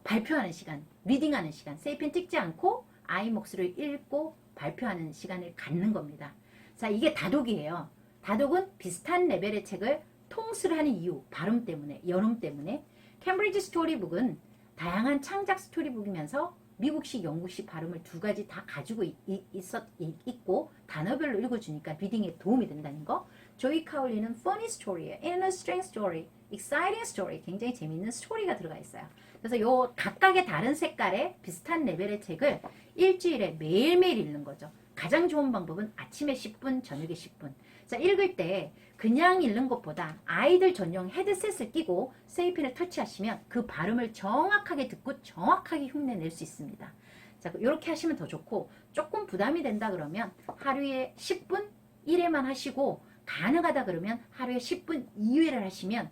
Speaker 1: 발표하는 시간, 리딩하는 시간, 세이펜 찍지 않고 아이 목소리를 읽고 발표하는 시간을 갖는 겁니다. 자, 이게 다독이에요. 다독은 비슷한 레벨의 책을 통수를 하는 이유, 발음 때문에, 연음 때문에. 캠브리지 스토리북은 다양한 창작 스토리북이면서 미국식, 영국식 발음을 두 가지 다 가지고 있고 단어별로 읽어주니까 리딩에 도움이 된다는 거. 조이 카울리는 funny story예요. interesting story, exciting story, 굉장히 재미있는 스토리가 들어가 있어요. 그래서 요 각각의 다른 색깔의 비슷한 레벨의 책을 일주일에 매일매일 읽는 거죠. 가장 좋은 방법은 아침에 10분, 저녁에 10분. 자, 읽을 때 그냥 읽는 것보다 아이들 전용 헤드셋을 끼고 세이펜을 터치하시면 그 발음을 정확하게 듣고 정확하게 흉내낼 수 있습니다. 자, 이렇게 하시면 더 좋고 조금 부담이 된다 그러면 하루에 10분 1회만 하시고 가능하다 그러면 하루에 10분 2회를 하시면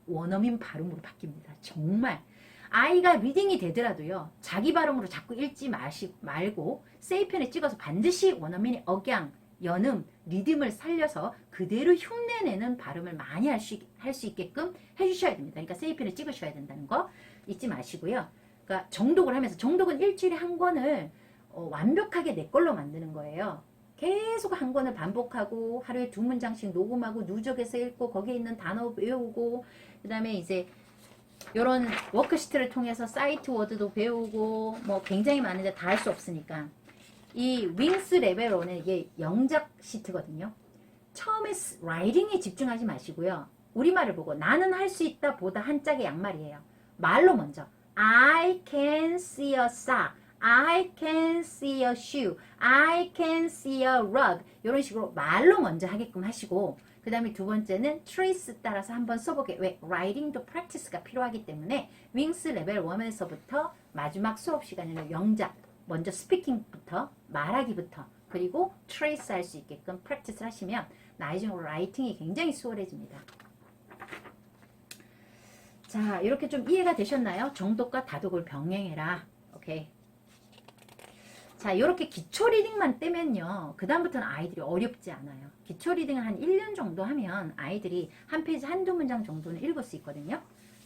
Speaker 1: 원어민 발음으로 바뀝니다. 정말 아이가 리딩이 되더라도요. 자기 발음으로 자꾸 읽지 말고 세이펜에 찍어서 반드시 원어민의 억양, 연음, 리듬을 살려서 그대로 흉내내는 발음을 많이 할 수 있게끔 해주셔야 됩니다. 그러니까 세이펜을 찍으셔야 된다는 거 잊지 마시고요. 그러니까 정독을 하면서, 정독은 일주일에 한 권을 완벽하게 내 걸로 만드는 거예요. 계속 한 권을 반복하고 하루에 2문장씩 녹음하고 누적해서 읽고 거기에 있는 단어 외우고, 그 다음에 이제 이런 워크시트를 통해서 사이트 워드도 배우고 뭐 굉장히 많은데 다 할 수 없으니까 이 윙스 레벨 1은 이게 영작 시트거든요. 처음에 라이팅에 집중하지 마시고요. 우리말을 보고 나는 할 수 있다 보다 한 짝의 양말이에요. 말로 먼저 I can see a sock, I can see a shoe, I can see a rug, 이런 식으로 말로 먼저 하게끔 하시고, 그 다음에 두 번째는 trace 따라서 한번 써보게. 왜? writing도 practice가 필요하기 때문에 윙스 레벨 1에서부터 마지막 수업 시간에는 영작, 먼저 스피킹부터, 말하기부터, 그리고 trace 할 수 있게끔 practice 하시면 나중에 라이팅이 굉장히 수월해집니다. 자, 이렇게 좀 이해가 되셨나요? 정독과 다독을 병행해라. 오케이. 자, 이렇게 기초 리딩만 떼면요, 그 다음부터는 아이들이 어렵지 않아요. 기초 리딩을 한 1년 정도 하면 아이들이 한 페이지 한두 문장 정도는 읽을 수 있거든요.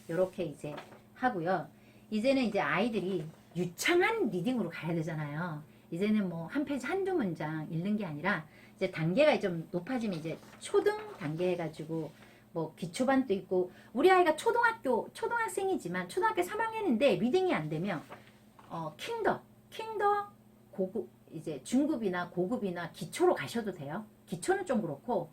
Speaker 1: 이렇게 이제 하고요. 이제는 이제 아이들이 유창한 리딩으로 가야 되잖아요. 이제는 뭐 한 페이지 한두 문장 읽는 게 아니라 이제 단계가 좀 높아지면 이제 초등 단계 해가지고 뭐 기초반도 있고, 우리 아이가 초등학생이지만 초등학교 3학년인데 리딩이 안 되면 킹더 고급, 이제 중급이나 고급이나 기초로 가셔도 돼요. 기초는 좀 그렇고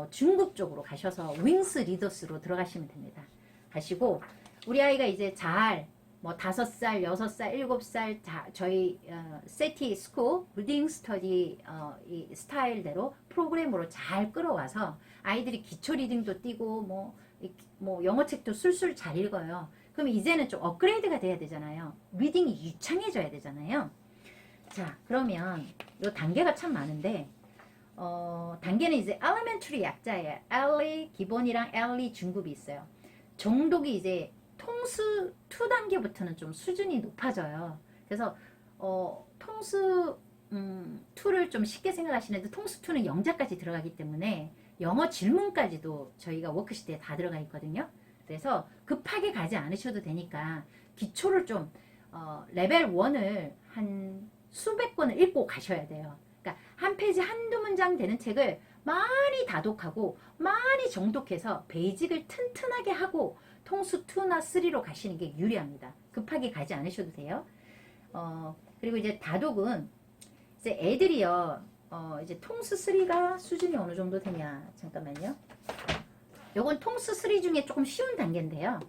Speaker 1: 중급 쪽으로 가셔서 윙스 리더스로 들어가시면 됩니다. 가시고 우리 아이가 이제 잘 뭐 5살, 6살, 7살 저희 세티 스쿨 리딩 스터디 이 스타일대로 프로그램으로 잘 끌어와서 아이들이 기초 리딩도 띄고 뭐 영어책도 술술 잘 읽어요. 그럼 이제는 좀 업그레이드가 돼야 되잖아요. 리딩이 유창해져야 되잖아요. 자, 그러면 이 단계가 참 많은데 단계는 이제 elementary 약자예요. 엘리 기본이랑 엘리 중급이 있어요. 정독이 이제 통수 2단계부터는 좀 수준이 높아져요. 그래서 통수 2를 좀 쉽게 생각하시는데 통수 2는 영자까지 들어가기 때문에 영어 질문까지도 저희가 워크시트에 다 들어가 있거든요. 그래서 급하게 가지 않으셔도 되니까 기초를 좀 레벨 1을 한 수백 권을 읽고 가셔야 돼요. 그러니까 한 페이지 한두 문장 되는 책을 많이 다독하고 많이 정독해서 베이직을 튼튼하게 하고 통수 2나 3로 가시는 게 유리합니다. 급하게 가지 않으셔도 돼요. 그리고 이제 다독은 이제 애들이요, 이제 통수 3가 수준이 어느 정도 되냐, 잠깐만요. 요건 통수 3 중에 조금 쉬운 단계인데요.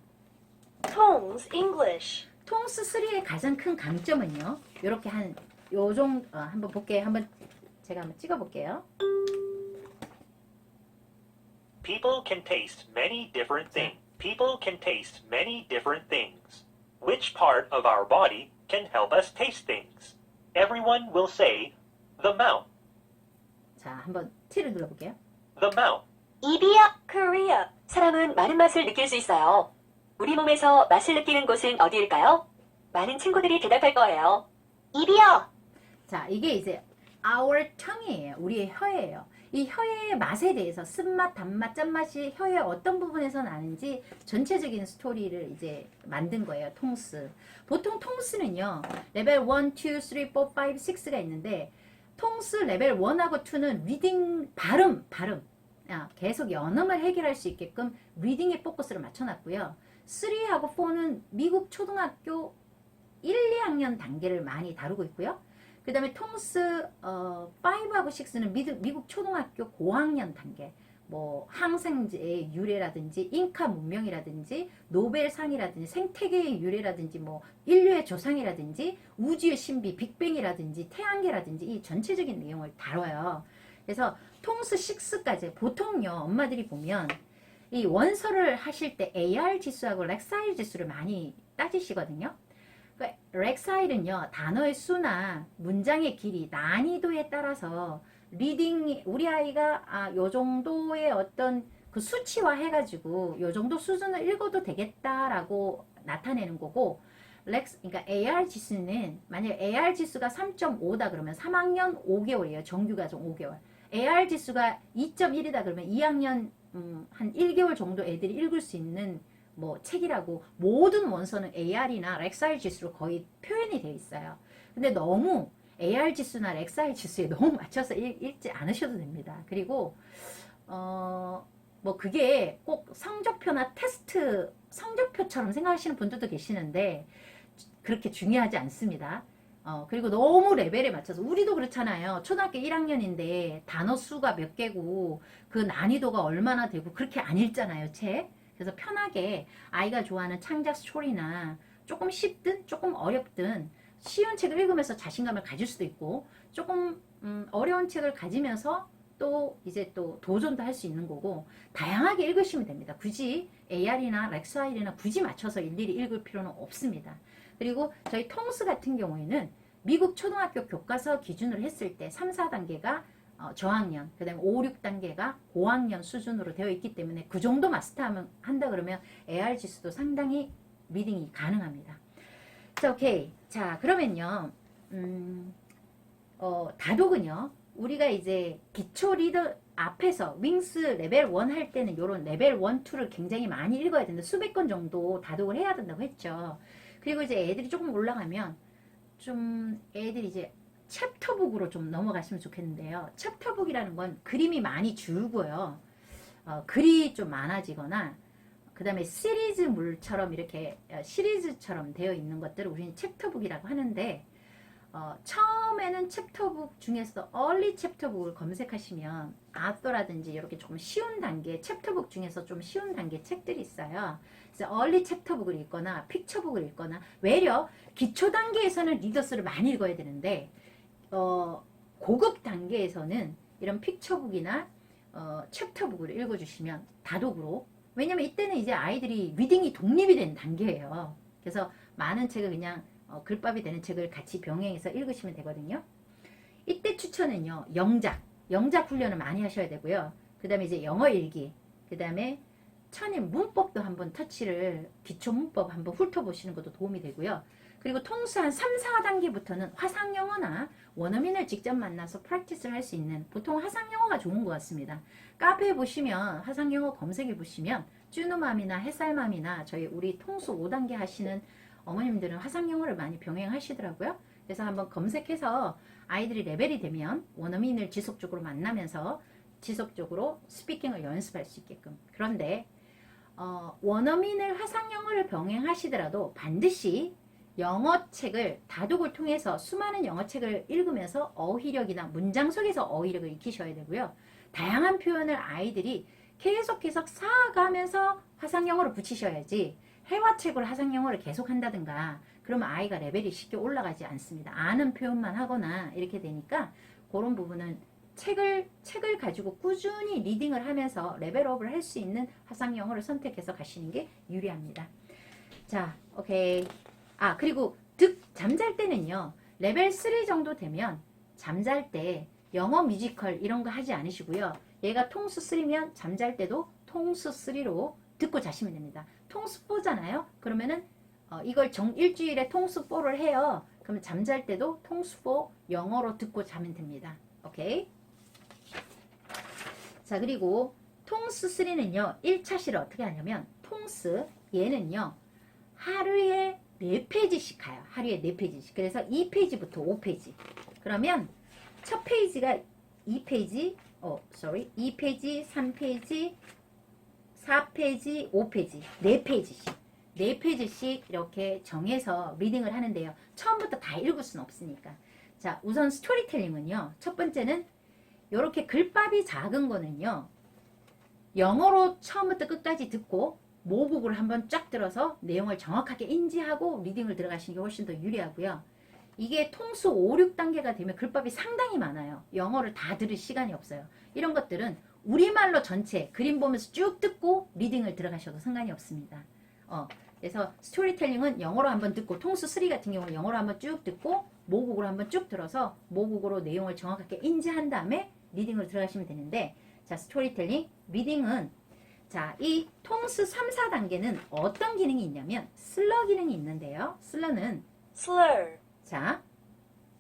Speaker 5: Tones English.
Speaker 1: 통수 3의 가장 큰 강점은요, 이렇게 한번 볼게요. 제가 한번 찍어볼게요.
Speaker 6: People can taste many different things. People can taste many different things. Which part of our body can help us taste things? Everyone will say, the mouth.
Speaker 1: 자, 한번 T를 눌러볼게요.
Speaker 6: The mouth.
Speaker 5: 입이요. Korea. 사람은 많은 맛을 느낄 수 있어요. 우리 몸에서 맛을 느끼는 곳은 어디일까요? 많은 친구들이 대답할 거예요. 입이요.
Speaker 1: 자, 이게 이제 our tongue이에요. 우리의 혀예요. 이 혀의 맛에 대해서 쓴맛, 단맛, 짠맛이 혀의 어떤 부분에서 나는지 전체적인 스토리를 이제 만든 거예요. 통스. 보통 통스는요, 레벨 1, 2, 3, 4, 5, 6가 있는데 통스 레벨 1하고 2는 리딩, 발음. 계속 연음을 해결할 수 있게끔 리딩에 포커스를 맞춰놨고요. 3하고 4는 미국 초등학교 1, 2학년 단계를 많이 다루고 있고요. 그 다음에 통스 5하고 6는 미국 초등학교 고학년 단계, 뭐 항생제의 유래라든지 잉카 문명이라든지 노벨상이라든지 생태계의 유래라든지 뭐 인류의 조상이라든지 우주의 신비 빅뱅이라든지 태양계라든지 이 전체적인 내용을 다뤄요. 그래서 통스 6까지 보통요, 엄마들이 보면 이 원서를 하실 때 AR 지수하고 렉사일 지수를 많이 따지시거든요. 그러니까 렉사일은요, 단어의 수나 문장의 길이, 난이도에 따라서 리딩, 우리 아이가 요 정도의 어떤 그 수치화 해가지고 요 정도 수준을 읽어도 되겠다라고 나타내는 거고, 그러니까 AR 지수는 만약에 AR 지수가 3.5다 그러면 3학년 5개월이에요. 정규과정 5개월. AR 지수가 2.1이다 그러면 2학년 한 1개월 정도 애들이 읽을 수 있는 뭐 책이라고 모든 원서는 AR이나 렉사일 지수로 거의 표현이 되어 있어요. 근데 너무 AR 지수나 렉사일 지수에 너무 맞춰서 읽지 않으셔도 됩니다. 그리고 뭐 그게 꼭 성적표나 테스트 성적표처럼 생각하시는 분들도 계시는데 그렇게 중요하지 않습니다. 그리고 너무 레벨에 맞춰서 우리도 그렇잖아요. 초등학교 1학년인데 단어 수가 몇 개고 그 난이도가 얼마나 되고 그렇게 안 읽잖아요, 책. 그래서 편하게 아이가 좋아하는 창작 스토리나 조금 쉽든 조금 어렵든 쉬운 책을 읽으면서 자신감을 가질 수도 있고 조금 어려운 책을 가지면서 또 이제 또 도전도 할 수 있는 거고 다양하게 읽으시면 됩니다. 굳이 AR이나 렉사일이나 굳이 맞춰서 일일이 읽을 필요는 없습니다. 그리고 저희 통스 같은 경우에는 미국 초등학교 교과서 기준으로 했을 때 3, 4단계가 저학년, 그 다음에 5, 6단계가 고학년 수준으로 되어 있기 때문에 그 정도 마스터하면 한다 그러면 AR 지수도 상당히 리딩이 가능합니다. 자, 오케이. 자, 그러면요. 다독은요. 우리가 이제 기초 리더 앞에서 윙스 레벨 1 할 때는 이런 레벨 1, 2를 굉장히 많이 읽어야 된다. 수백 건 정도 다독을 해야 된다고 했죠. 그리고 이제 애들이 조금 올라가면 좀 애들이 이제 챕터북으로 좀 넘어갔으면 좋겠는데요. 챕터북이라는 건 그림이 많이 줄고요. 글이 좀 많아지거나 그 다음에 시리즈물처럼 이렇게 시리즈처럼 되어 있는 것들을 우리는 챕터북이라고 하는데 처음에는 챕터북 중에서 얼리 챕터북을 검색하시면 아서라든지 이렇게 조금 쉬운 단계 챕터북 중에서 좀 쉬운 단계 책들이 있어요. 그래서 얼리 챕터북을 읽거나 픽처북을 읽거나 외려 기초 단계에서는 리더스를 많이 읽어야 되는데 고급 단계에서는 이런 픽처북이나 챕터북을 읽어주시면 다독으로 왜냐면 이때는 이제 아이들이 리딩이 독립이 된 단계예요. 그래서 많은 책을 그냥 글밥이 되는 책을 같이 병행해서 읽으시면 되거든요. 이때 추천은요. 영작 훈련을 많이 하셔야 되고요. 그 다음에 이제 영어 읽기, 그 다음에 천인 문법도 한번 터치를 기초 문법 한번 훑어보시는 것도 도움이 되고요. 그리고 통수 한 3, 4단계부터는 화상영어나 원어민을 직접 만나서 프랙티스를 할 수 있는 보통 화상영어가 좋은 것 같습니다. 카페에 보시면 화상영어 검색해 보시면 쭈누맘이나 햇살맘이나 저희 우리 통수 5단계 하시는 어머님들은 화상영어를 많이 병행하시더라고요. 그래서 한번 검색해서 아이들이 레벨이 되면 원어민을 지속적으로 만나면서 지속적으로 스피킹을 연습할 수 있게끔. 그런데 원어민을 화상영어를 병행하시더라도 반드시 영어책을 다독을 통해서 수많은 영어책을 읽으면서 어휘력이나 문장 속에서 어휘력을 익히셔야 되고요. 다양한 표현을 아이들이 계속해서 쌓아가면서 화상영어를 붙이셔야지 회화책으로 화상영어를 계속 한다든가 그러면 아이가 레벨이 쉽게 올라가지 않습니다. 아는 표현만 하거나 이렇게 되니까 그런 부분은 책을 가지고 꾸준히 리딩을 하면서 레벨업을 할 수 있는 화상영어를 선택해서 가시는 게 유리합니다. 자, 오케이. 그리고 잠잘 때는요. 레벨 3 정도 되면 잠잘 때 영어 뮤지컬 이런 거 하지 않으시고요. 얘가 통수 3면 잠잘 때도 통수 3로 듣고 자시면 됩니다. 통수 4잖아요. 그러면은 이걸 일주일에 통수 4를 해요. 그러면 잠잘 때도 통수 4 영어로 듣고 자면 됩니다. 오케이? 자, 그리고 통수 3는요. 1차시를 어떻게 하냐면 통수 얘는요. 하루에 4페이지씩 가요. 하루에 4페이지씩. 그래서 2페이지부터 5페이지. 그러면 첫 페이지가 2페이지, 2페이지, 3페이지, 4페이지, 5페이지, 4페이지씩. 4페이지씩 이렇게 정해서 리딩을 하는데요. 처음부터 다 읽을 수는 없으니까. 자, 우선 스토리텔링은요. 첫 번째는 이렇게 글밥이 작은 거는요. 영어로 처음부터 끝까지 듣고 모국을 한번 쫙 들어서 내용을 정확하게 인지하고 리딩을 들어가시는 게 훨씬 더 유리하고요. 이게 통수 5, 6단계가 되면 글밥이 상당히 많아요. 영어를 다 들을 시간이 없어요. 이런 것들은 우리말로 전체 그림 보면서 쭉 듣고 리딩을 들어가셔도 상관이 없습니다. 그래서 스토리텔링은 영어로 한번 듣고 통수 3 같은 경우는 영어로 한번 쭉 듣고 모국으로 한번 쭉 들어서 모국어로 내용을 정확하게 인지한 다음에 리딩을 들어가시면 되는데 자, 스토리텔링, 리딩은 자, 이 통수 3, 4단계는 어떤 기능이 있냐면 슬러 기능이 있는데요. 슬러는
Speaker 4: Slur.
Speaker 1: 자,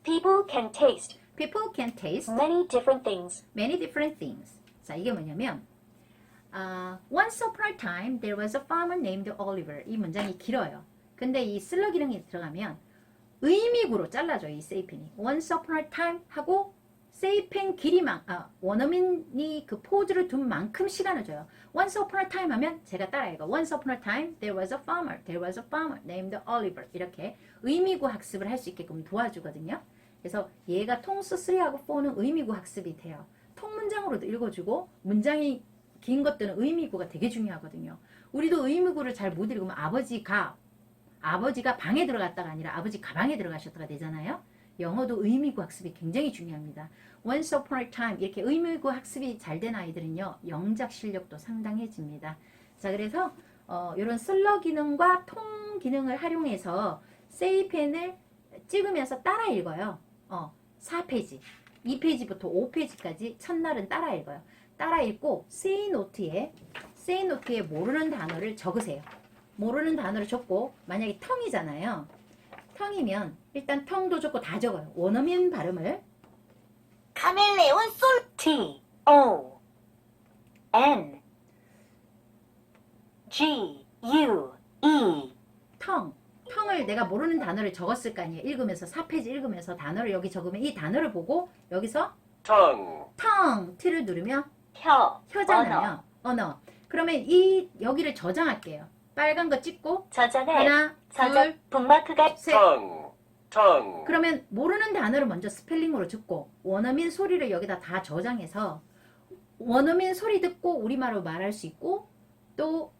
Speaker 5: People can taste
Speaker 1: People can taste
Speaker 5: many different things.
Speaker 1: many different things. 자, 이게 뭐냐면 Once upon a time there was a farmer named Oliver. 이 문장이 길어요. 근데 이 슬러 기능이 들어가면 의미구로 잘라줘요. 이 세이펜이. Once upon a time 하고 세이펜 길이만 원어민이 그 포즈를 둔 만큼 시간을 줘요. Once upon a time 하면 제가 따라 읽어. Once upon a time there was a farmer. There was a farmer named Oliver. 이렇게 의미구 학습을 할 수 있게끔 도와주거든요. 그래서 얘가 통수 3하고 4는 의미구 학습이 돼요. 통문장으로도 읽어주고 문장이 긴 것들은 의미구가 되게 중요하거든요. 우리도 의미구를 잘 못 읽으면 아버지가 방에 들어갔다가 아니라 아버지 가방에 들어가셨다가 되잖아요. 영어도 의미구 학습이 굉장히 중요합니다. Once upon a time 이렇게 의미구 학습이 잘 된 아이들은요. 영작 실력도 상당해집니다. 자, 그래서 이런 슬러 기능과 통 기능을 활용해서 세이펜을 찍으면서 따라 읽어요. 4페이지, 2페이지부터 5페이지까지 첫날은 따라 읽어요. 따라 읽고 세이 노트에 모르는 단어를 적으세요. 모르는 단어를 적고 만약에 텅이잖아요. 텅이면 일단 텅도 적고 다 적어요. 원어민 발음을
Speaker 5: 카멜레온 솔 T O N G U E
Speaker 1: 텅을 내가 모르는 단어를 적었을 거 아니에요. 읽으면서 4페이지 읽으면서 단어를 여기 적으면 이 단어를 보고 여기서
Speaker 2: tongue,
Speaker 1: T를 누르면
Speaker 5: 혀
Speaker 1: 혀잖아요. 언어. 그러면 여기를 저장할게요. 빨간 거 찍고
Speaker 5: 저장을
Speaker 1: 하나,
Speaker 5: 저장
Speaker 1: 둘,
Speaker 5: 북마크가
Speaker 1: 셋.
Speaker 2: tongue,
Speaker 1: 그러면 모르는 단어를 먼저 스펠링으로 적고 원어민 소리를 여기다 다 저장해서 원어민 소리 듣고 우리말로 말할 수 있고 또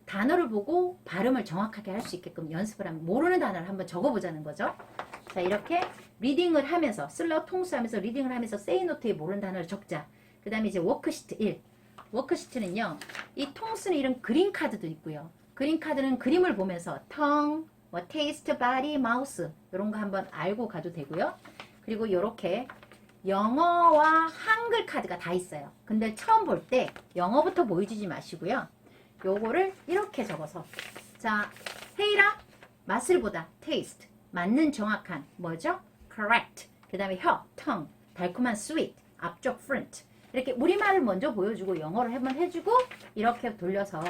Speaker 1: 단어를 보고 발음을 정확하게 할 수 있게끔 연습을 하면 모르는 단어를 한번 적어보자는 거죠. 자, 이렇게 리딩을 하면서 슬러 통수하면서 리딩을 하면서 세이노트에 모르는 단어를 적자. 그 다음에 이제 워크시트 1. 워크시트는요. 이 통수는 이런 그림 카드도 있고요. 그림 카드는 그림을 보면서 tongue, taste, body, mouse 이런 거 한번 알고 가도 되고요. 그리고 이렇게 영어와 한글 카드가 다 있어요. 근데 처음 볼 때 영어부터 보여주지 마시고요. 요거를 이렇게 적어서 자, 헤이라 맛을 보다 taste 맞는 정확한 뭐죠? correct 그 다음에 혀 tongue 달콤한 sweet 앞쪽 front 이렇게 우리말을 먼저 보여주고 영어를 한번 해주고 이렇게 돌려서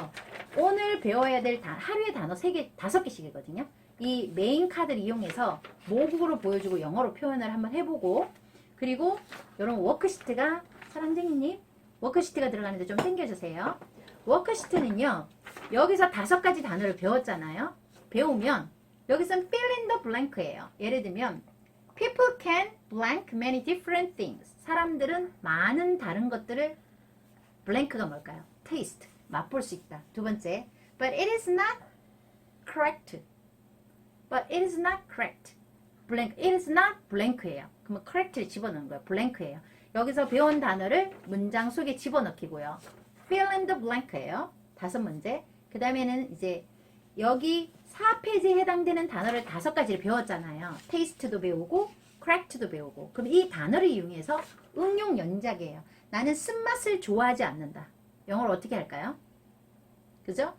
Speaker 1: 오늘 배워야 될 하루에 단어 3개, 5개씩이거든요. 이 메인 카드를 이용해서 모국어로 보여주고 영어로 표현을 한번 해보고 그리고 이런 워크시트가 사랑쟁이님 워크시트가 들어가는데 좀 당겨주세요. 워크시트는요. 여기서 5가지 단어를 배웠잖아요. 배우면 여기서는 fill in the blank예요. 예를 들면 people can blank many different things. 사람들은 많은 다른 것들을 blank가 뭘까요? taste, 맛볼 수 있다. 두 번째, but it is not correct. But it is not correct. blank, it is not blank예요. 그러면 correct를 집어넣는 거예요. blank예요. 여기서 배운 단어를 문장 속에 집어넣기고요. fill in the blank예요. 5문제. 그 다음에는 이제 여기 4페이지에 해당되는 단어를 5가지를 배웠잖아요. taste도 배우고 correct도 배우고 그럼 이 단어를 이용해서 응용 연작이에요. 나는 쓴맛을 좋아하지 않는다. 영어로 어떻게 할까요? 그죠?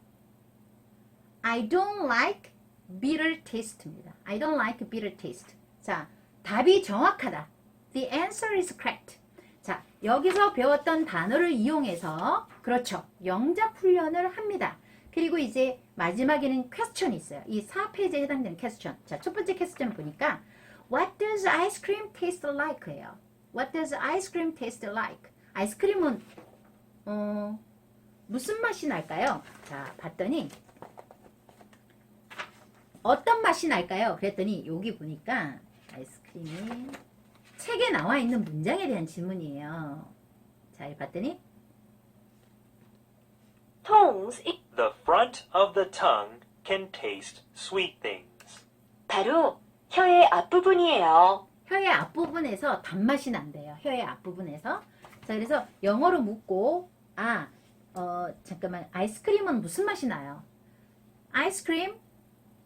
Speaker 1: I don't like bitter taste입니다. I don't like bitter taste. 자, 답이 정확하다. The answer is correct. 자, 여기서 배웠던 단어를 이용해서 그렇죠. 영작 훈련을 합니다. 그리고 이제 마지막에는 퀘스천이 있어요. 이 4페이지에 해당되는 퀘스천. 자, 첫 번째 퀘스천을 보니까 What does ice cream taste like?예요. What does ice cream taste like? 아이스크림은 무슨 맛이 날까요? 자, 봤더니 어떤 맛이 날까요? 그랬더니 여기 보니까 아이스크림이 책에 나와 있는 문장에 대한 질문이에요. 자, 이 봤더니
Speaker 5: tongues
Speaker 6: The front of the tongue can taste sweet things.
Speaker 5: 바로 혀의 앞부분이에요.
Speaker 1: 혀의 앞부분에서 단맛이 난대요. 혀의 앞부분에서. 자, 그래서 영어로 묻고 잠깐만. 아이스크림은 무슨 맛이 나요? 아이스크림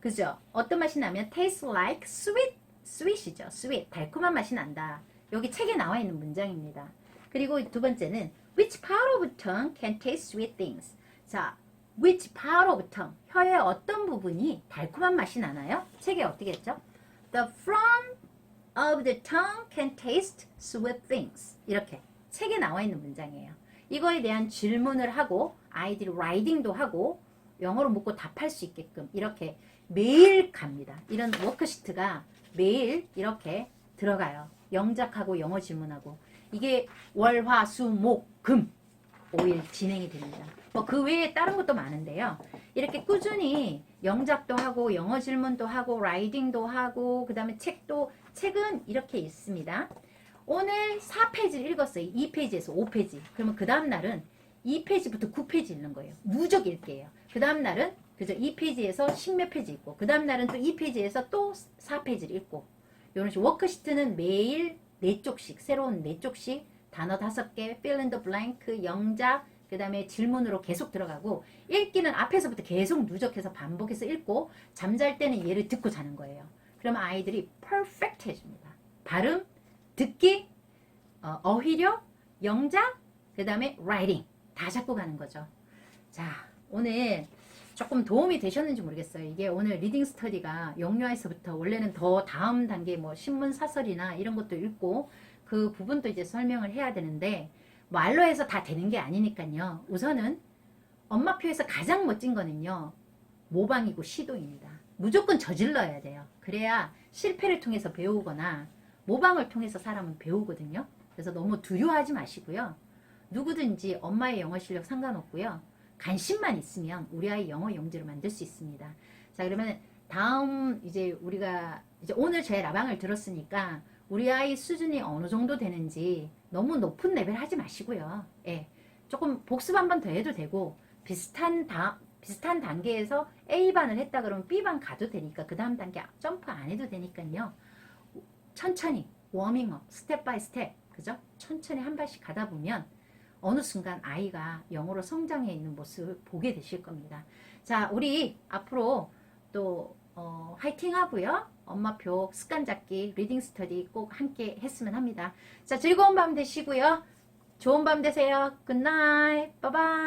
Speaker 1: 그죠? 어떤 맛이 나면 taste like sweet이죠. sweet 달콤한 맛이 난다. 여기 책에 나와 있는 문장입니다. 그리고 두 번째는 which part of tongue can taste sweet things? 자, which part of tongue? 혀의 어떤 부분이 달콤한 맛이 나나요? 책에 어떻게 했죠? The front of the tongue can taste sweet things. 이렇게 책에 나와 있는 문장이에요. 이거에 대한 질문을 하고 아이들이 라이딩도 하고 영어로 묻고 답할 수 있게끔 이렇게 매일 갑니다. 이런 워크시트가 매일 이렇게 들어가요. 영작하고 영어 질문하고 이게 월, 화, 수, 목, 금 5일 진행이 됩니다. 뭐 그 외에 다른 것도 많은데요. 이렇게 꾸준히 영작도 하고 영어 질문도 하고 라이딩도 하고 그 다음에 책은 이렇게 있습니다. 오늘 4페이지를 읽었어요. 2페이지에서 5페이지. 그러면 그 다음 날은 2페이지부터 9페이지 읽는 거예요. 누적 읽기예요. 그 다음 날은 그죠? 2페이지에서 10몇 페이지 읽고 그 다음 날은 또 2페이지에서 또 4페이지를 읽고 이런 식으로 워크시트는 매일 4쪽씩 새로운 4쪽씩 단어 5개 fill in the blank 영작 그 다음에 질문으로 계속 들어가고 읽기는 앞에서부터 계속 누적해서 반복해서 읽고 잠잘 때는 얘를 듣고 자는 거예요. 그러면 아이들이 퍼펙트 해줍니다. 발음, 듣기, 어휘력, 영작, 그 다음에 라이팅 다 잡고 가는 거죠. 자, 오늘 조금 도움이 되셨는지 모르겠어요. 이게 오늘 리딩 스터디가 영유아에서부터 원래는 더 다음 단계 뭐 신문 사설이나 이런 것도 읽고 그 부분도 이제 설명을 해야 되는데 말로 해서 다 되는 게 아니니까요. 우선은 엄마표에서 가장 멋진 거는요. 모방이고 시도입니다. 무조건 저질러야 돼요. 그래야 실패를 통해서 배우거나 모방을 통해서 사람은 배우거든요. 그래서 너무 두려워하지 마시고요. 누구든지 엄마의 영어 실력 상관없고요. 관심만 있으면 우리 아이 영어 영재로 만들 수 있습니다. 자, 그러면 다음 이제 우리가 이제 오늘 제 라방을 들었으니까 우리 아이 수준이 어느 정도 되는지 너무 높은 레벨 하지 마시고요. 예. 조금 복습 한 번 더 해도 되고 비슷한 단계에서 A반을 했다 그러면 B반 가도 되니까 그 다음 단계 점프 안 해도 되니까요. 천천히 워밍업 스텝 바이 스텝 그죠? 천천히 한 발씩 가다 보면 어느 순간 아이가 영어로 성장해 있는 모습을 보게 되실 겁니다. 자, 우리 앞으로 또 화이팅 하고요. 엄마표 습관 잡기 리딩 스터디 꼭 함께 했으면 합니다. 자, 즐거운 밤 되시고요. 좋은 밤 되세요. 굿나잇. 빠바이.